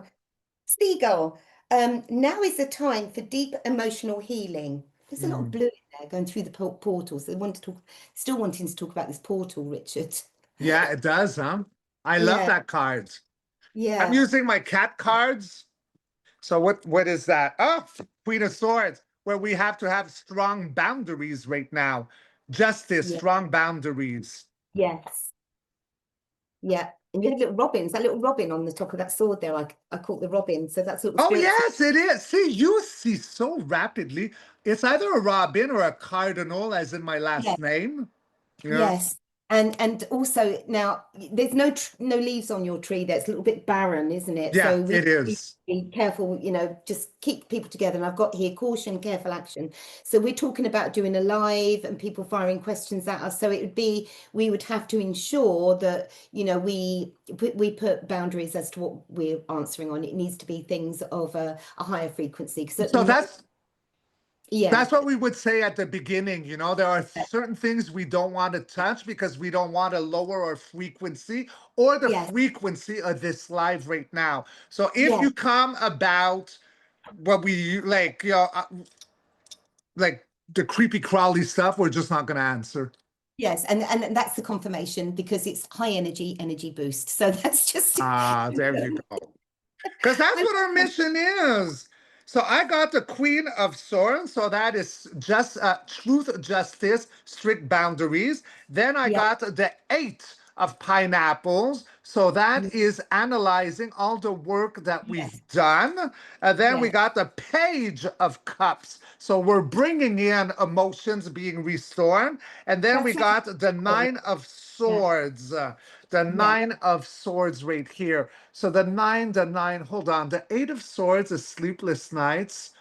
[SPEAKER 2] Seagull. Now is the time for deep emotional healing. There's a lot of
[SPEAKER 1] Mm.
[SPEAKER 2] blue in there going through the portals. They want to talk, still wanting to talk about this portal, Richard.
[SPEAKER 1] Yeah, it does, huh? I love
[SPEAKER 2] Yeah,
[SPEAKER 1] that card. I'm
[SPEAKER 2] yeah,
[SPEAKER 1] using my cat cards. So what is that? Oh, Queen of Swords, where we have to have strong boundaries right now. Justice,
[SPEAKER 2] yeah,
[SPEAKER 1] strong boundaries.
[SPEAKER 2] yes, yeah. And you had little robins, that little robin on the top of that sword there. I caught the robin. So that's little
[SPEAKER 1] Oh,
[SPEAKER 2] spirits.
[SPEAKER 1] yes, it is. See, you see so rapidly. It's either a robin or a cardinal, as in my
[SPEAKER 2] Yeah,
[SPEAKER 1] last name. Yeah.
[SPEAKER 2] yes. And also now there's no leaves on your tree. That's a little bit barren, isn't it?
[SPEAKER 1] Yeah,
[SPEAKER 2] So we
[SPEAKER 1] it
[SPEAKER 2] need to
[SPEAKER 1] is.
[SPEAKER 2] be careful, just keep people together. And I've got here caution, careful action. So we're talking about doing a live and people firing questions at us. So it would be we would have to ensure that, we put boundaries as to what we're answering on. It needs to be things of a higher frequency. Because at the
[SPEAKER 1] So
[SPEAKER 2] moment, yeah,
[SPEAKER 1] that's what we would say at the beginning. There are certain things we don't want to touch because we don't want to lower our frequency or the
[SPEAKER 2] yes,
[SPEAKER 1] frequency of this live right now. So if
[SPEAKER 2] yes.
[SPEAKER 1] you come about what we like the creepy crawly stuff, we're just not going to answer.
[SPEAKER 2] Yes, and that's the confirmation because it's high energy boost. So that's just
[SPEAKER 1] Ah, there you go. Because that's
[SPEAKER 2] I
[SPEAKER 1] what our mission is. So I got the Queen of Swords. So that is just truth, justice, strict boundaries. Then I
[SPEAKER 2] yeah,
[SPEAKER 1] got the Eight of Pineapples. So that
[SPEAKER 2] yeah,
[SPEAKER 1] is analyzing all the work that we've
[SPEAKER 2] yes,
[SPEAKER 1] done. And then we
[SPEAKER 2] yeah.
[SPEAKER 1] got the Page of Cups. So we're bringing in emotions being restored. And then we
[SPEAKER 2] That's like
[SPEAKER 1] got the Nine of
[SPEAKER 2] yeah,
[SPEAKER 1] Swords. The
[SPEAKER 2] yeah.
[SPEAKER 1] Nine of Swords right here. So the nine, hold on. The Eight of Swords is sleepless nights.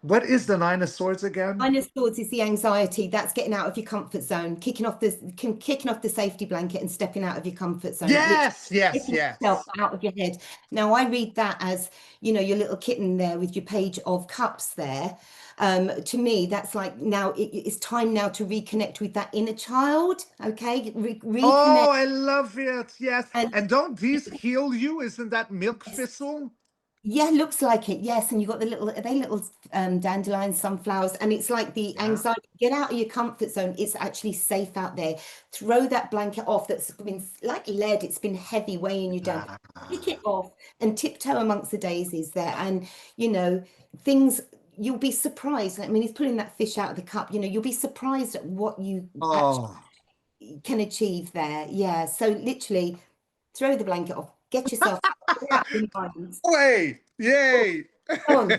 [SPEAKER 1] What is the Nine of Swords again?
[SPEAKER 2] Minus thoughts is the anxiety. That's getting out of your comfort zone, kicking off the safety blanket and stepping out of your comfort zone. Literally
[SPEAKER 1] Yes, yes,
[SPEAKER 2] taking yourself
[SPEAKER 1] yes.
[SPEAKER 2] out of your head. Now I read that as, your little kitten there with your Page of Cups there. To me, that's like now it's time now to reconnect with that inner child. Okay, reconnect
[SPEAKER 1] Oh, I love it. Yes.
[SPEAKER 2] and
[SPEAKER 1] And don't these heal you? Isn't that milk
[SPEAKER 2] yes,
[SPEAKER 1] thistle?
[SPEAKER 2] yeah, looks like it. Yes, and you've got the little, are they little dandelion sunflowers? And it's like the
[SPEAKER 1] Yeah.
[SPEAKER 2] anxiety. Get out of your comfort zone. It's actually safe out there. Throw that blanket off that's been like lead. It's been heavy, weighing you down. Pick
[SPEAKER 1] Ah.
[SPEAKER 2] it off and tiptoe amongst the daisies there. And things. You'll be surprised. I mean, he's pulling that fish out of the cup. You'll be surprised at what you actually
[SPEAKER 1] Oh.
[SPEAKER 2] can achieve there. Yeah. So literally, throw the blanket off. Get yourself out of your mind.
[SPEAKER 1] Wait. Yay.
[SPEAKER 2] Go on.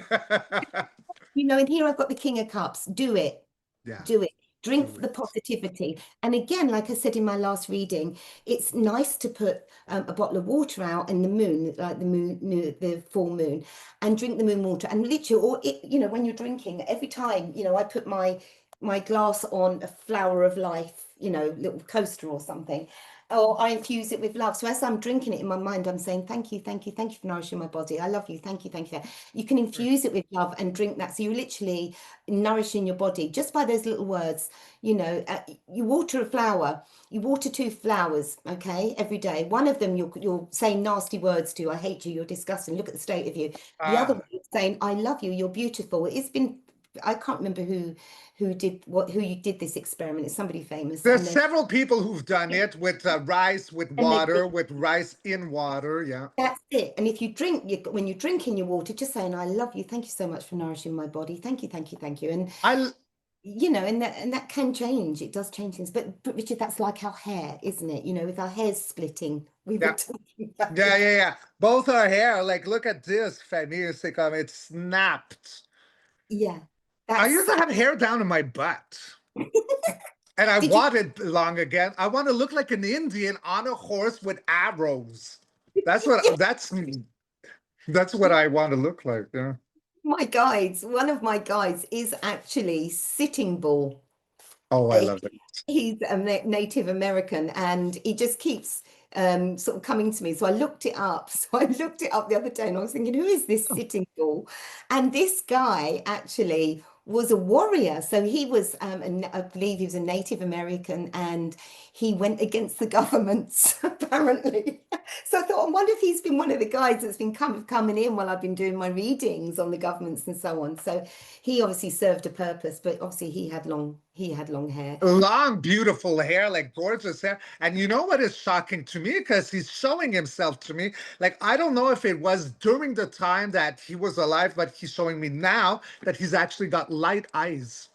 [SPEAKER 2] And here I've got the King of Cups. Do it.
[SPEAKER 1] Yeah.
[SPEAKER 2] Do it. Drink
[SPEAKER 1] Do
[SPEAKER 2] the
[SPEAKER 1] it.
[SPEAKER 2] positivity. And again, like I said in my last reading, it's nice to put a bottle of water out in the moon, like the full moon, and drink the moon water. And literally, when you're drinking, every time, I put my glass on a flower of life, little coaster or something, or I infuse it with love. So as I'm drinking it in my mind, I'm saying, thank you, thank you, thank you for nourishing my body. I love you. Thank you, thank you. You can infuse it with love and drink that. So you're literally nourishing your body just by those little words. You water a flower, you water two flowers, okay, every day. One of them you're saying nasty words to. I hate you, you're disgusting, look at the state of you. The other one
[SPEAKER 1] Ah.
[SPEAKER 2] is saying, I love you, you're beautiful. I can't remember who you did this experiment. It's somebody famous.
[SPEAKER 1] There's
[SPEAKER 2] And then
[SPEAKER 1] several people who've done it with rice, with
[SPEAKER 2] and they
[SPEAKER 1] water, with rice in water. Yeah.
[SPEAKER 2] That's it. And if you drink, when you're drinking your water, just saying, I love you. Thank you so much for nourishing my body. Thank you, thank you, thank you. And
[SPEAKER 1] I
[SPEAKER 2] you know, and that can change. It does change things. But Richard, that's like our hair, isn't it? You know, if our hair's splitting, we were
[SPEAKER 1] Yeah.
[SPEAKER 2] talking about
[SPEAKER 1] Yeah,
[SPEAKER 2] it.
[SPEAKER 1] yeah, yeah. Both our hair, like, look at this, Feminisicum. It snapped.
[SPEAKER 2] Yeah,
[SPEAKER 1] I used
[SPEAKER 2] that's
[SPEAKER 1] to have hair down in my butt. And I
[SPEAKER 2] did you
[SPEAKER 1] want it long again. I want to look like an Indian on a horse with arrows. That's what that's what I want to look like. Yeah.
[SPEAKER 2] my guides, one of my guides is actually Sitting Bull.
[SPEAKER 1] Oh, I
[SPEAKER 2] Uh,
[SPEAKER 1] love it.
[SPEAKER 2] He's a Native American and he just keeps sort of coming to me. So I looked it up. So I looked it up the other day and I was thinking, who is this Sitting Bull? And this guy actually was a warrior. So he was, I believe he was a Native American and he went against the governments, apparently. So I thought, I wonder if he's been one of the guys that's been coming in while I've been doing my readings on the governments and so on. So he obviously served a purpose, but obviously he had long hair.
[SPEAKER 1] Long, beautiful hair, like gorgeous hair. And you know what is shocking to me? Because he's showing himself to me. Like, I don't know if it was during the time that he was alive, but he's showing me now that he's actually got light eyes.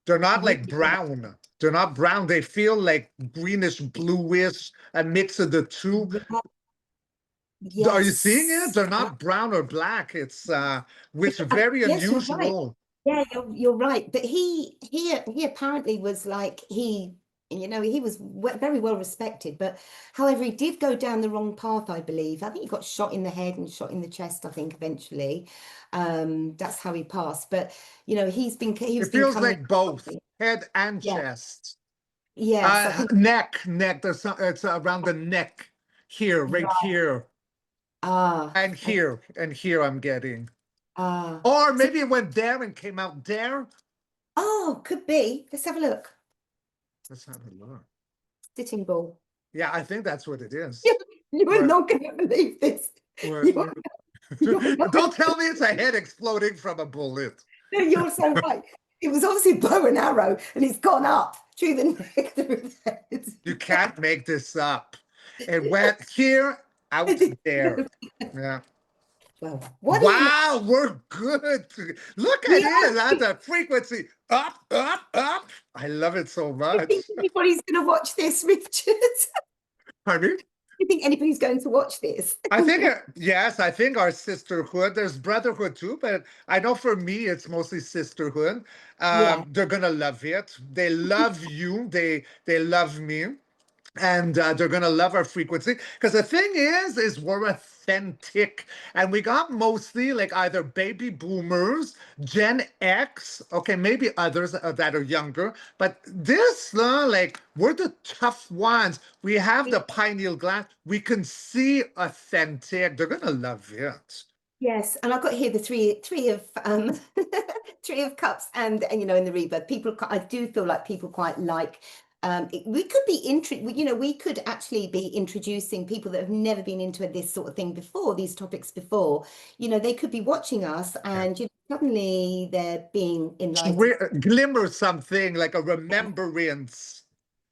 [SPEAKER 1] They're not like
[SPEAKER 2] Really?
[SPEAKER 1] brown. They're not brown. They feel like greenish, bluish, a mix of the two.
[SPEAKER 2] Right.
[SPEAKER 1] Are you seeing it?
[SPEAKER 2] Yes.
[SPEAKER 1] They're not brown or black. It's which very
[SPEAKER 2] Yes, you're right.
[SPEAKER 1] unusual.
[SPEAKER 2] Yeah, you're right. But he apparently was like he was very well respected. But however, he did go down the wrong path, I believe. I think he got shot in the head and shot in the chest, I think, eventually. That's how he passed. But he was
[SPEAKER 1] It
[SPEAKER 2] been
[SPEAKER 1] feels
[SPEAKER 2] coming.
[SPEAKER 1] like both head and
[SPEAKER 2] Yeah.
[SPEAKER 1] chest.
[SPEAKER 2] Yes, I think
[SPEAKER 1] Neck. There's some, it's around the neck here, right
[SPEAKER 2] right.
[SPEAKER 1] here,
[SPEAKER 2] Ah,
[SPEAKER 1] and here, and here. I'm getting,
[SPEAKER 2] ah.
[SPEAKER 1] or
[SPEAKER 2] So,
[SPEAKER 1] maybe it went there and came out there.
[SPEAKER 2] oh, could be. Let's have a look.
[SPEAKER 1] Let's have a look.
[SPEAKER 2] Sitting Bull.
[SPEAKER 1] Yeah, I think that's what it
[SPEAKER 2] You,
[SPEAKER 1] is.
[SPEAKER 2] you are
[SPEAKER 1] What?
[SPEAKER 2] not going to believe this.
[SPEAKER 1] What?
[SPEAKER 2] You are, you're not going
[SPEAKER 1] Don't
[SPEAKER 2] to.
[SPEAKER 1] tell me it's a head exploding from a bullet.
[SPEAKER 2] No, you're so right. It was obviously a bow and arrow, and it's gone up through the neck, through the head.
[SPEAKER 1] You can't make this up. It went here, out there. Yeah.
[SPEAKER 2] Well, what do you know?
[SPEAKER 1] Wow, we're good. Look at
[SPEAKER 2] We
[SPEAKER 1] it.
[SPEAKER 2] are.
[SPEAKER 1] At the frequency. Up, up, up. I love it so
[SPEAKER 2] Do you think
[SPEAKER 1] much.
[SPEAKER 2] anybody's going to watch this, Richard?
[SPEAKER 1] Pardon me?
[SPEAKER 2] Do you think anybody's going to watch this?
[SPEAKER 1] I think, yes, I think our sisterhood, there's brotherhood too, but I know for me, it's mostly sisterhood.
[SPEAKER 2] Yeah.
[SPEAKER 1] They're gonna love it. They love you. They love me. And they're gonna love our frequency because the thing is we're authentic, and we got mostly like either baby boomers, Gen X, okay, maybe others that are younger, but this like we're the tough ones. We have the pineal gland. We can see authentic. They're gonna love it.
[SPEAKER 2] Yes, and I've got here the three of three of cups, and in the rebirth, I do feel like people quite like. We could be we could actually be introducing people that have never been into this sort of thing before, these topics before. They could be watching us,
[SPEAKER 1] Yeah.
[SPEAKER 2] and suddenly they're being enlightened.
[SPEAKER 1] Glimmer something like a remembrance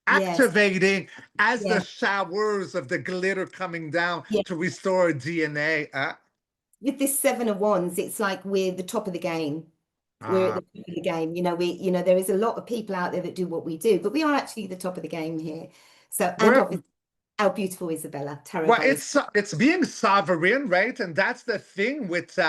[SPEAKER 2] Yes,
[SPEAKER 1] activating as the
[SPEAKER 2] yes,
[SPEAKER 1] showers of the glitter coming down
[SPEAKER 2] yes.
[SPEAKER 1] to restore DNA.
[SPEAKER 2] With this Seven of Wands, it's like we're the top of the game. We're at
[SPEAKER 1] Uh,
[SPEAKER 2] the top of the game. There is a lot of people out there that do what we do, but we are actually the top of the game here. So, and
[SPEAKER 1] well,
[SPEAKER 2] obviously, our beautiful Isabella, tarot
[SPEAKER 1] well,
[SPEAKER 2] by Isabella.
[SPEAKER 1] it's being sovereign, right? And that's the thing with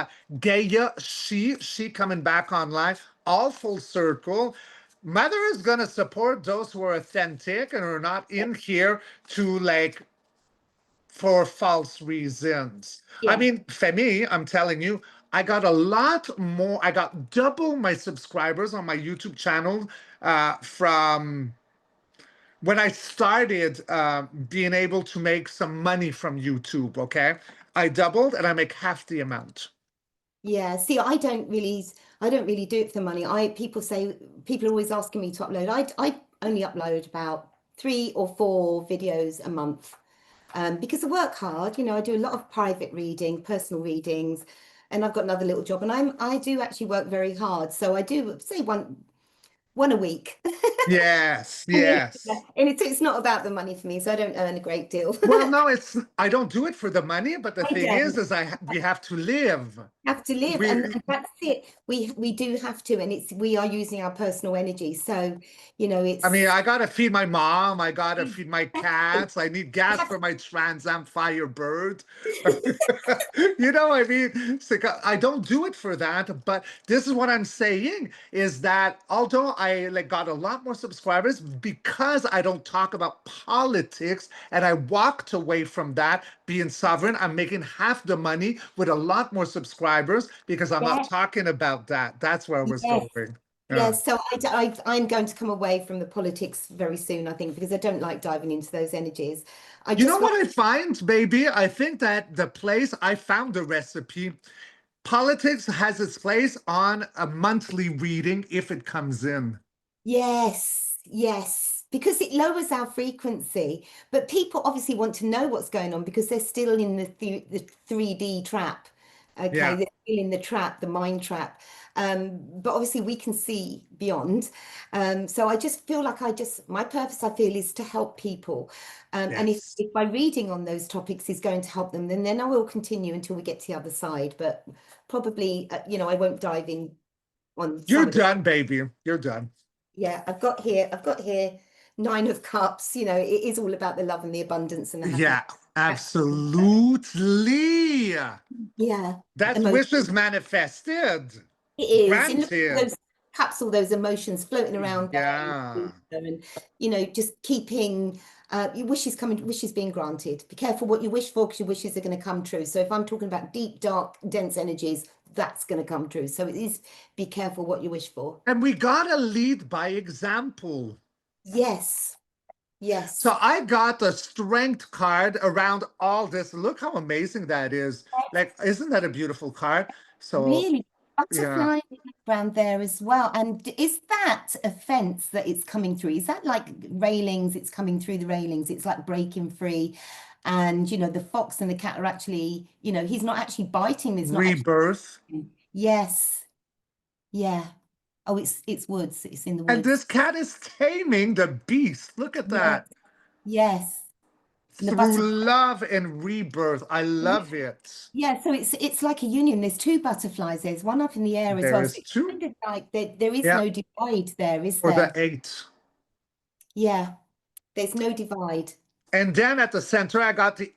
[SPEAKER 1] Gaia, she coming back online, all full circle. Mother is gonna support those who are authentic and are not in here to like for false reasons. I
[SPEAKER 2] Yeah,
[SPEAKER 1] mean, for me, I'm telling you, I got a lot more. I got double my subscribers on my YouTube channel from when I started being able to make some money from YouTube. Okay, I doubled and I make half the amount.
[SPEAKER 2] yeah. See, I don't really do it for the money. People are always asking me to upload. I only upload about 3 or 4 videos a month. Because I work hard, I do a lot of private reading, personal readings, and I've got another little job, and I do actually work very hard. So I do say one a week.
[SPEAKER 1] Yes,
[SPEAKER 2] And
[SPEAKER 1] yes.
[SPEAKER 2] it's not about the money for me, so I don't earn a great deal.
[SPEAKER 1] Well, no, I don't do it for the money, but the
[SPEAKER 2] I
[SPEAKER 1] thing
[SPEAKER 2] don't
[SPEAKER 1] is we have to live.
[SPEAKER 2] have to live,
[SPEAKER 1] We
[SPEAKER 2] and that's it. We do have to, and we are using our personal energy. So, you know,
[SPEAKER 1] I mean,
[SPEAKER 2] it's
[SPEAKER 1] I gotta feed my mom. I gotta feed my
[SPEAKER 2] exactly.
[SPEAKER 1] cats. I need
[SPEAKER 2] You
[SPEAKER 1] gas
[SPEAKER 2] have
[SPEAKER 1] for my Trans Am Firebird. You know, I mean, I don't do it for that. But this is what I'm saying is that although I like got a lot more subscribers because I don't talk about politics and I walked away from that being sovereign, I'm making half the money with a lot more subscribers because I'm not
[SPEAKER 2] yeah,
[SPEAKER 1] talking about that. That's where I was
[SPEAKER 2] yes.
[SPEAKER 1] going. Yeah.
[SPEAKER 2] Yes, so I'm going to come away from the politics very soon, I think, because I don't like diving into those energies. I
[SPEAKER 1] You know
[SPEAKER 2] just
[SPEAKER 1] what
[SPEAKER 2] want,
[SPEAKER 1] I find, baby? I think that the place I found the recipe, politics has its place on a monthly reading if it comes in.
[SPEAKER 2] yes, yes, because it lowers our frequency. But people obviously want to know what's going on because they're still in the 3D trap. Okay,
[SPEAKER 1] Yeah.
[SPEAKER 2] they're still in the trap, the mind trap. But obviously we can see beyond. So I just feel like my purpose, I feel, is to help people. And
[SPEAKER 1] Yes.
[SPEAKER 2] if by reading on those topics is going to help them, then I will continue until we get to the other side. But probably, I won't dive in on
[SPEAKER 1] You're
[SPEAKER 2] some of the
[SPEAKER 1] done, baby. You're done.
[SPEAKER 2] yeah, I've got here Nine of Cups. You know, it is all about the love and the abundance and the happiness.
[SPEAKER 1] Yeah, absolutely.
[SPEAKER 2] Yeah,
[SPEAKER 1] That's
[SPEAKER 2] emotion.
[SPEAKER 1] wishes manifested,
[SPEAKER 2] It is. And look at
[SPEAKER 1] granted.
[SPEAKER 2] those cups, all those emotions floating around there,
[SPEAKER 1] Yeah.
[SPEAKER 2] and just keeping your wishes being granted. Be careful what you wish for, because your wishes are going to come true. So if I'm talking about deep, dark, dense energies, that's going to come true. So it is, be careful what you wish for.
[SPEAKER 1] And we gotta lead by example.
[SPEAKER 2] Yes,
[SPEAKER 1] So
[SPEAKER 2] yes.
[SPEAKER 1] I got a strength card around all this. Look how amazing that is. Like, isn't that a beautiful card? So,
[SPEAKER 2] Really,
[SPEAKER 1] yeah,
[SPEAKER 2] butterfly in the background there as well. And is that a fence that it's coming through? Is that like railings? It's coming through the railings. It's like breaking free. And the fox and the cat are actually, he's not actually biting. There's not actually.
[SPEAKER 1] rebirth.
[SPEAKER 2] Yes. Yeah. Oh, it's woods. It's in the
[SPEAKER 1] And
[SPEAKER 2] woods.
[SPEAKER 1] this cat is taming the beast. Look at
[SPEAKER 2] Yes.
[SPEAKER 1] that.
[SPEAKER 2] Yes. And the
[SPEAKER 1] Through
[SPEAKER 2] butterfly.
[SPEAKER 1] love and rebirth. I love it.
[SPEAKER 2] Yeah, so it's like a union. There's two butterflies. There's one up in the air as
[SPEAKER 1] There
[SPEAKER 2] well. So
[SPEAKER 1] is
[SPEAKER 2] it's
[SPEAKER 1] two.
[SPEAKER 2] kind of like there is
[SPEAKER 1] Yeah.
[SPEAKER 2] no divide there, is
[SPEAKER 1] For the
[SPEAKER 2] there?
[SPEAKER 1] eight.
[SPEAKER 2] Yeah. There's no divide.
[SPEAKER 1] And then at the center, I got the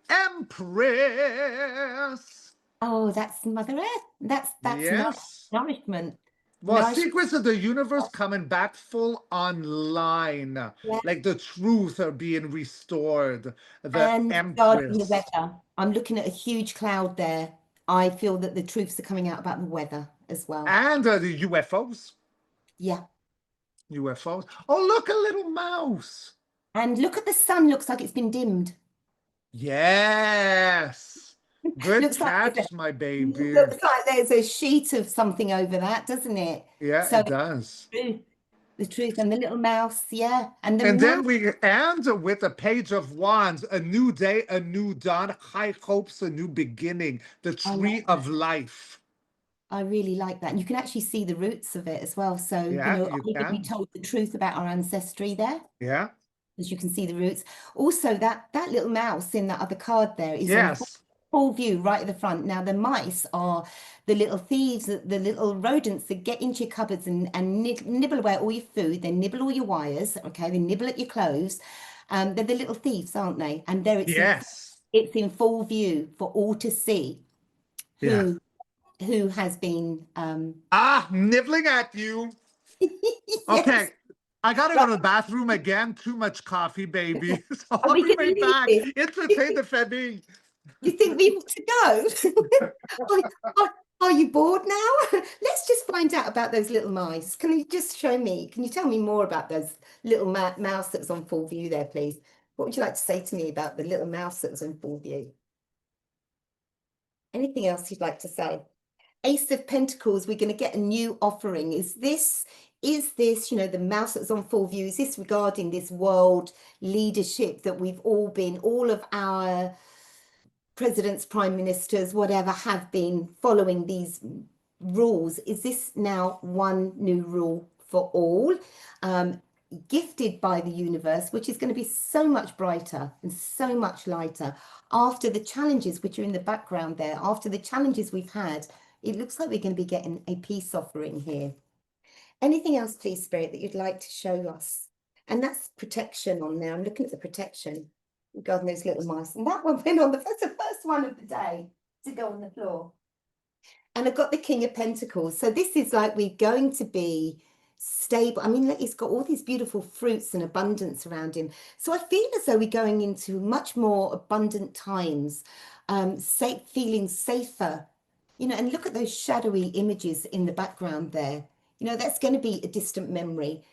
[SPEAKER 1] Empress.
[SPEAKER 2] Oh, that's Mother Earth. That's
[SPEAKER 1] Yes.
[SPEAKER 2] nourishment.
[SPEAKER 1] Well,
[SPEAKER 2] Nourishment.
[SPEAKER 1] secrets of the universe coming back full online,
[SPEAKER 2] Yeah.
[SPEAKER 1] like the truth are being restored. The
[SPEAKER 2] And regarding the
[SPEAKER 1] Empress
[SPEAKER 2] weather, I'm looking at a huge cloud there. I feel that the truths are coming out about the weather as well.
[SPEAKER 1] and the UFOs.
[SPEAKER 2] Yeah.
[SPEAKER 1] UFOs. Oh, look, a little mouse.
[SPEAKER 2] And look at the sun, looks like it's been dimmed.
[SPEAKER 1] Yes. Good
[SPEAKER 2] Looks like
[SPEAKER 1] catch, my baby.
[SPEAKER 2] looks like there's a sheet of something over that, doesn't it?
[SPEAKER 1] Yeah,
[SPEAKER 2] So
[SPEAKER 1] it does.
[SPEAKER 2] truth, the truth, and the little mouse, yeah. And the
[SPEAKER 1] And then
[SPEAKER 2] mouse,
[SPEAKER 1] we end with a page of wands, a new day, a new dawn, high hopes, a new beginning, the
[SPEAKER 2] I like
[SPEAKER 1] tree
[SPEAKER 2] that.
[SPEAKER 1] of life.
[SPEAKER 2] I really like that. And you can actually see the roots of it as well. So,
[SPEAKER 1] Yeah,
[SPEAKER 2] are
[SPEAKER 1] you
[SPEAKER 2] we going to be
[SPEAKER 1] can.
[SPEAKER 2] told the truth about our ancestry there?
[SPEAKER 1] Yeah.
[SPEAKER 2] As you can see the roots. Also, that little mouse in that other card there is on
[SPEAKER 1] Yes.
[SPEAKER 2] full view right at the front. Now, the mice are the little thieves, the little rodents that get into your cupboards and nibble away all your food. They nibble all your wires. Okay, they nibble at your clothes. They're the little thieves, aren't they? And there
[SPEAKER 1] Yes.
[SPEAKER 2] it's in full view for all to see
[SPEAKER 1] Yeah.
[SPEAKER 2] who who has been
[SPEAKER 1] Ah, nibbling at you.
[SPEAKER 2] yes.
[SPEAKER 1] Okay. I gotta go
[SPEAKER 2] Right.
[SPEAKER 1] to the bathroom again. Too much coffee, baby. So
[SPEAKER 2] Are
[SPEAKER 1] I'll
[SPEAKER 2] we
[SPEAKER 1] be
[SPEAKER 2] going to
[SPEAKER 1] right
[SPEAKER 2] leave
[SPEAKER 1] back.
[SPEAKER 2] this?
[SPEAKER 1] Entertain the family.
[SPEAKER 2] You think we want to go? Are, are you bored now? Let's just find out about those little mice. Can you just show me? Can you tell me more about those little mouse that was on full view there, please? What would you like to say to me about the little mouse that was on full view? Anything else you'd like to say? Ace of Pentacles, we're going to get a new offering. Is this, the mouse that's on full view, is this regarding this world leadership that we've all been, all of our presidents, prime ministers, whatever, have been following these rules? Is this now one new rule for all, gifted by the universe, which is going to be so much brighter and so much lighter after the challenges which are in the background there, after the challenges we've had. It looks like we're going to be getting a peace offering here. Anything else, please, Spirit, that you'd like to show us? And that's protection on there. I'm looking at the protection regarding those little mice. And that one went on that's the first one of the day to go on the floor. And I've got the King of Pentacles. So this is like we're going to be stable. I mean, he's got all these beautiful fruits and abundance around him. So I feel as though we're going into much more abundant times, feeling safer, you know, and look at those shadowy images in the background there. You know, that's going to be a distant memory.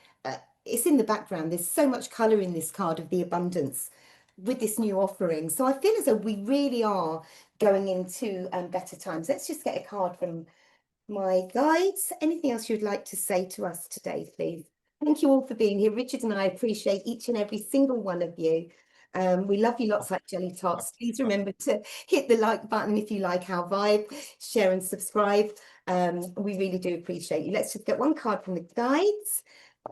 [SPEAKER 2] It's in the background. There's so much color in this card of the abundance with this new offering. So I feel as though we really are going into better times. Let's just get a card from my guides. Anything else you'd like to say to us today, please? Thank you all for being here. Richard and I appreciate each and every single one of you. We love you lots like jelly tots. Please remember to hit the like button if you like our vibe, share and subscribe. We really do appreciate you. Let's just get one card from the guides.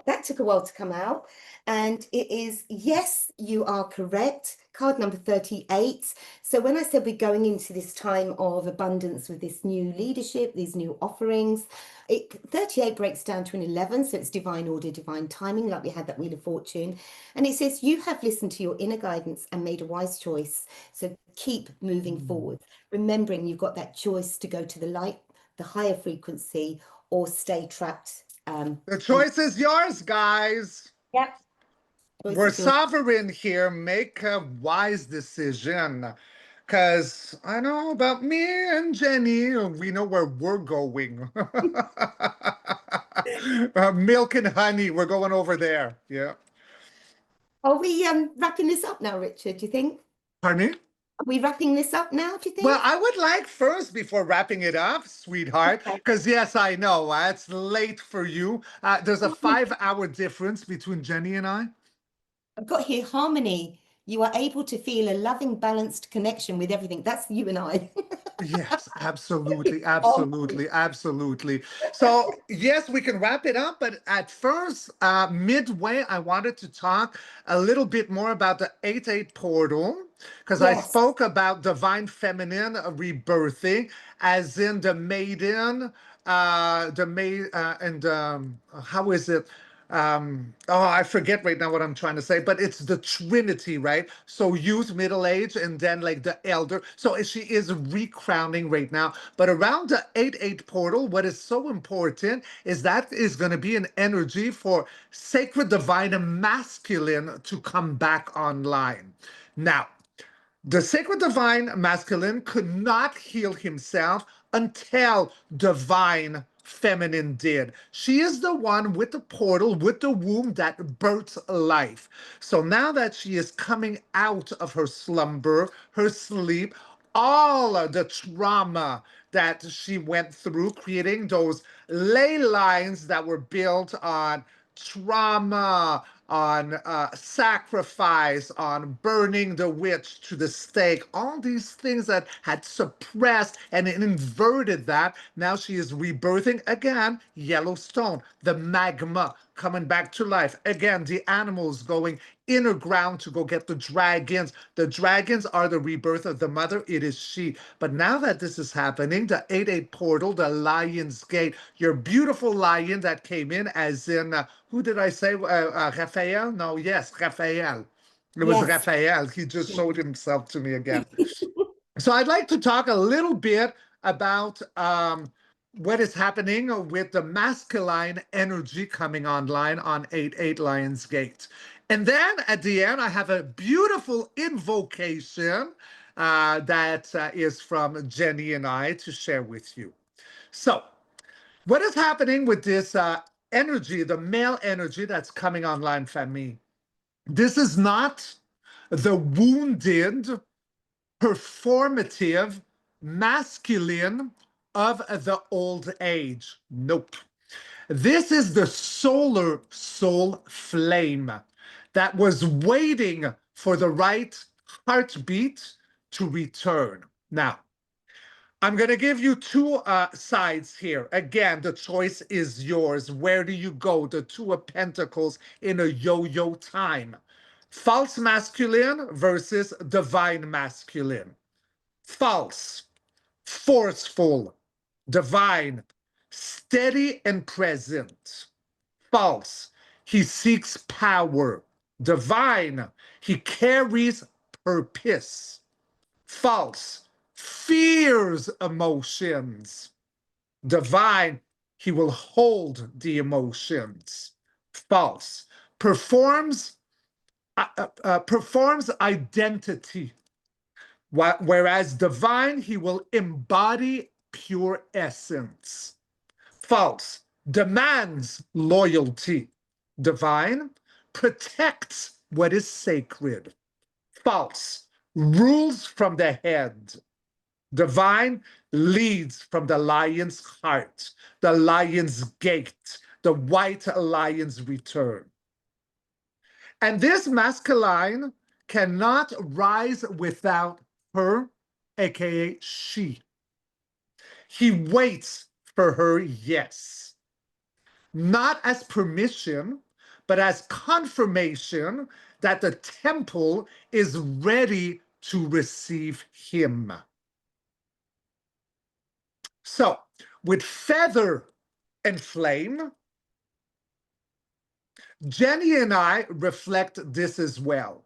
[SPEAKER 2] That took a while to come out. And it is, yes, you are correct. Card number 38. So when I said we're going into this time of abundance with this new leadership, these new offerings, 38 breaks down to an 11. So it's divine order, divine timing, like we had that Wheel of Fortune. And it says, you have listened to your inner guidance and made a wise choice. So keep moving forward, remembering you've got that choice to go to the light, the higher frequency, or stay trapped.
[SPEAKER 1] The choice is yours, guys.
[SPEAKER 2] Yep.
[SPEAKER 1] We're sovereign here. Make a wise decision. Because I know about me and Jenny, we know where we're going. Milk and honey, we're going over there. Yeah.
[SPEAKER 2] Are we wrapping this up now, Richard, do you think?
[SPEAKER 1] Pardon me?
[SPEAKER 2] Are we wrapping this up now, do you think?
[SPEAKER 1] Well, I would like first, before wrapping it up, sweetheart,
[SPEAKER 2] Okay.
[SPEAKER 1] because yes, I know it's late for you. There's a 5-hour difference between Jenny and I.
[SPEAKER 2] I've got here harmony. You are able to feel a loving, balanced connection with everything. That's you and I.
[SPEAKER 1] Yes, absolutely, absolutely, absolutely. So yes, we can wrap it up, but at first, midway, I wanted to talk a little bit more about the 8-8 portal, because I
[SPEAKER 2] Yes.
[SPEAKER 1] spoke about divine feminine rebirthing, as in the maiden, and how is it? Oh, I forget right now what I'm trying to say, but it's the Trinity, right? So youth, middle age, and then like the elder. So she is recrowning right now. But around the 8-8 portal, what is so important is that is going to be an energy for sacred, divine, and masculine to come back online. Now, the sacred divine masculine could not heal himself until divine feminine did. She is the one with the portal, with the womb that births life. So now that she is coming out of her slumber, her sleep, all of the trauma that she went through, creating those ley lines that were built on trauma, on sacrifice, on burning the witch to the stake, all these things that had suppressed and inverted that. Now she is rebirthing again, Yellowstone, the magma coming back to life. Again, the animals going inner ground to go get the dragons. The dragons are the rebirth of the mother. It is she. But now that this is happening, the 8-8 portal, the lion's gate, your beautiful lion that came in, as in, who did I say? Raphael? No, yes, Raphael. It was
[SPEAKER 2] Yes.
[SPEAKER 1] Raphael. He just showed himself to me again. So I'd like to talk a little bit about what is happening with the masculine energy coming online on 8-8 Lion's Gate. And then at the end, I have a beautiful invocation that is from Jenny and I to share with you. So what is happening with this energy, the male energy that's coming online for me? This is not the wounded, performative, masculine of the old age. Nope. This is the solar soul flame that was waiting for the right heartbeat to return. Now, I'm going to give you two sides here. Again, the choice is yours. Where do you go? The Two of Pentacles in a yo-yo time. False masculine versus divine masculine. False, forceful, divine, steady and present. False, he seeks power. Divine, he carries purpose. False, fears emotions. Divine, he will hold the emotions. False, performs performs identity, whereas divine, he will embody pure essence. False, demands loyalty. Divine, protects what is sacred. False, rules from the head. Divine, leads from the lion's heart, the lion's gate, the white lion's return. And this masculine cannot rise without her, aka she. He waits for her yes, not as permission, but as confirmation that the temple is ready to receive him. So, with feather and flame, Jenny and I reflect this as well.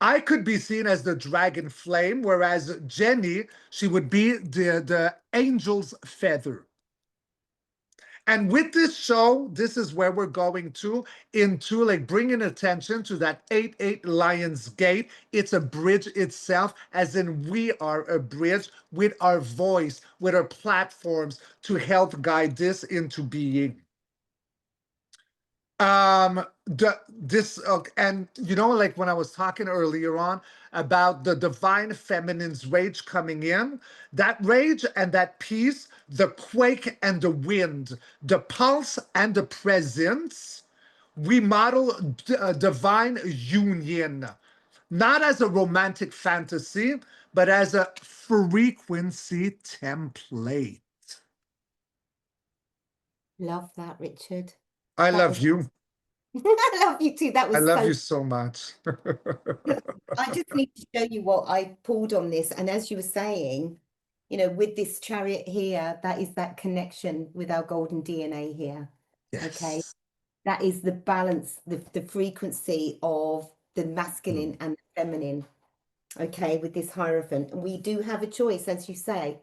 [SPEAKER 1] I could be seen as the dragon flame, whereas Jenny, she would be the angel's feather. And with this show, this is where we're going to, into like bringing attention to that 8-8 Lion's Gate. It's a bridge itself, as in we are a bridge with our voice, with our platforms to help guide this into being. And you know, like when I was talking earlier on about the divine feminine's rage coming in, that rage and that peace, the quake and the wind, the pulse and the presence, we model divine union, not as a romantic fantasy, but as a frequency template.
[SPEAKER 2] Love that, Richard.
[SPEAKER 1] I
[SPEAKER 2] That
[SPEAKER 1] love
[SPEAKER 2] was
[SPEAKER 1] you.
[SPEAKER 2] I love you too. That
[SPEAKER 1] I
[SPEAKER 2] was
[SPEAKER 1] love
[SPEAKER 2] so.
[SPEAKER 1] you so much.
[SPEAKER 2] I just need to show you what I pulled on this. And as you were saying, you know, with this chariot here, that is that connection with our golden DNA here. Okay.
[SPEAKER 1] Yes.
[SPEAKER 2] That is the balance, the frequency of the masculine and the feminine. Okay, with this Hierophant. And we do have a choice, as you say.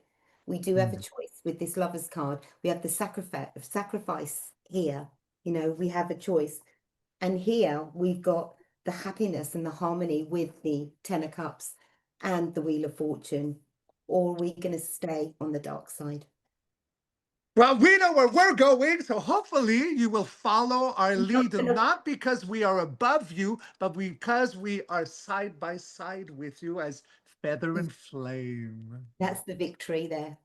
[SPEAKER 2] We do have a choice with this Lover's card. We have the sacrifice here. You know, we have a choice. And here we've got the happiness and the harmony with the Ten of Cups and the Wheel of Fortune. Or are we going to stay on the dark side?
[SPEAKER 1] Well, we know where we're going, so hopefully you will follow our lead, not because we are above you, but because we are side by side with you as feather and flame.
[SPEAKER 2] That's the victory there.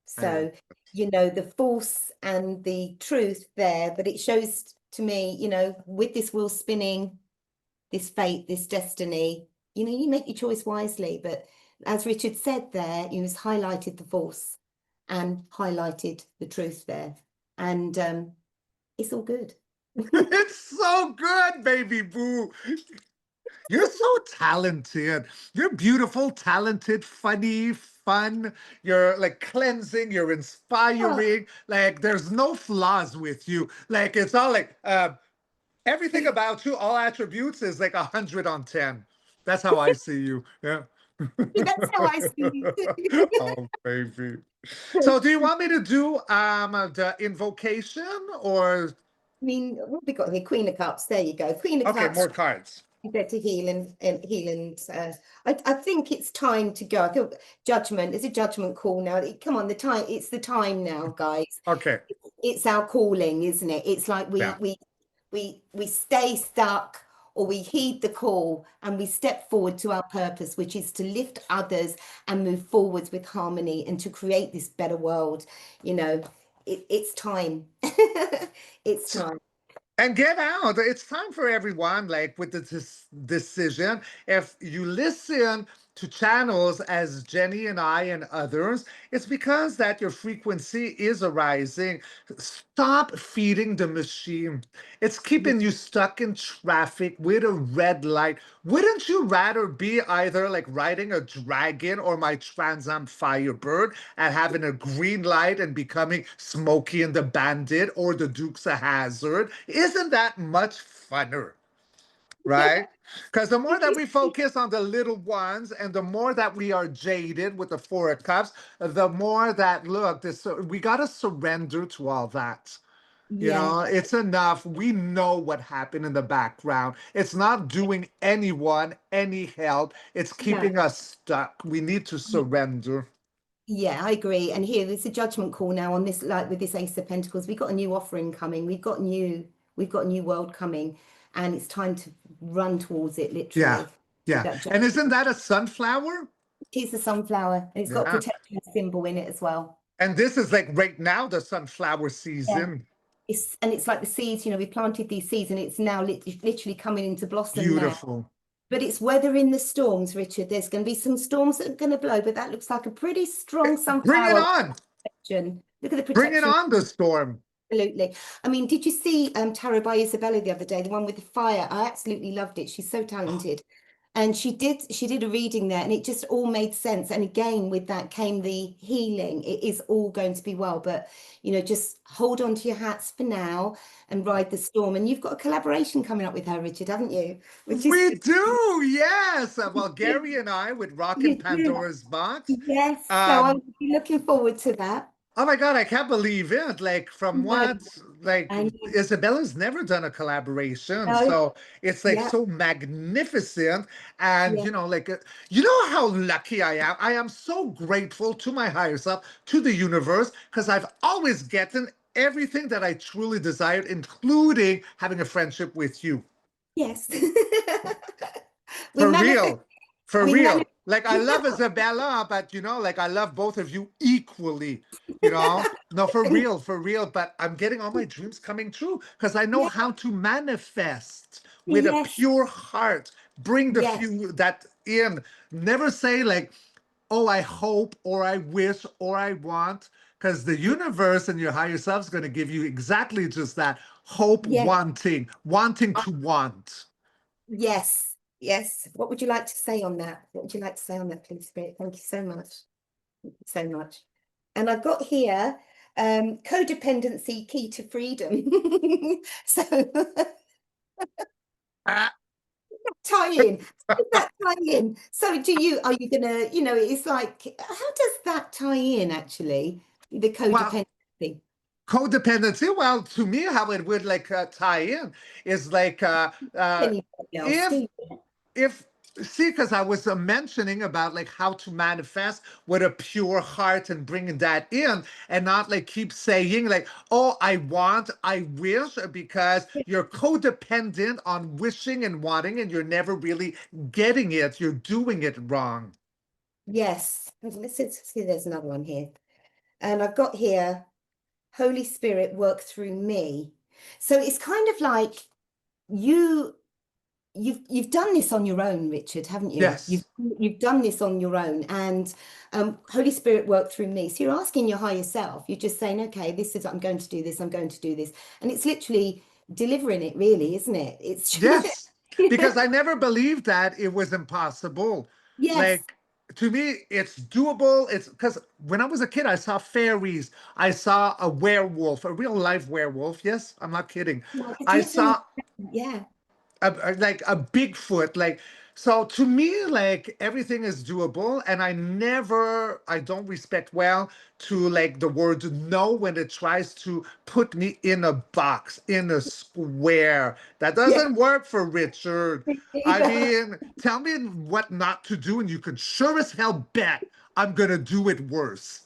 [SPEAKER 2] So, you know, the false and the truth there, but it shows to me, you know, with this wheel spinning, this fate, this destiny, you know, you make your choice wisely. But as Richard said there, he was highlighted the false and highlighted the truth there. And it's all good.
[SPEAKER 1] It's so good, baby boo. You're so talented. You're beautiful, talented, funny, fun. You're like cleansing, you're inspiring. Like there's no flaws with you. Like it's all like everything about you, all attributes is like 100 on 10. That's how I see you. Yeah.
[SPEAKER 2] That's how I see you.
[SPEAKER 1] Oh, baby. So do you want me to do the invocation or
[SPEAKER 2] I mean, what have we got here? Queen of Cups. There you go. Queen of
[SPEAKER 1] okay,
[SPEAKER 2] Cups.
[SPEAKER 1] more cards.
[SPEAKER 2] There to heal and heal and I think it's time to go. I think judgment is a judgment call now. Come on, it's the time now, guys.
[SPEAKER 1] Okay.
[SPEAKER 2] It's our calling, isn't it? It's like
[SPEAKER 1] Yeah.
[SPEAKER 2] we stay stuck or we heed the call and we step forward to our purpose, which is to lift others and move forwards with harmony and to create this better world. You know, it's time. It's time.
[SPEAKER 1] And get out. It's time for everyone, like with this decision. If you listen to channels as Jenny and I and others, it's because that your frequency is arising. Stop feeding the machine. It's keeping you stuck in traffic with a red light. Wouldn't you rather be either like riding a dragon or my Trans Am Firebird and having a green light and becoming Smokey and the Bandit or the Dukes of Hazzard? Isn't that much funner? Right? Because the more
[SPEAKER 2] Did
[SPEAKER 1] that
[SPEAKER 2] you
[SPEAKER 1] we
[SPEAKER 2] see?
[SPEAKER 1] focus on the little ones and the more that we are jaded with the Four of Cups, the more that, look, this, we got to surrender to all that. You
[SPEAKER 2] Yeah,
[SPEAKER 1] know, it's enough. We know what happened in the background. It's not doing anyone any help. It's
[SPEAKER 2] no.
[SPEAKER 1] keeping us stuck. We need to surrender.
[SPEAKER 2] Yeah, I agree. And here, there's a judgment call now on this, like with this Ace of Pentacles. We've got a new offering coming. We've got a new world coming, and it's time to run towards it,
[SPEAKER 1] Yeah.
[SPEAKER 2] literally. With
[SPEAKER 1] Yeah.
[SPEAKER 2] that
[SPEAKER 1] And
[SPEAKER 2] judgment.
[SPEAKER 1] isn't that a sunflower?
[SPEAKER 2] It's a sunflower, and it's got a
[SPEAKER 1] Yeah.
[SPEAKER 2] protection symbol in it as well.
[SPEAKER 1] And this is like right now, the sunflower
[SPEAKER 2] Yeah.
[SPEAKER 1] season.
[SPEAKER 2] It's like the seeds, we planted these seeds, and it's now literally coming into blossom now.
[SPEAKER 1] Beautiful.
[SPEAKER 2] But it's weathering the storms, Richard. There's going to be some storms that are going to blow, but that looks like a pretty strong
[SPEAKER 1] Bring it
[SPEAKER 2] sunflower
[SPEAKER 1] on.
[SPEAKER 2] protection. Look at the
[SPEAKER 1] Bring it
[SPEAKER 2] protection.
[SPEAKER 1] on, the storm.
[SPEAKER 2] Absolutely. I mean, did you see Tarot by Isabella the other day, the one with the fire? I absolutely loved it. She's so talented. And she did a reading there, and it just all made sense. And again, with that came the healing. It is all going to be well, but just hold on to your hats for now and ride the storm. And you've got a collaboration coming up with her, Richard, haven't you? Which is
[SPEAKER 1] We do, yes. Well, Gary and I with Rockin'
[SPEAKER 2] you do.
[SPEAKER 1] Pandora's Box.
[SPEAKER 2] Yes. So
[SPEAKER 1] Um,
[SPEAKER 2] I'm looking forward to that.
[SPEAKER 1] oh my God, I can't believe it. Like from
[SPEAKER 2] No,
[SPEAKER 1] what, like
[SPEAKER 2] I
[SPEAKER 1] Isabella's never done a collaboration.
[SPEAKER 2] know.
[SPEAKER 1] So it's like
[SPEAKER 2] Yeah.
[SPEAKER 1] so magnificent. And
[SPEAKER 2] Yeah.
[SPEAKER 1] you know how lucky I am. I am so grateful to my higher self, to the universe, because I've always gotten everything that I truly desired, including having a friendship with you.
[SPEAKER 2] Yes. We
[SPEAKER 1] For
[SPEAKER 2] manifest.
[SPEAKER 1] real. For
[SPEAKER 2] We manifest.
[SPEAKER 1] real. Like I love Isabella, but like I love both of you equally, you know? No, for real, for real. But I'm getting all my dreams coming true because I know
[SPEAKER 2] Yeah.
[SPEAKER 1] how to manifest with a
[SPEAKER 2] Yes.
[SPEAKER 1] pure heart. Bring the
[SPEAKER 2] Yes.
[SPEAKER 1] few that in. Never say like, oh, I hope or I wish or I want. Because the universe and your higher self is going to give you exactly just that hope,
[SPEAKER 2] Yes.
[SPEAKER 1] wanting to want.
[SPEAKER 2] Yes. Yes. What would you like to say on that? What would you like to say on that, please, Spirit? Thank you so much. Thank you so much. And I've got here codependency key to freedom. So
[SPEAKER 1] Ah,
[SPEAKER 2] tie in. How does that tie in? So are you gonna, it's like, how does that tie in actually? The
[SPEAKER 1] well,
[SPEAKER 2] codependency.
[SPEAKER 1] codependency, well, to me, how it would like tie in is like
[SPEAKER 2] Anybody else?
[SPEAKER 1] if if see, because I was mentioning about like how to manifest with a pure heart and bringing that in, and not like keep saying like, oh, I want, I wish, because you're codependent on wishing and wanting, and you're never really getting it. You're doing it wrong.
[SPEAKER 2] Yes. Let's see, there's another one here. And I've got here, Holy Spirit work through me. So it's kind of like you you've done this on your own, Richard, haven't you?
[SPEAKER 1] Yes.
[SPEAKER 2] You've done this on your own, and Holy Spirit work through me. So you're asking your higher self. You're just saying, okay, this is I'm going to do this. I'm going to do this, and it's literally delivering it, really, isn't it? It's
[SPEAKER 1] Yes, because I never believed that it was impossible.
[SPEAKER 2] yes.
[SPEAKER 1] Like to me, it's doable. It's because when I was a kid, I saw fairies. I saw a werewolf, a real life werewolf. Yes, I'm not kidding.
[SPEAKER 2] Well, it's
[SPEAKER 1] I
[SPEAKER 2] literally
[SPEAKER 1] saw
[SPEAKER 2] yeah.
[SPEAKER 1] like a Bigfoot. Like so, to me, like everything is doable, and I don't respect well to like the word no when it tries to put me in a box, in a square. That
[SPEAKER 2] Yeah.
[SPEAKER 1] doesn't work for Richard. I
[SPEAKER 2] Yeah.
[SPEAKER 1] mean, tell me what not to do, and you can sure as hell bet I'm gonna do it worse.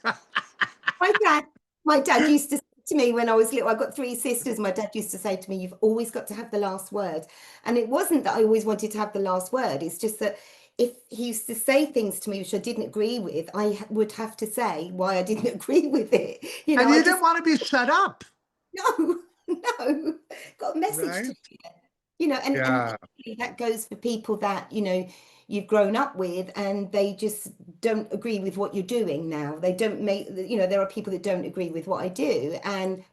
[SPEAKER 2] My dad, my dad used to say to me when I was little, I've got three sisters. My dad used to say to me, you've always got to have the last word. And it wasn't that I always wanted to have the last word. It's just that if he used to say things to me which I didn't agree with, would have to say why I didn't agree with it.
[SPEAKER 1] And
[SPEAKER 2] I
[SPEAKER 1] you didn't
[SPEAKER 2] just,
[SPEAKER 1] want to be shut up,
[SPEAKER 2] no, no, got a message to
[SPEAKER 1] right?
[SPEAKER 2] and
[SPEAKER 1] Yeah.
[SPEAKER 2] actually that goes for people that, you've grown up with, and they just don't agree with what you're doing now. They don't make, there are people that don't agree with what I do,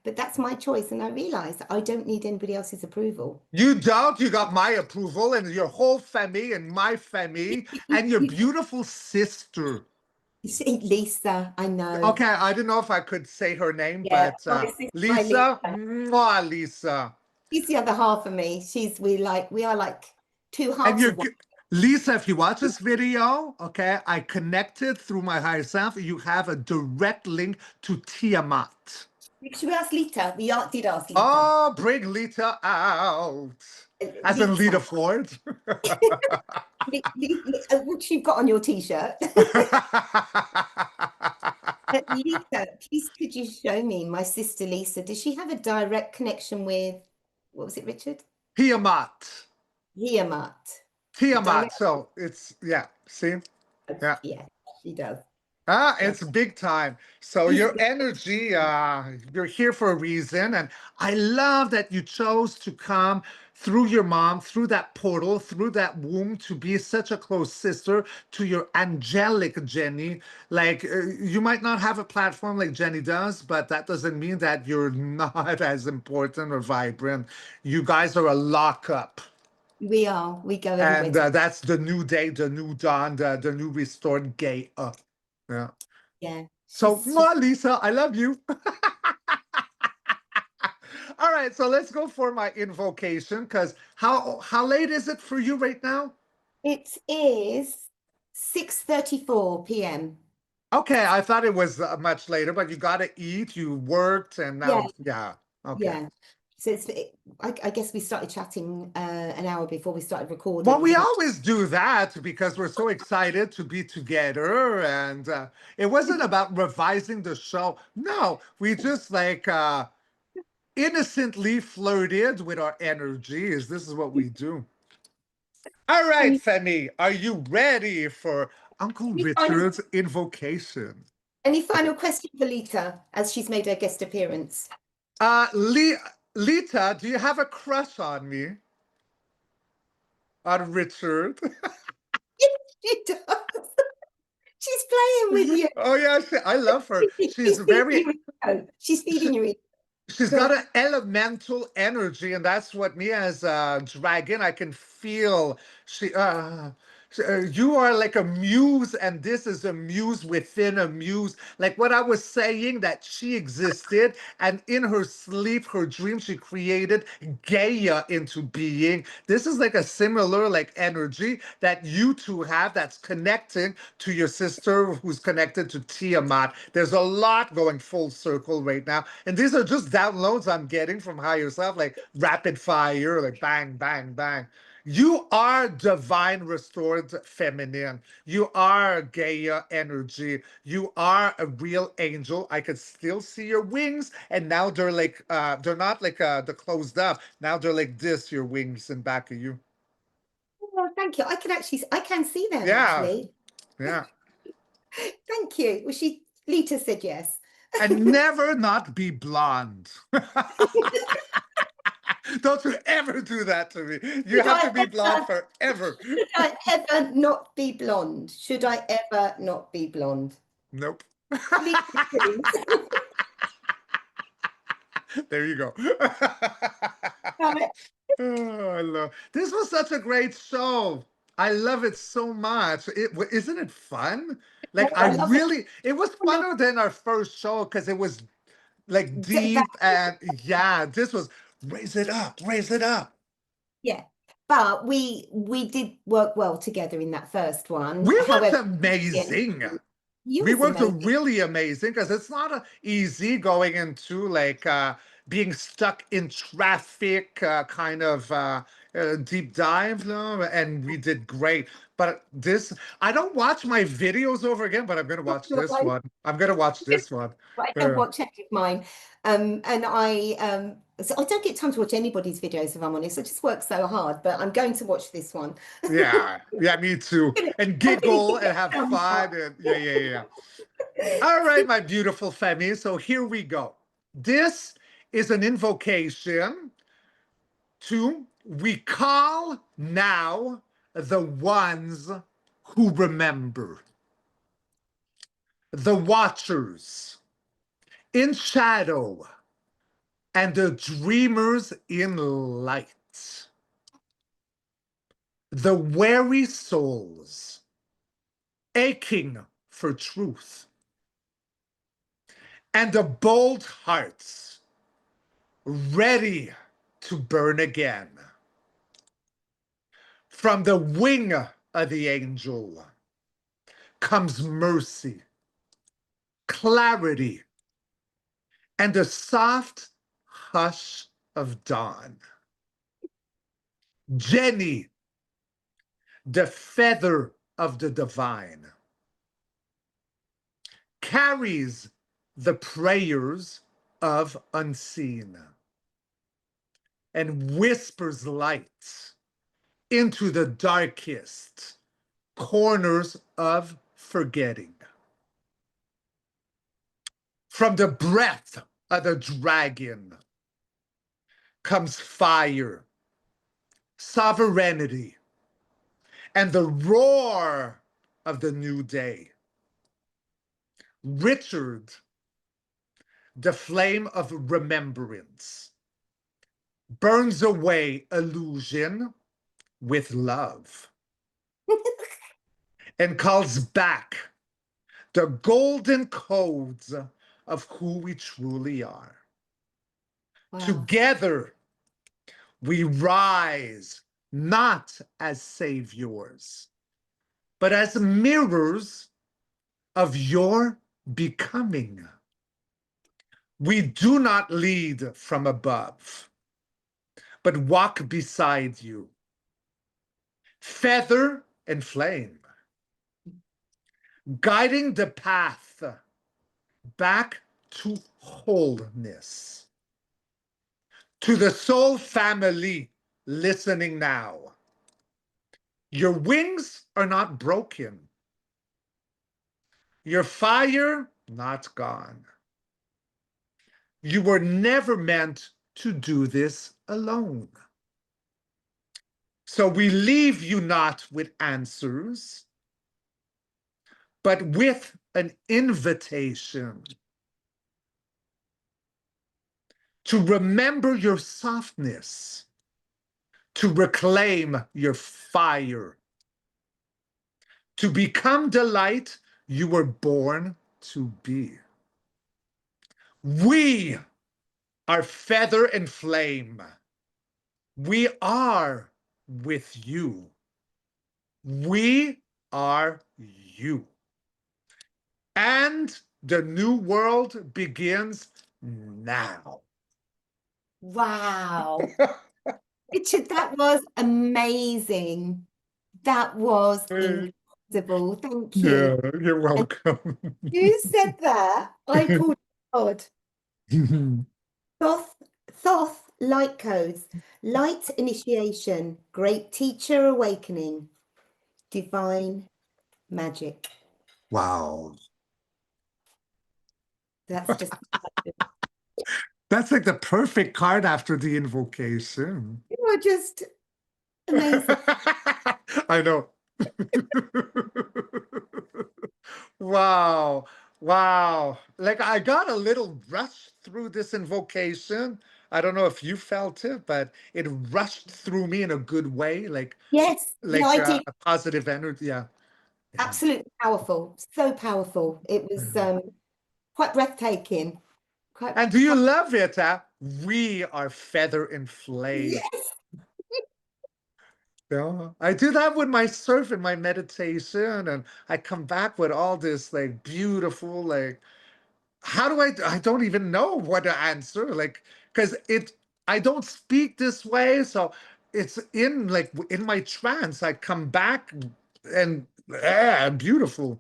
[SPEAKER 2] but that's my choice, and I realize that I don't need anybody else's approval.
[SPEAKER 1] You don't. You got my approval and your whole family and my family and your beautiful sister.
[SPEAKER 2] You see, Lisa, I know.
[SPEAKER 1] Okay, I don't know if I could say her name,
[SPEAKER 2] Yeah,
[SPEAKER 1] but
[SPEAKER 2] my sister, my
[SPEAKER 1] Lisa,
[SPEAKER 2] Lisa.
[SPEAKER 1] mwah, Lisa.
[SPEAKER 2] She's the other half of me. We are like two
[SPEAKER 1] And
[SPEAKER 2] halves
[SPEAKER 1] you're
[SPEAKER 2] of one.
[SPEAKER 1] Lisa, if you watch this video, okay, I connected through my higher self. You have a direct link to Tiamat.
[SPEAKER 2] Should we ask Lita? Did ask Lita.
[SPEAKER 1] Oh, bring Lita out. As in Lita
[SPEAKER 2] Lita,
[SPEAKER 1] Ford.
[SPEAKER 2] what you've got on your t-shirt. Lisa, please could you show me my sister Lisa? Does she have a direct connection with, what was it, Richard?
[SPEAKER 1] Tiamat.
[SPEAKER 2] Tiamat.
[SPEAKER 1] Tiamat.
[SPEAKER 2] Direct,
[SPEAKER 1] So it's, yeah, see? Yeah.
[SPEAKER 2] yeah, she does.
[SPEAKER 1] It's big time. So
[SPEAKER 2] She's
[SPEAKER 1] your energy, you're here for a reason. And I love that you chose to come through your mom, through that portal, through that womb, to be such a close sister to your angelic Jenny. Like, you might not have a platform like Jenny does, but that doesn't mean that you're not as important or vibrant. You guys are a lockup.
[SPEAKER 2] We are. We go everywhere
[SPEAKER 1] And
[SPEAKER 2] together.
[SPEAKER 1] that's the new day, the new dawn, the new restored Gaia. Yeah.
[SPEAKER 2] Yeah,
[SPEAKER 1] So,
[SPEAKER 2] she's
[SPEAKER 1] Lisa, I love you. All right, so let's go for my invocation, because how late is it for you right now?
[SPEAKER 2] it is 6:34 p.m.
[SPEAKER 1] Okay, I thought it was much later, but you got to eat, you worked, and
[SPEAKER 2] Yeah,
[SPEAKER 1] now, yeah, okay.
[SPEAKER 2] yeah. So I guess we started chatting an hour before we started
[SPEAKER 1] Well,
[SPEAKER 2] recording.
[SPEAKER 1] we
[SPEAKER 2] Didn't
[SPEAKER 1] always do that because we're so excited to be together, and it wasn't about revising the show. No, we just like innocently flirted with our energies. This is what we do. All right,
[SPEAKER 2] we?
[SPEAKER 1] Femi, are you ready for Uncle
[SPEAKER 2] Any final,
[SPEAKER 1] Richard's invocation?
[SPEAKER 2] any final question for Lita as she's made her guest appearance?
[SPEAKER 1] Uh, Le Lita, do you have a crush on me? On Richard?
[SPEAKER 2] She does. She's playing with you.
[SPEAKER 1] Oh yeah, I love her. She's
[SPEAKER 2] She's feeding
[SPEAKER 1] very,
[SPEAKER 2] you ego. She's feeding you ego.
[SPEAKER 1] she's got an elemental energy, and that's what me as a dragon, I can feel. You are like a muse, and this is a muse within a muse. Like what I was saying, that she existed, and in her sleep, her dream, she created Gaia into being. This is like a similar like energy that you two have, that's connecting to your sister, who's connected to Tiamat. There's a lot going full circle right now, and these are just downloads I'm getting from higher self, like rapid fire, like bang, bang, bang. You are divine restored feminine. You are Gaia energy. You are a real angel. I could still see your wings, and now they're like they're not like they're closed up. Now they're like this, your wings in back of you.
[SPEAKER 2] Oh, thank you. I can see them
[SPEAKER 1] Yeah,
[SPEAKER 2] actually.
[SPEAKER 1] yeah.
[SPEAKER 2] Thank you. Well, Lita said yes.
[SPEAKER 1] And never not be blonde. Don't you ever do that to me. You
[SPEAKER 2] Should
[SPEAKER 1] have to
[SPEAKER 2] I
[SPEAKER 1] be blonde
[SPEAKER 2] ever,
[SPEAKER 1] forever.
[SPEAKER 2] should I ever not be blonde? Should I ever not be blonde?
[SPEAKER 1] Nope.
[SPEAKER 2] Lita, please.
[SPEAKER 1] There you go.
[SPEAKER 2] Right.
[SPEAKER 1] Oh, I love this. Was such a great show. I love it so much. Isn't it fun? Like
[SPEAKER 2] I love it.
[SPEAKER 1] it was
[SPEAKER 2] I love
[SPEAKER 1] funner than our first show because it was like
[SPEAKER 2] that.
[SPEAKER 1] deep, and yeah, this was raise it up, raise it up.
[SPEAKER 2] Yeah. But we did work well together in that first one.
[SPEAKER 1] We worked
[SPEAKER 2] However, yeah,
[SPEAKER 1] amazing.
[SPEAKER 2] you
[SPEAKER 1] We
[SPEAKER 2] was
[SPEAKER 1] worked
[SPEAKER 2] amazing.
[SPEAKER 1] really amazing because it's not easy going into like being stuck in traffic, kind of deep dive, no? And we did great. But this, I don't watch my videos over again, but I'm gonna watch this one. I'm gonna watch this one.
[SPEAKER 2] I don't watch any of mine. And so I don't get time to watch anybody's videos if I'm honest. I just work so hard, but I'm going to watch this one.
[SPEAKER 1] Yeah, yeah, me too. And
[SPEAKER 2] I'm gonna
[SPEAKER 1] giggle
[SPEAKER 2] give it
[SPEAKER 1] and have
[SPEAKER 2] a thumbs up.
[SPEAKER 1] fun, and yeah, yeah, yeah. All right, my beautiful Femi. So here we go. This is an invocation to we call now the ones who remember, the watchers in shadow, and the dreamers in light, the weary souls aching for truth, and the bold hearts ready to burn again. From the wing of the angel comes mercy, clarity, and a soft hush of dawn. Jenny, the feather of the divine, carries the prayers of unseen and whispers light into the darkest corners of forgetting. From the breath of the dragon comes fire, sovereignty, and the roar of the new day. Richard, the flame of remembrance, burns away illusion with love and calls back the golden codes of who we truly are.
[SPEAKER 2] Wow.
[SPEAKER 1] Together, we rise not as saviors, but as mirrors of your becoming. We do not lead from above, but walk beside you, feather and flame, guiding the path back to wholeness. To the soul family listening now, your wings are not broken, your fire not gone. You were never meant to do this alone. So we leave you not with answers, but with an invitation to remember your softness, to reclaim your fire, to become the light you were born to be. We are feather and flame. We are with you. We are you. And the new world begins now.
[SPEAKER 2] Wow. Richard, that was amazing. That was incredible. Thank you.
[SPEAKER 1] Yeah, you're welcome.
[SPEAKER 2] You said that. I pulled God. Thoth light codes, light initiation, great teacher awakening, divine magic.
[SPEAKER 1] Wow.
[SPEAKER 2] That's just
[SPEAKER 1] That's like the perfect card after the invocation.
[SPEAKER 2] you're just amazing.
[SPEAKER 1] I know. Wow. Wow. Like I got a little rush through this invocation. I don't know if you felt it, but it rushed through me in a good way,
[SPEAKER 2] Yes, yeah, I did.
[SPEAKER 1] a positive energy. Yeah. Yeah.
[SPEAKER 2] Absolutely powerful. So powerful. It was quite breathtaking. Quite,
[SPEAKER 1] And do you love it? We are feather and flame.
[SPEAKER 2] yes.
[SPEAKER 1] Yeah, I do that with my surf and my meditation, and I come back with all this like beautiful, like, how do I don't even know what to answer, like, because I don't speak this way, so it's in like in my trance, I come back and beautiful.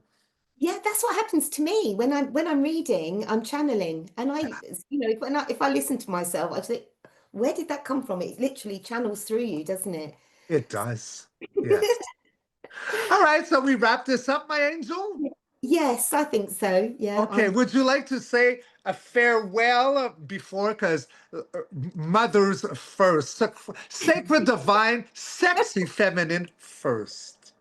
[SPEAKER 2] Yeah, that's what happens to me when I'm reading, I'm channeling, and if I listen to myself, I think, where did that come from? It literally channels through you, doesn't it?
[SPEAKER 1] It does. Yes. All right, so we wrap this up, my angel.
[SPEAKER 2] Yes, I think so. Yeah,
[SPEAKER 1] Okay, would you like to say a farewell before, because mothers first, sacred, divine, sexy, feminine first.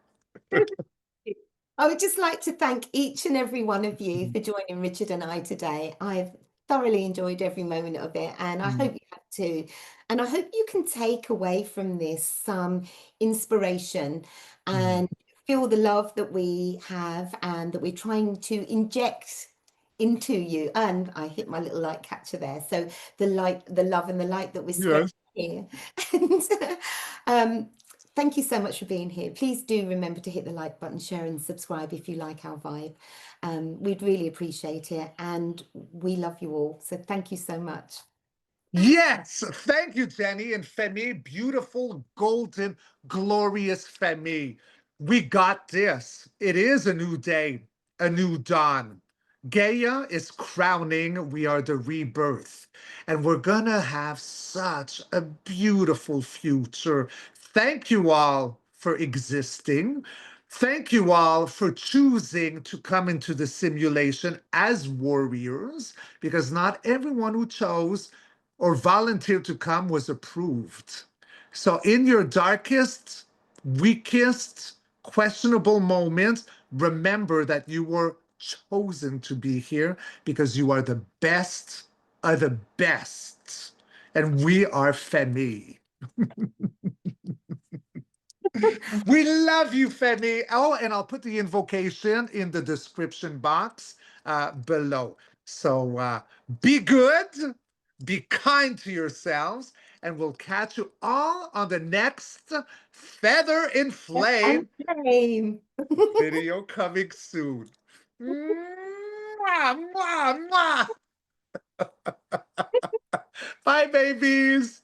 [SPEAKER 2] I would just like to thank each and every one of you for joining Richard and I today. I've thoroughly enjoyed every moment of it, and I hope you have too. And I hope you can take away from this some inspiration and feel the love that we have and that we're trying to inject into you. And I hit my little light catcher there. So the light, the love and the light that we're spreading
[SPEAKER 1] Yes.
[SPEAKER 2] here. And thank you so much for being here. Please do remember to hit the like button, share and subscribe if you like our vibe. We'd really appreciate it. And we love you all. So thank you so much.
[SPEAKER 1] Yes, thank you, Jenny and Femi. Beautiful, golden, glorious Femi. We got this. It is a new day, a new dawn. Gaia is crowning. We are the rebirth. And we're gonna have such a beautiful future. Thank you all for existing. Thank you all for choosing to come into the simulation as warriors, because not everyone who chose or volunteered to come was approved. So, in your darkest, weakest, questionable moments, remember that you were chosen to be here because you are the best of the best. And we are Femi. We love you, Femi. Oh, and I'll put the invocation in the description box below. So be good, be kind to yourselves, and we'll catch you all on the next Feather in
[SPEAKER 2] And
[SPEAKER 1] Flame
[SPEAKER 2] same.
[SPEAKER 1] video coming soon. Mwah, mwah, mwah. Bye, babies.